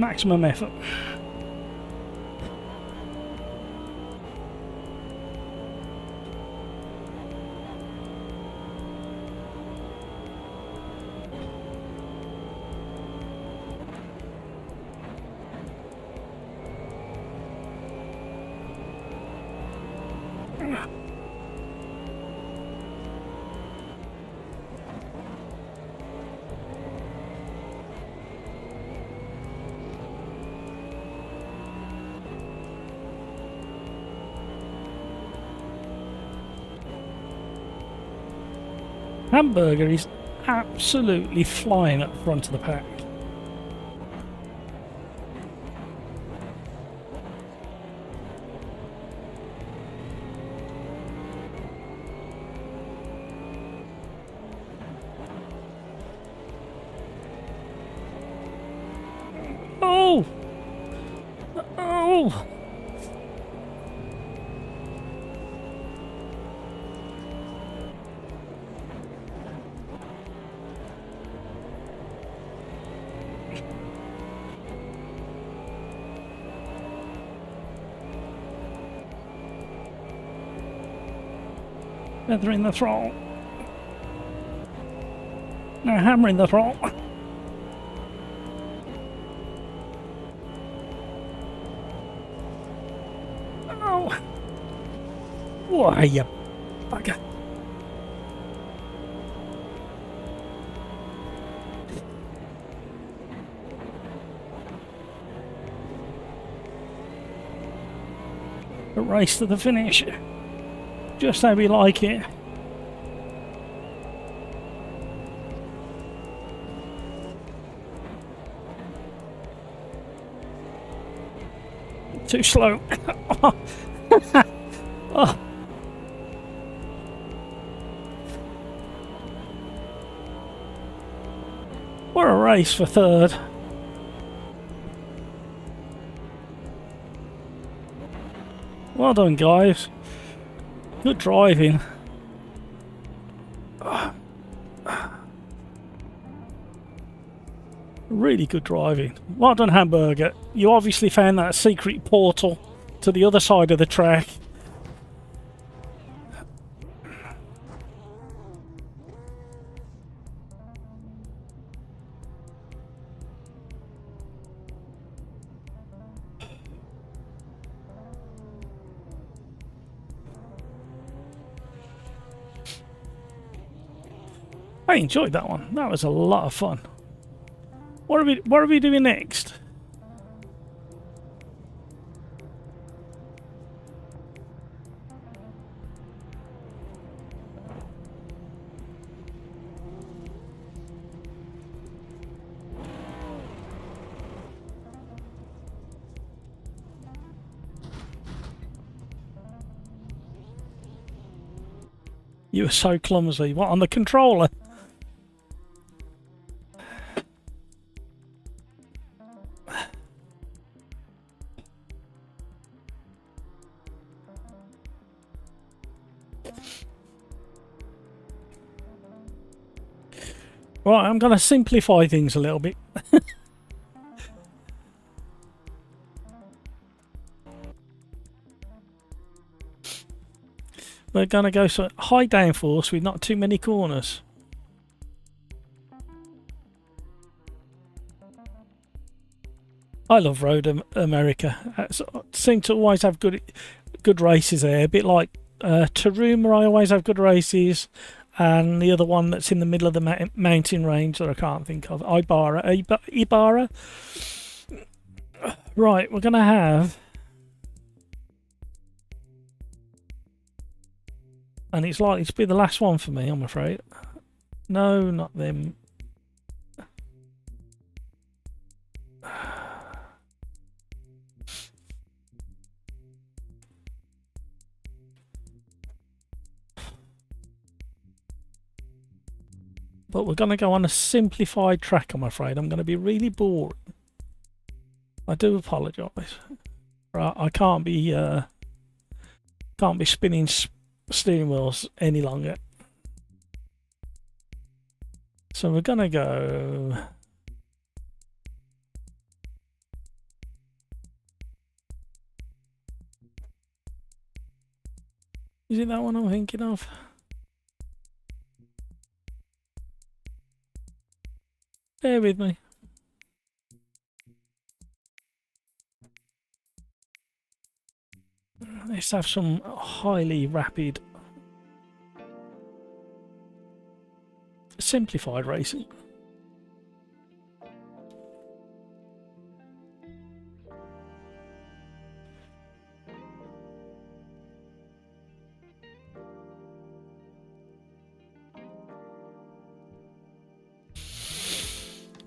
Speaker 1: Maximum effort. Hamburger is absolutely flying at the front of the pack. Oh! Oh! Feather in the throttle. Now hammer in the throttle. Oh! Why, you bugger. A race to the finish. Just how we like it. Too slow. Oh. What a race for third. Well done, guys. Good driving. Really good driving. Well done, Hamburger. You obviously found that secret portal to the other side of the track. I enjoyed that one. That was a lot of fun. What are we doing next? You were so clumsy. What, on the controller? Right, I'm going to simplify things a little bit. We're going to go for high downforce with not too many corners. I love Road America. Seem to always have good races there. A bit like Taruma, I always have good races. And the other one that's in the middle of the mountain range that I can't think of. Ibarra. Right, we're going to have... And it's likely to be the last one for me, I'm afraid. No, not them. But we're going to go on a simplified track, I'm afraid. I'm going to be really boring. I do apologise. Right, I can't be spinning steering wheels any longer. So we're going to go Is it that one I'm thinking of? Bear with me. Let's have some highly rapid, simplified racing.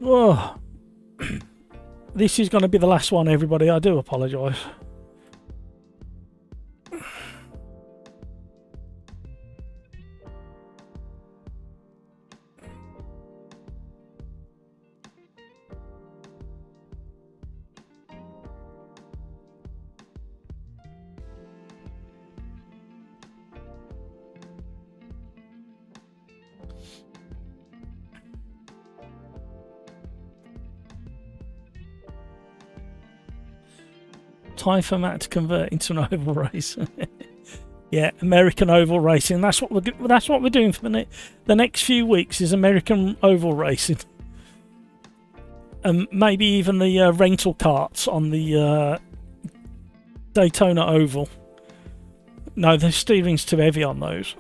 Speaker 1: Oh, this is going to be the last one, everybody. I do apologise. Time for Matt to convert into an oval race. Yeah, American oval racing. That's what we're doing for the next few weeks is American oval racing. And maybe even the rental carts on the Daytona Oval. No, the steering's too heavy on those.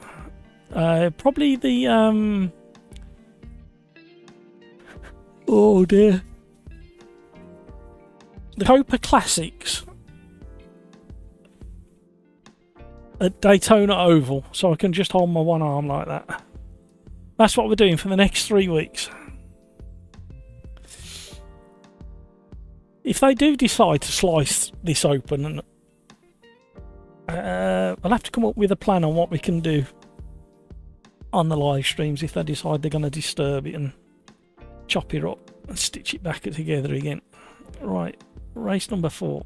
Speaker 1: Probably the oh dear, the Copa Classics at Daytona Oval, so I can just hold my one arm like that. That's what we're doing for the next 3 weeks. If they do decide to slice this open, and we'll have to come up with a plan on what we can do on the live streams if they decide they're going to disturb it and chop it up and stitch it back together again. Right, race number 4.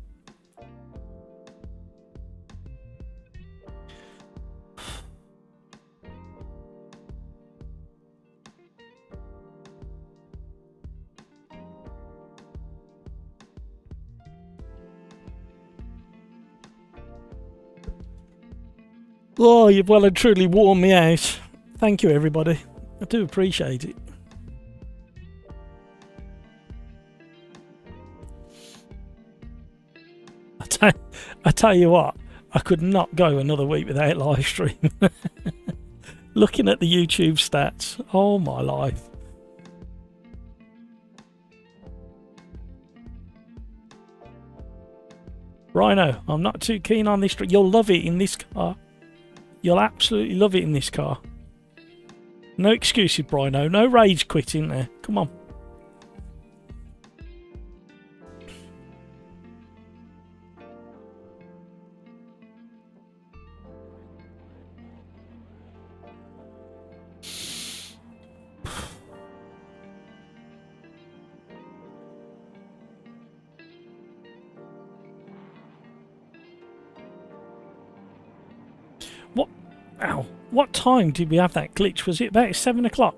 Speaker 1: Oh, you've well and truly worn me out. Thank you, everybody. I do appreciate it. I tell you what, I could not go another week without live stream. Looking at the YouTube stats, oh my life. Rhino, I'm not too keen on this. You'll love it in this car. You'll absolutely love it in this car. No excuses, Brino. No rage quitting there. Come on. What? Ow. What time did we have that glitch? Was it about 7 o'clock?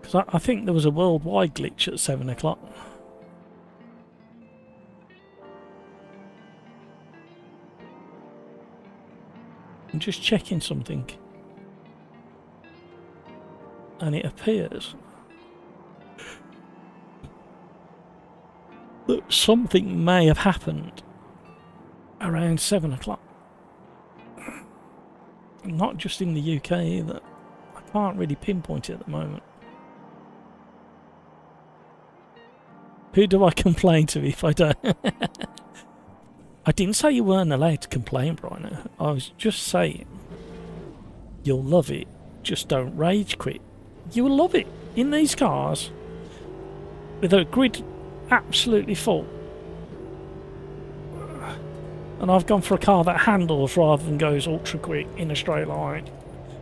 Speaker 1: Because I think there was a worldwide glitch at 7 o'clock. I'm just checking something. And it appears that something may have happened around 7 o'clock. Not just in the UK either. I can't really pinpoint it at the moment. Who do I complain to if I don't? I didn't say you weren't allowed to complain, Brian. I was just saying you'll love it. Just don't rage quit. You will love it in these cars with a grid absolutely full. And I've gone for a car that handles rather than goes ultra quick in a straight line.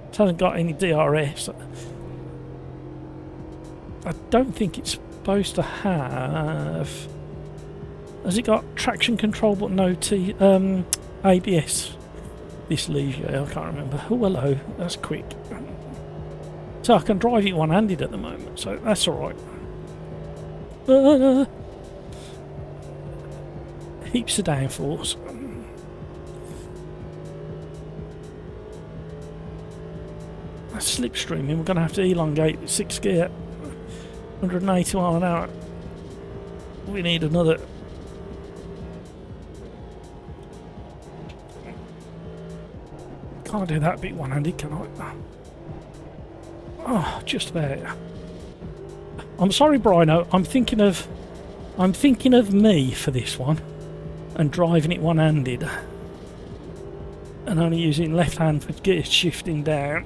Speaker 1: It hasn't got any DRS. I don't think it's supposed to have... Has it got traction control but no ABS? This Ligier, I can't remember. Oh, hello. That's quick. So I can drive it one-handed at the moment, so that's alright. Heaps of downforce. slipstreaming, we're going to have to elongate with 6 gear. 180 mile an hour. We need another. Can't do that bit one-handed, can I? Oh, just about. I'm sorry, Brino. I'm thinking of me for this one, and driving it one-handed, and only using left hand for gear shifting down.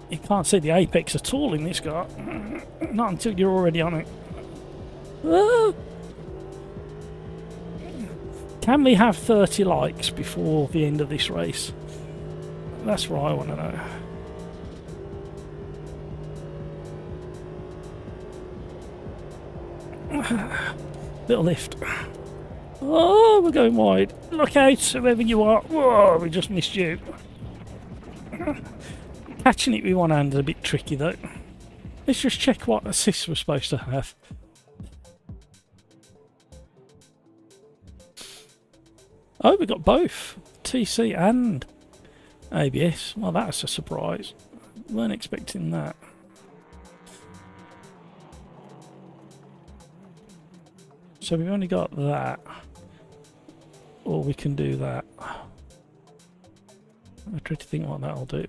Speaker 1: You can't see the apex at all in this car. Not until you're already on it. Ah! Can we have 30 likes before the end of this race? That's what I want to know. Little lift. Oh, we're going wide. Look out, whoever you are. Whoa, we just missed you. Catching it with one hand is a bit tricky though. Let's just check what assists we're supposed to have. Oh, we got both. TC and ABS. Well, that's a surprise. Weren't expecting that. So we've only got that. Or we can do that. I try to think what that'll do.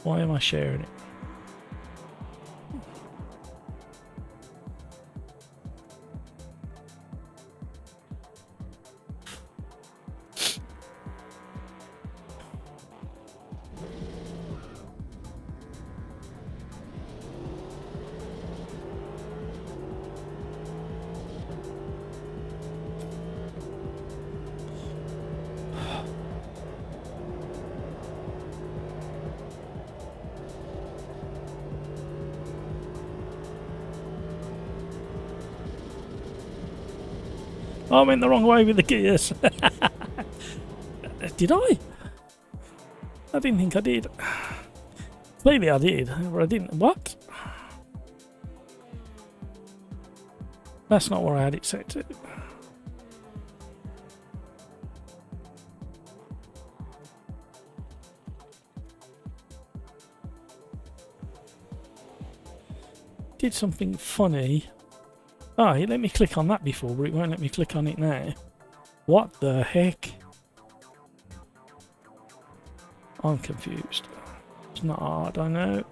Speaker 1: Why am I sharing it? I went the wrong way with the gears. Did I? I didn't think I did. Maybe I did, or I didn't. What? That's not where I had it set to. Did something funny. Oh, it let me click on that before, but it won't let me click on it now. What the heck? I'm confused. It's not hard, I know.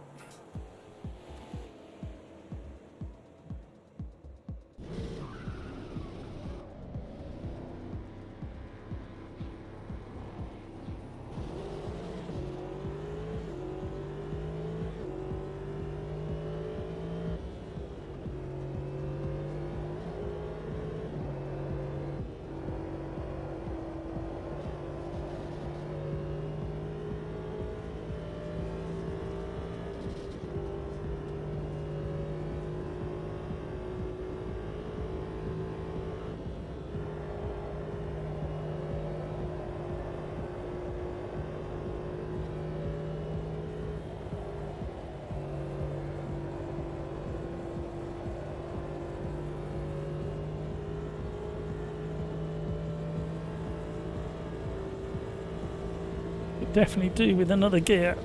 Speaker 1: Definitely do with another gear.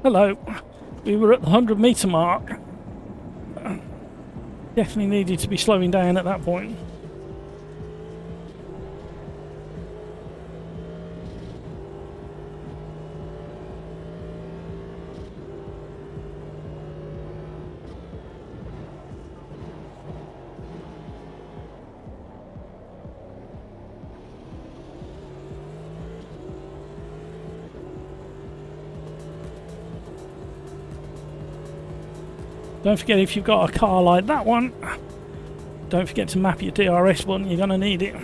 Speaker 1: Hello. We were at the 100-meter mark. Definitely needed to be slowing down at that point. Don't forget, if you've got a car like that one, don't forget to map your DRS button, you're going to need it.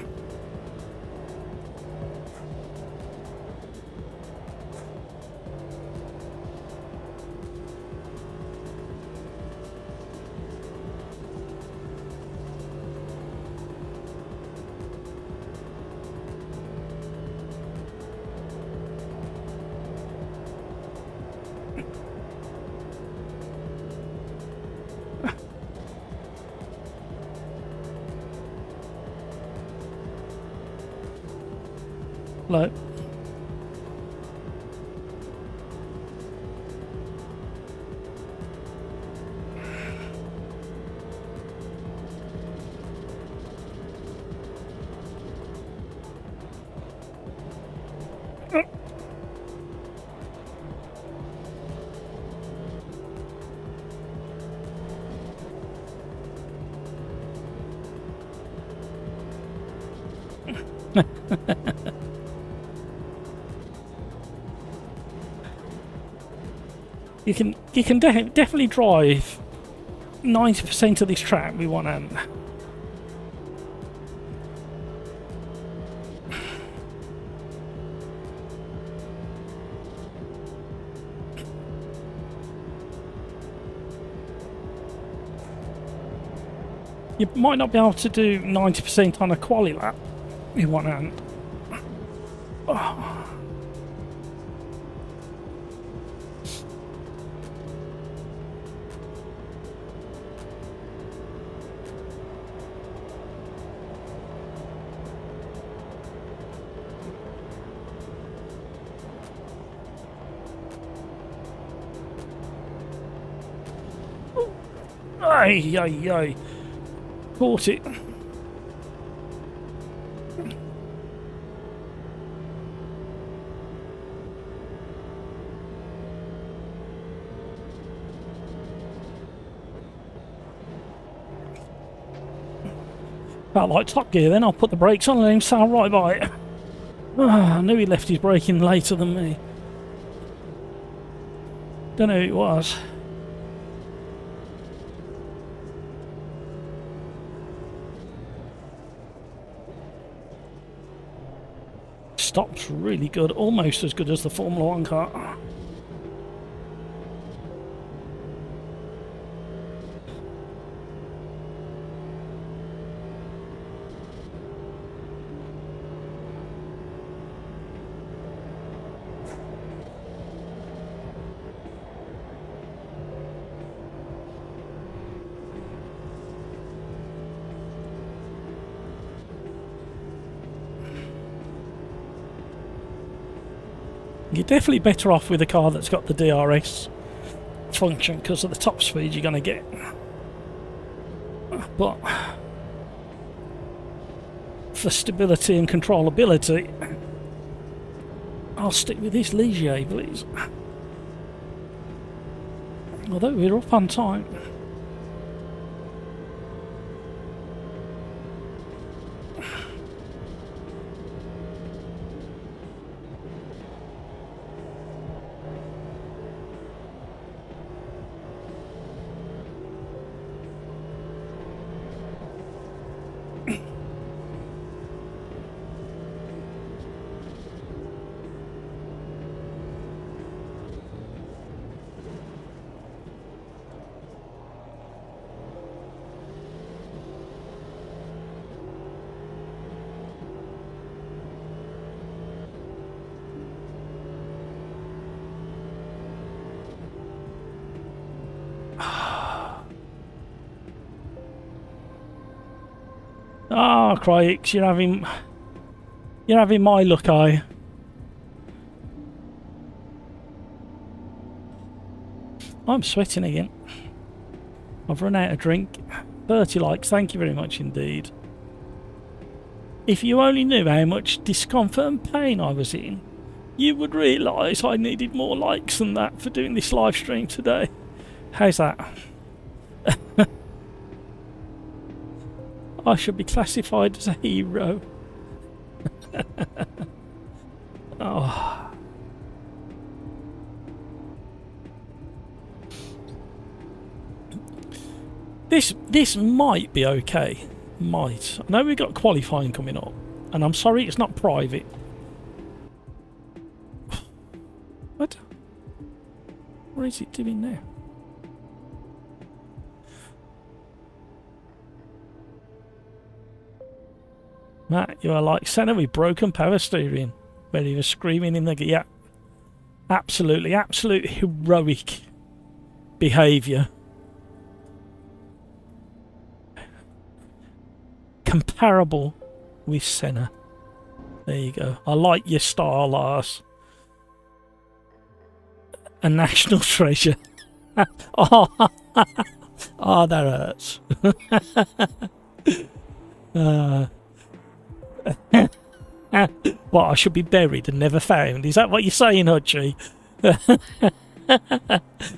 Speaker 1: Like, you can definitely drive 90% of this track with one hand. You might not be able to do 90% on a quali lap with one hand. Oh. Ay, ay, ay. Caught it. Felt like Top Gear then. I'll put the brakes on and let him sail right by it. I knew he left his braking later than me. Don't know who it was. Stop's really good, almost as good as the Formula 1 car. You're definitely better off with a car that's got the DRS function because of the top speed you're going to get. But for stability and controllability, I'll stick with this Ligier, please. Although we're up on time. Ah, crikes, you're having my luck, eye. I'm sweating again. I've run out of drink. 30 likes, thank you very much indeed. If you only knew how much discomfort and pain I was in, you would realise I needed more likes than that for doing this live stream today. How's that? I should be classified as a hero. Oh. This might be okay. Might. I know we've got qualifying coming up, and I'm sorry it's not private. What? What is it doing now? Matt, you are like Senna with broken power steering, where he was screaming in the... Yeah, absolutely, absolute heroic behaviour. Comparable with Senna. There you go. I like your style, Lars. A national treasure. Oh, oh, that hurts. What, I should be buried and never found? Is that what you're saying, Hutchie?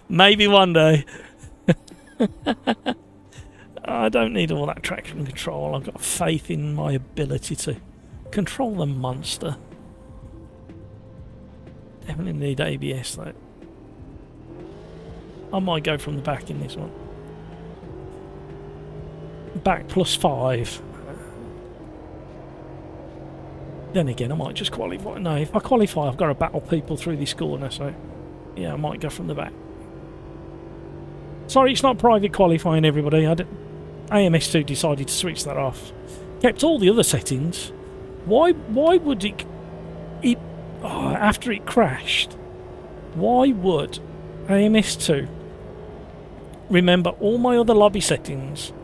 Speaker 1: Maybe one day. I don't need all that traction control. I've got faith in my ability to control the monster. Definitely need ABS though. I might go from the back in this one. Back +5. Then again, I might just qualify. No, if I qualify, I've got to battle people through this corner, so yeah, I might go from the back. Sorry, it's not private qualifying, everybody. AMS2 decided to switch that off. Kept all the other settings. Why would it after it crashed, why would AMS2 remember all my other lobby settings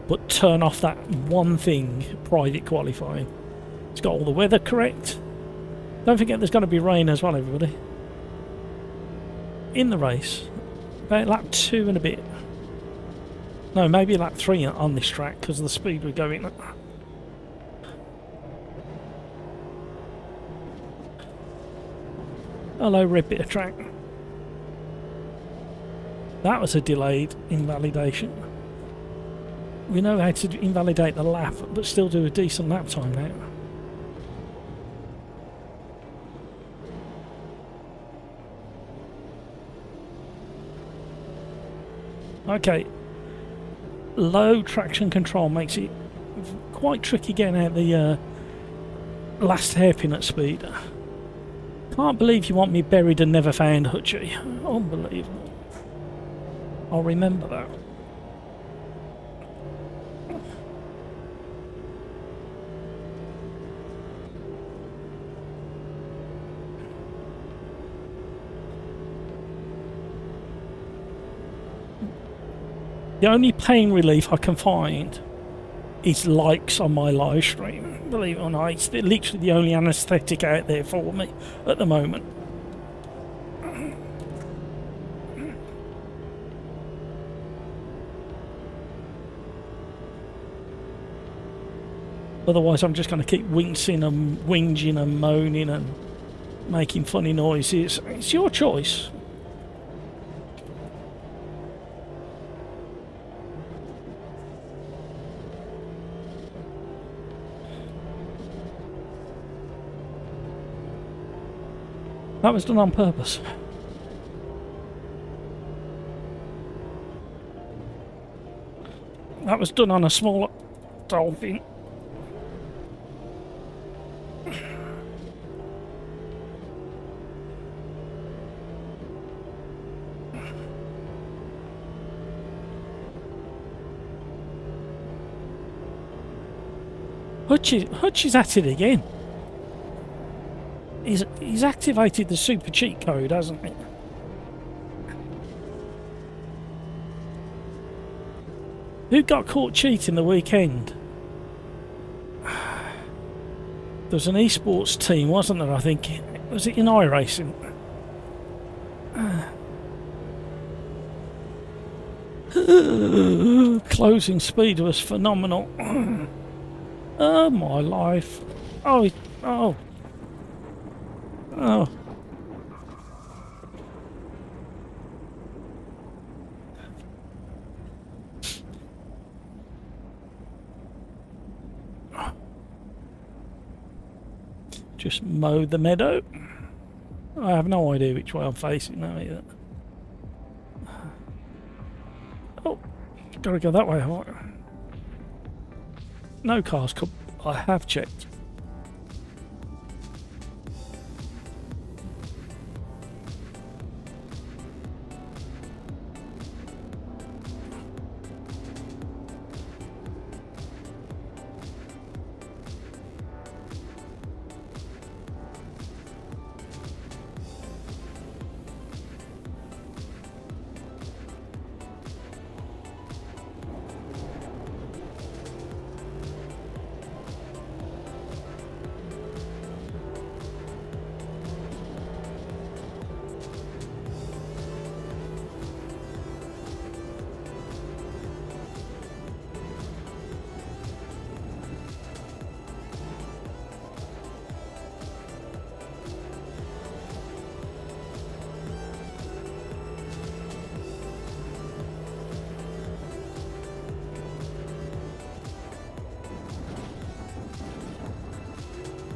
Speaker 1: but turn off that one thing, private qualifying? It's got all the weather correct. Don't forget there's going to be rain as well, everybody. In the race, about lap 2 and a bit. No, maybe lap 3 on this track because of the speed we're going at. Hello, red bit of track. That was a delayed invalidation. We know how to invalidate the lap, but still do a decent lap time now. Okay, low traction control makes it quite tricky getting out the last hairpin at speed. Can't believe you want me buried and never found, Hutchie. Unbelievable. I'll remember that. The only pain relief I can find is likes on my live stream. Believe it or not, it's literally the only anaesthetic out there for me at the moment. Otherwise I'm just going to keep wincing and whinging and moaning and making funny noises. It's your choice. That was done on purpose. That was done on a smaller dolphin. Hutch is at it again. He's activated the super cheat code, hasn't he? Who got caught cheating the weekend? There's an esports team, wasn't there? I think. Was it in iRacing? Closing speed was phenomenal. Oh my life. Oh. Just mow the meadow. I have no idea which way I'm facing now either. Oh, gotta go that way. No cars come. I have checked.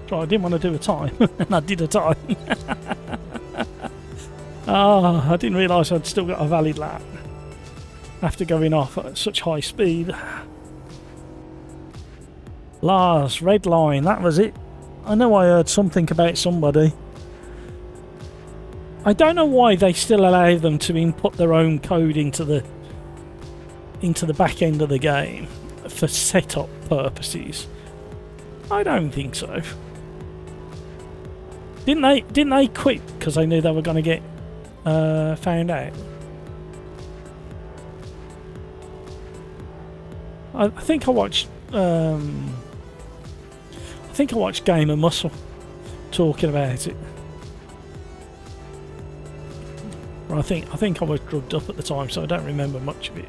Speaker 1: So I didn't want to do a time, and I did a time. Oh, I didn't realise I'd still got a valid lap after going off at such high speed. Lars, red line, that was it. I know I heard something about somebody. I don't know why they still allow them to input their own code into the back end of the game for setup purposes. I don't think so. Didn't they quit because they knew they were going to get found out? I think I watched Game of Muscle talking about it. I think I was drugged up at the time, so I don't remember much of it.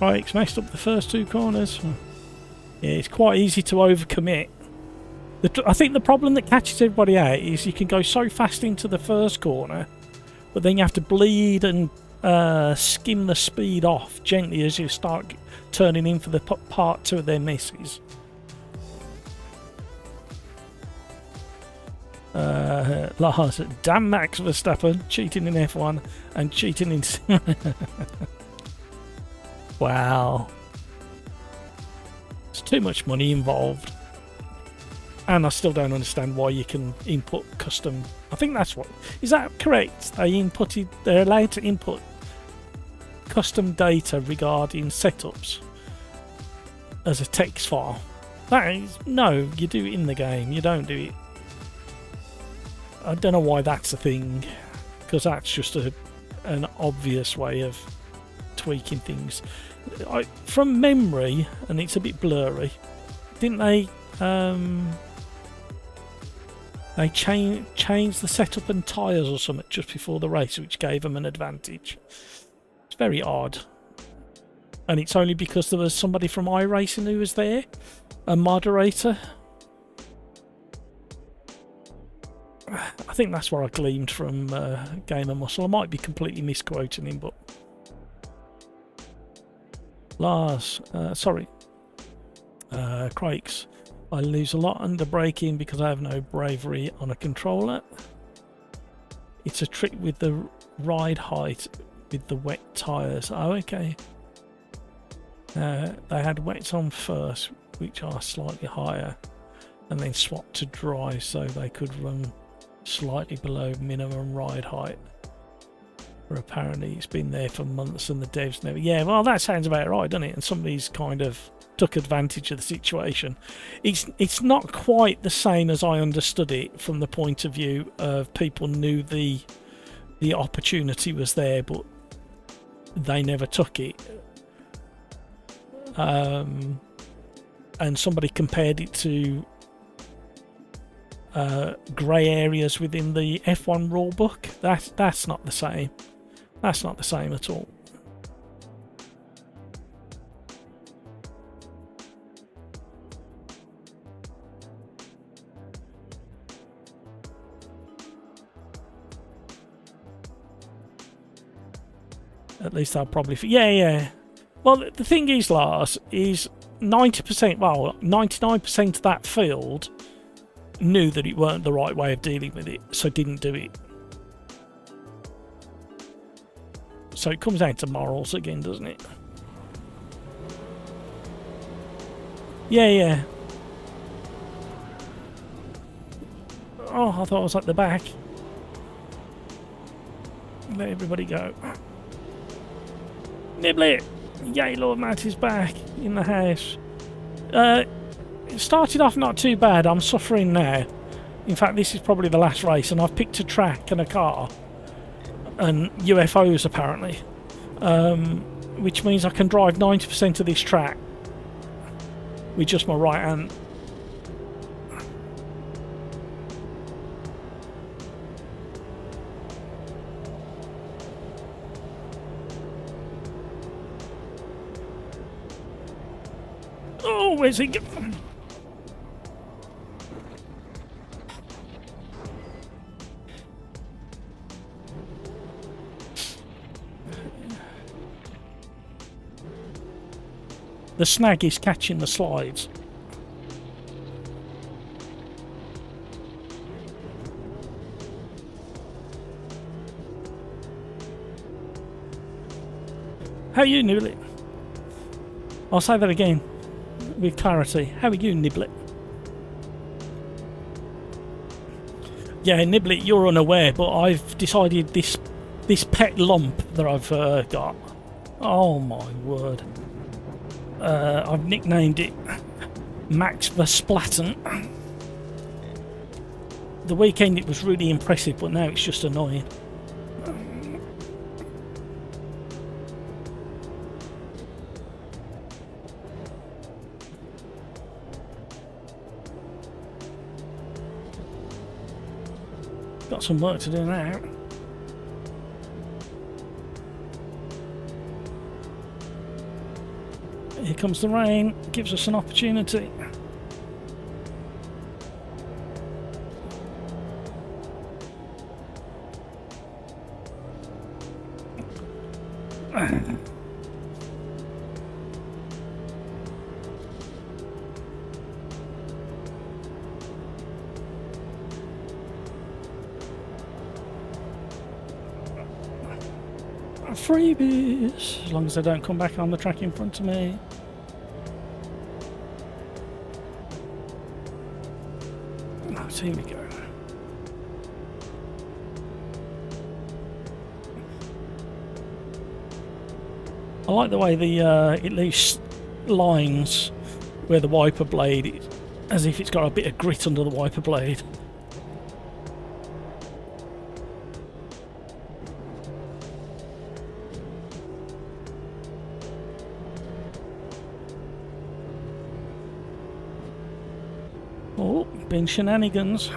Speaker 1: Right, smashed up the first two corners. Yeah, it's quite easy to overcommit. I think the problem that catches everybody out is you can go so fast into the first corner, but then you have to bleed and skim the speed off gently as you start turning in for the part two of their misses. Lars, damn Max Verstappen, cheating in F1 and cheating in Sim. Wow. There's too much money involved. And I still don't understand why you can input custom. I think that's what. Is that correct? They're allowed to input custom data regarding setups as a text file. That is, no, you do it in the game. You don't do it. I don't know why that's a thing, because that's just an obvious way of tweaking things. From memory, and it's a bit blurry, didn't they? They changed the setup and tyres or something just before the race, which gave them an advantage. It's very odd. And it's only because there was somebody from iRacing who was there, a moderator. I think that's what I gleaned from Game of Muscle. I might be completely misquoting him, but... Lars, Craigs. I lose a lot under braking because I have no bravery on a controller. It's a trick with the ride height with the wet tyres. Oh, okay. They had wets on first, which are slightly higher, and then swapped to dry so they could run slightly below minimum ride height. But apparently it's been there for months and the devs never... Yeah, well, that sounds about right, doesn't it? And somebody's kind of took advantage of the situation. It's not quite the same as I understood it from the point of view of people knew the opportunity was there, but they never took it. And somebody compared it to grey areas within the F1 rulebook. That's not the same. That's not the same at all. At least I'll probably... Yeah. Well, the thing is, Lars, is 90%, well, 99% of that field knew that it weren't the right way of dealing with it, so didn't do it. So it comes down to morals again, doesn't it? Yeah. Oh, I thought I was at the back. Let everybody go. Niblet! Yay, Lord Matt is back in the house. It started off not too bad. I'm suffering now. In fact, this is probably the last race, and I've picked a track and a car. And UFOs, apparently. Which means I can drive 90% of this track with just my right hand. Oh, where's he going? The snag is catching the slides. How are you, Niblet? I'll say that again with clarity. How are you, Niblet? Yeah, Niblet, you're unaware, but I've decided this pet lump that I've got. Oh my word! I've nicknamed it Max Versplatten. The weekend it was really impressive, but now it's just annoying. Got some work to do now. Here comes the rain, gives us an opportunity. Freebies, as long as they don't come back on the track in front of me. Right, here we go. I like the way it leaves lines where the wiper blade is, as if it's got a bit of grit under the wiper blade. Oh, been shenanigans.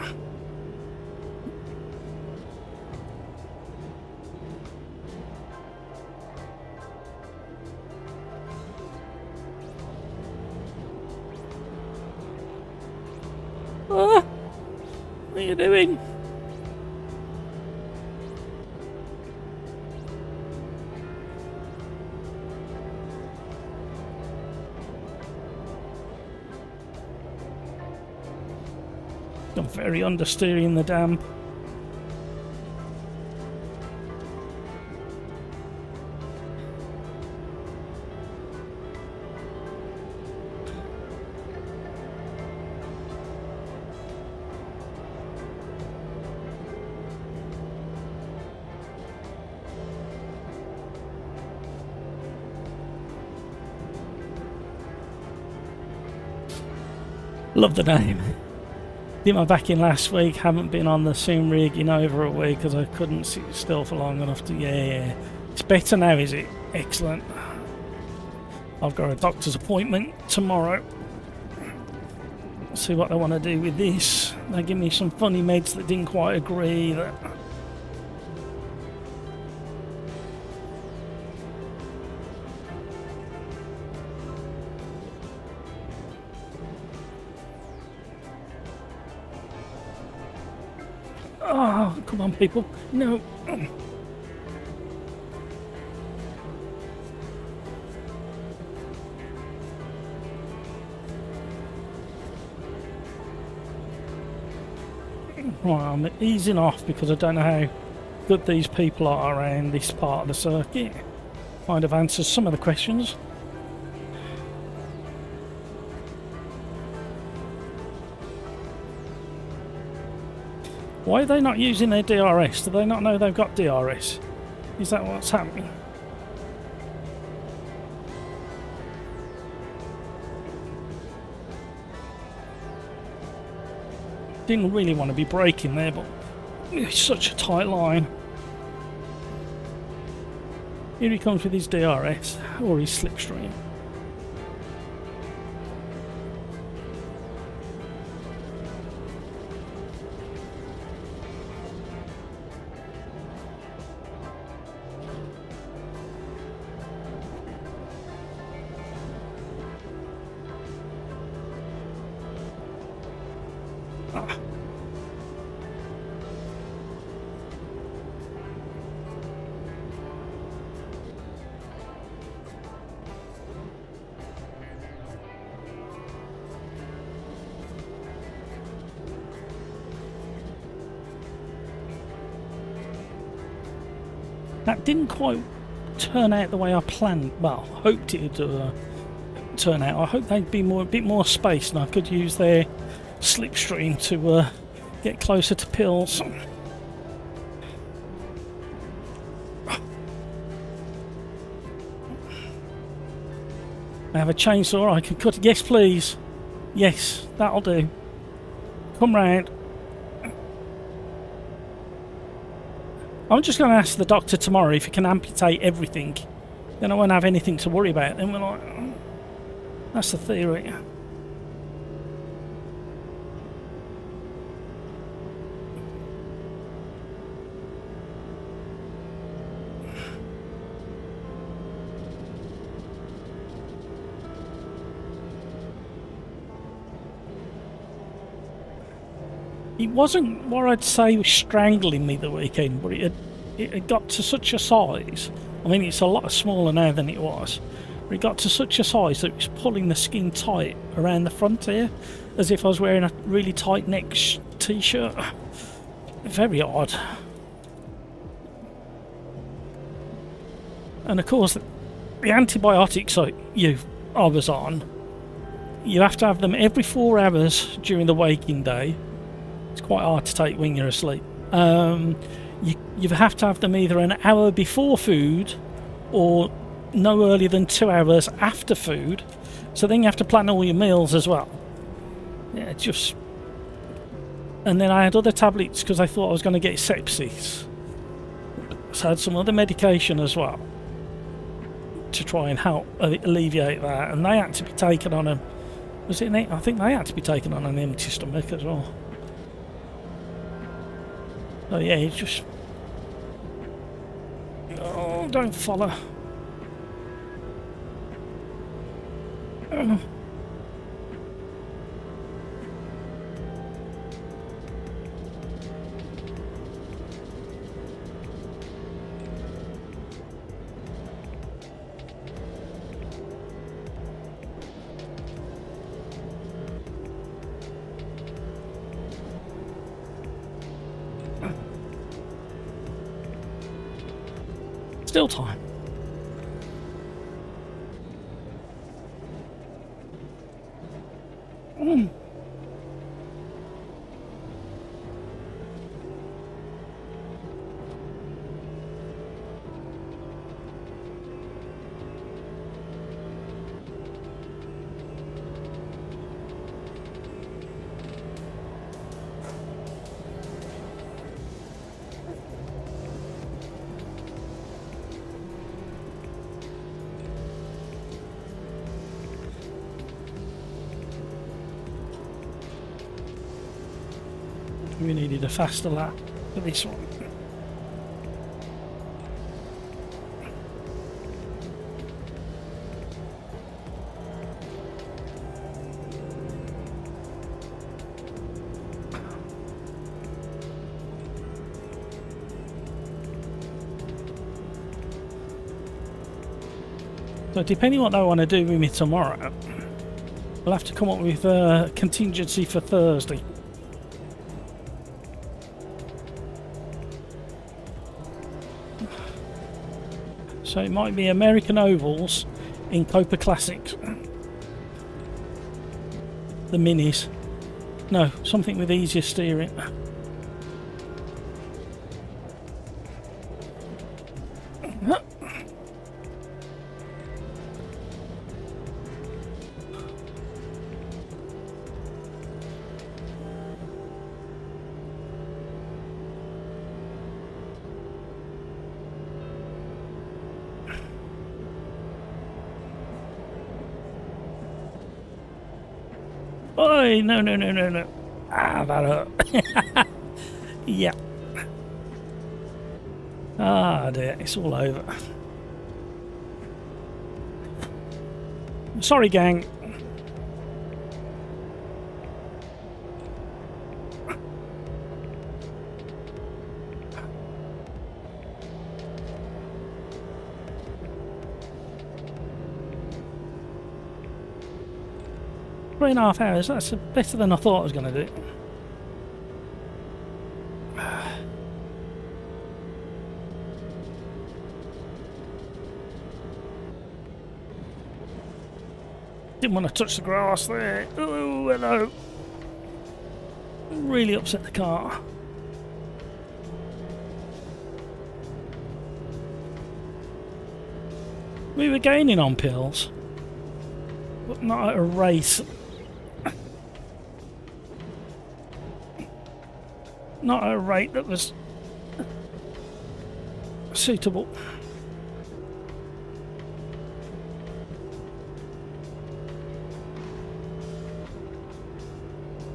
Speaker 1: Ah, what are you doing? I'm very understeer in the damp. Love the name. Did my back in last week, haven't been on the Sim rig in over a week because I couldn't sit still for long enough to... Yeah. It's better now, is it? Excellent. I've got a doctor's appointment tomorrow. See what they want to do with this. They give me some funny meds that didn't quite agree. That... Oh, come on, people. No. Right, I'm easing off because I don't know how good these people are around this part of the circuit. Kind of answers some of the questions. Why are they not using their DRS? Do they not know they've got DRS? Is that what's happening? Didn't really want to be braking there, but it's such a tight line. Here he comes with his DRS, or his slipstream. That didn't quite turn out the way I planned. Well, hoped it would turn out. I hope they'd be a bit more space, and I could use their slipstream to get closer to pills. I have a chainsaw. I can cut it. Yes, please. Yes, that'll do. Come round. I'm just going to ask the doctor tomorrow if he can amputate everything. Then I won't have anything to worry about. Then we're like, that's the theory. It wasn't what I'd say was strangling me the weekend, but it had got to such a size. I mean, it's a lot smaller now than it was. But it got to such a size that it was pulling the skin tight around the front here, as if I was wearing a really tight neck t-shirt. Very odd. And of course, the antibiotics I was on, you have to have them every 4 hours during the waking day. It's quite hard to take when you're asleep. You have to have them either an hour before food or no earlier than 2 hours after food. So then you have to plan all your meals as well. Yeah, just... And then I had other tablets because I thought I was going to get sepsis. So I had some other medication as well to try and help alleviate that. And they had to be taken on a... Was it? I think they had to be taken on an empty stomach as well. Oh yeah, it's just... Oh, don't follow. Still time. We needed a faster lap for this one. So depending on what they want to do with me tomorrow, we'll have to come up with a contingency for Thursday. So it might be American Ovals in Copa Classics. The minis. No, something with easier steering. Oi, no. Ah, that hurt. Yeah. Ah, dear, it's all over. Sorry, gang. 3.5 hours. That's better than I thought I was going to do. Didn't want to touch the grass there. Oh, hello. Really upset the car. We were gaining on pills, but not at a rate. Not at a rate that was suitable.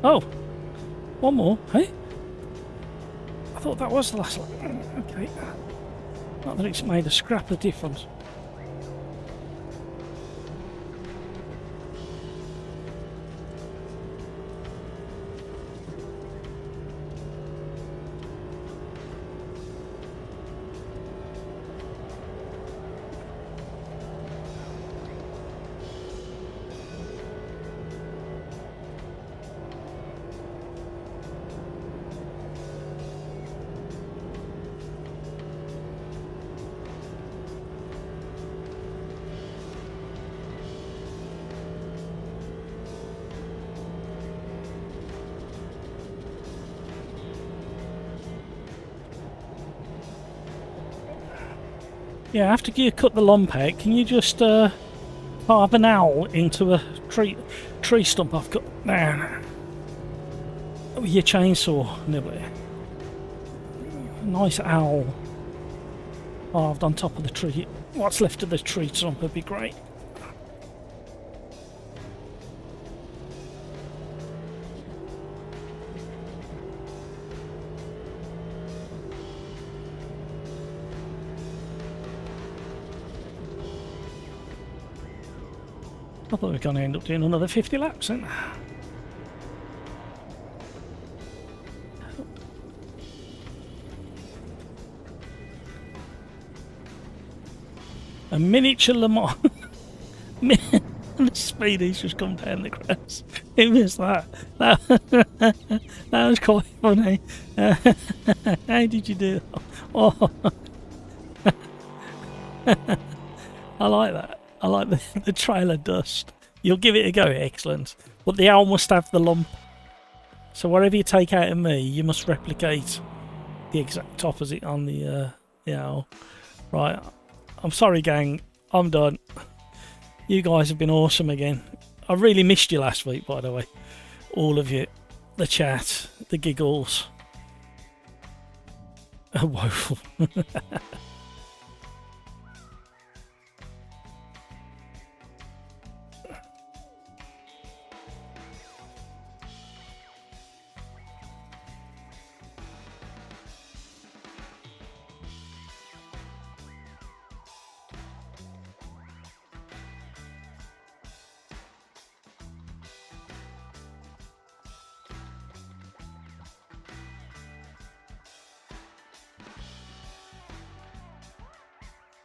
Speaker 1: Oh, one more, hey? I thought that was the last one. Okay. Not that it's made a scrap of difference. Yeah, after you cut the lawn peg, can you just carve an owl into a tree stump I've cut down with your chainsaw, nibbly? Nice owl carved on top of the tree. What's left of the tree stump would be great. I thought we were going to end up doing another 50 laps then. A miniature Le Mans. The speed he's just come down the grass. It was that. That was quite funny. How did you do that? Oh. I like that. I like the trailer dust. You'll give it a go, excellent. But the owl must have the lump. So whatever you take out of me, you must replicate the exact opposite on the owl. Right, I'm sorry gang, I'm done. You guys have been awesome again. I really missed you last week, by the way. All of you. The chat, the giggles. Woeful.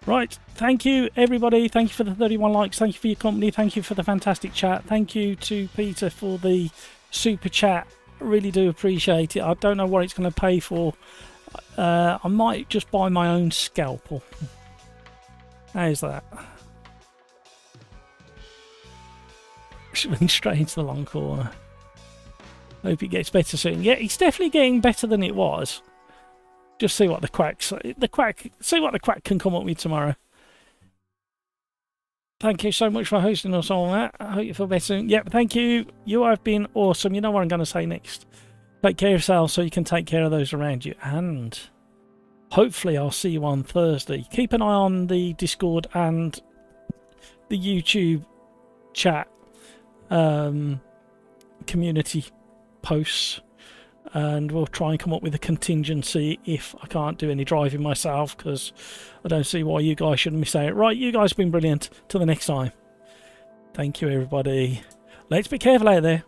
Speaker 1: Right, thank you everybody, thank you for the 31 likes, thank you for your company, thank you for the fantastic chat, thank you to Peter for the super chat, really do appreciate it. I don't know what it's going to pay for. I might just buy my own scalpel. How's that? Swing straight into the long corner. Hope it gets better soon. Yeah, it's definitely getting better than it was. Just see what the quack can come up with tomorrow. Thank you so much for hosting us all that. I hope you feel better soon. Yep, thank you. You have been awesome. You know what I'm going to say next. Take care of yourself so you can take care of those around you. And hopefully I'll see you on Thursday. Keep an eye on the Discord and the YouTube chat community posts. And we'll try and come up with a contingency if I can't do any driving myself, because I don't see why you guys shouldn't miss out. Right, you guys have been brilliant. Till the next time. Thank you, everybody. Let's be careful out there.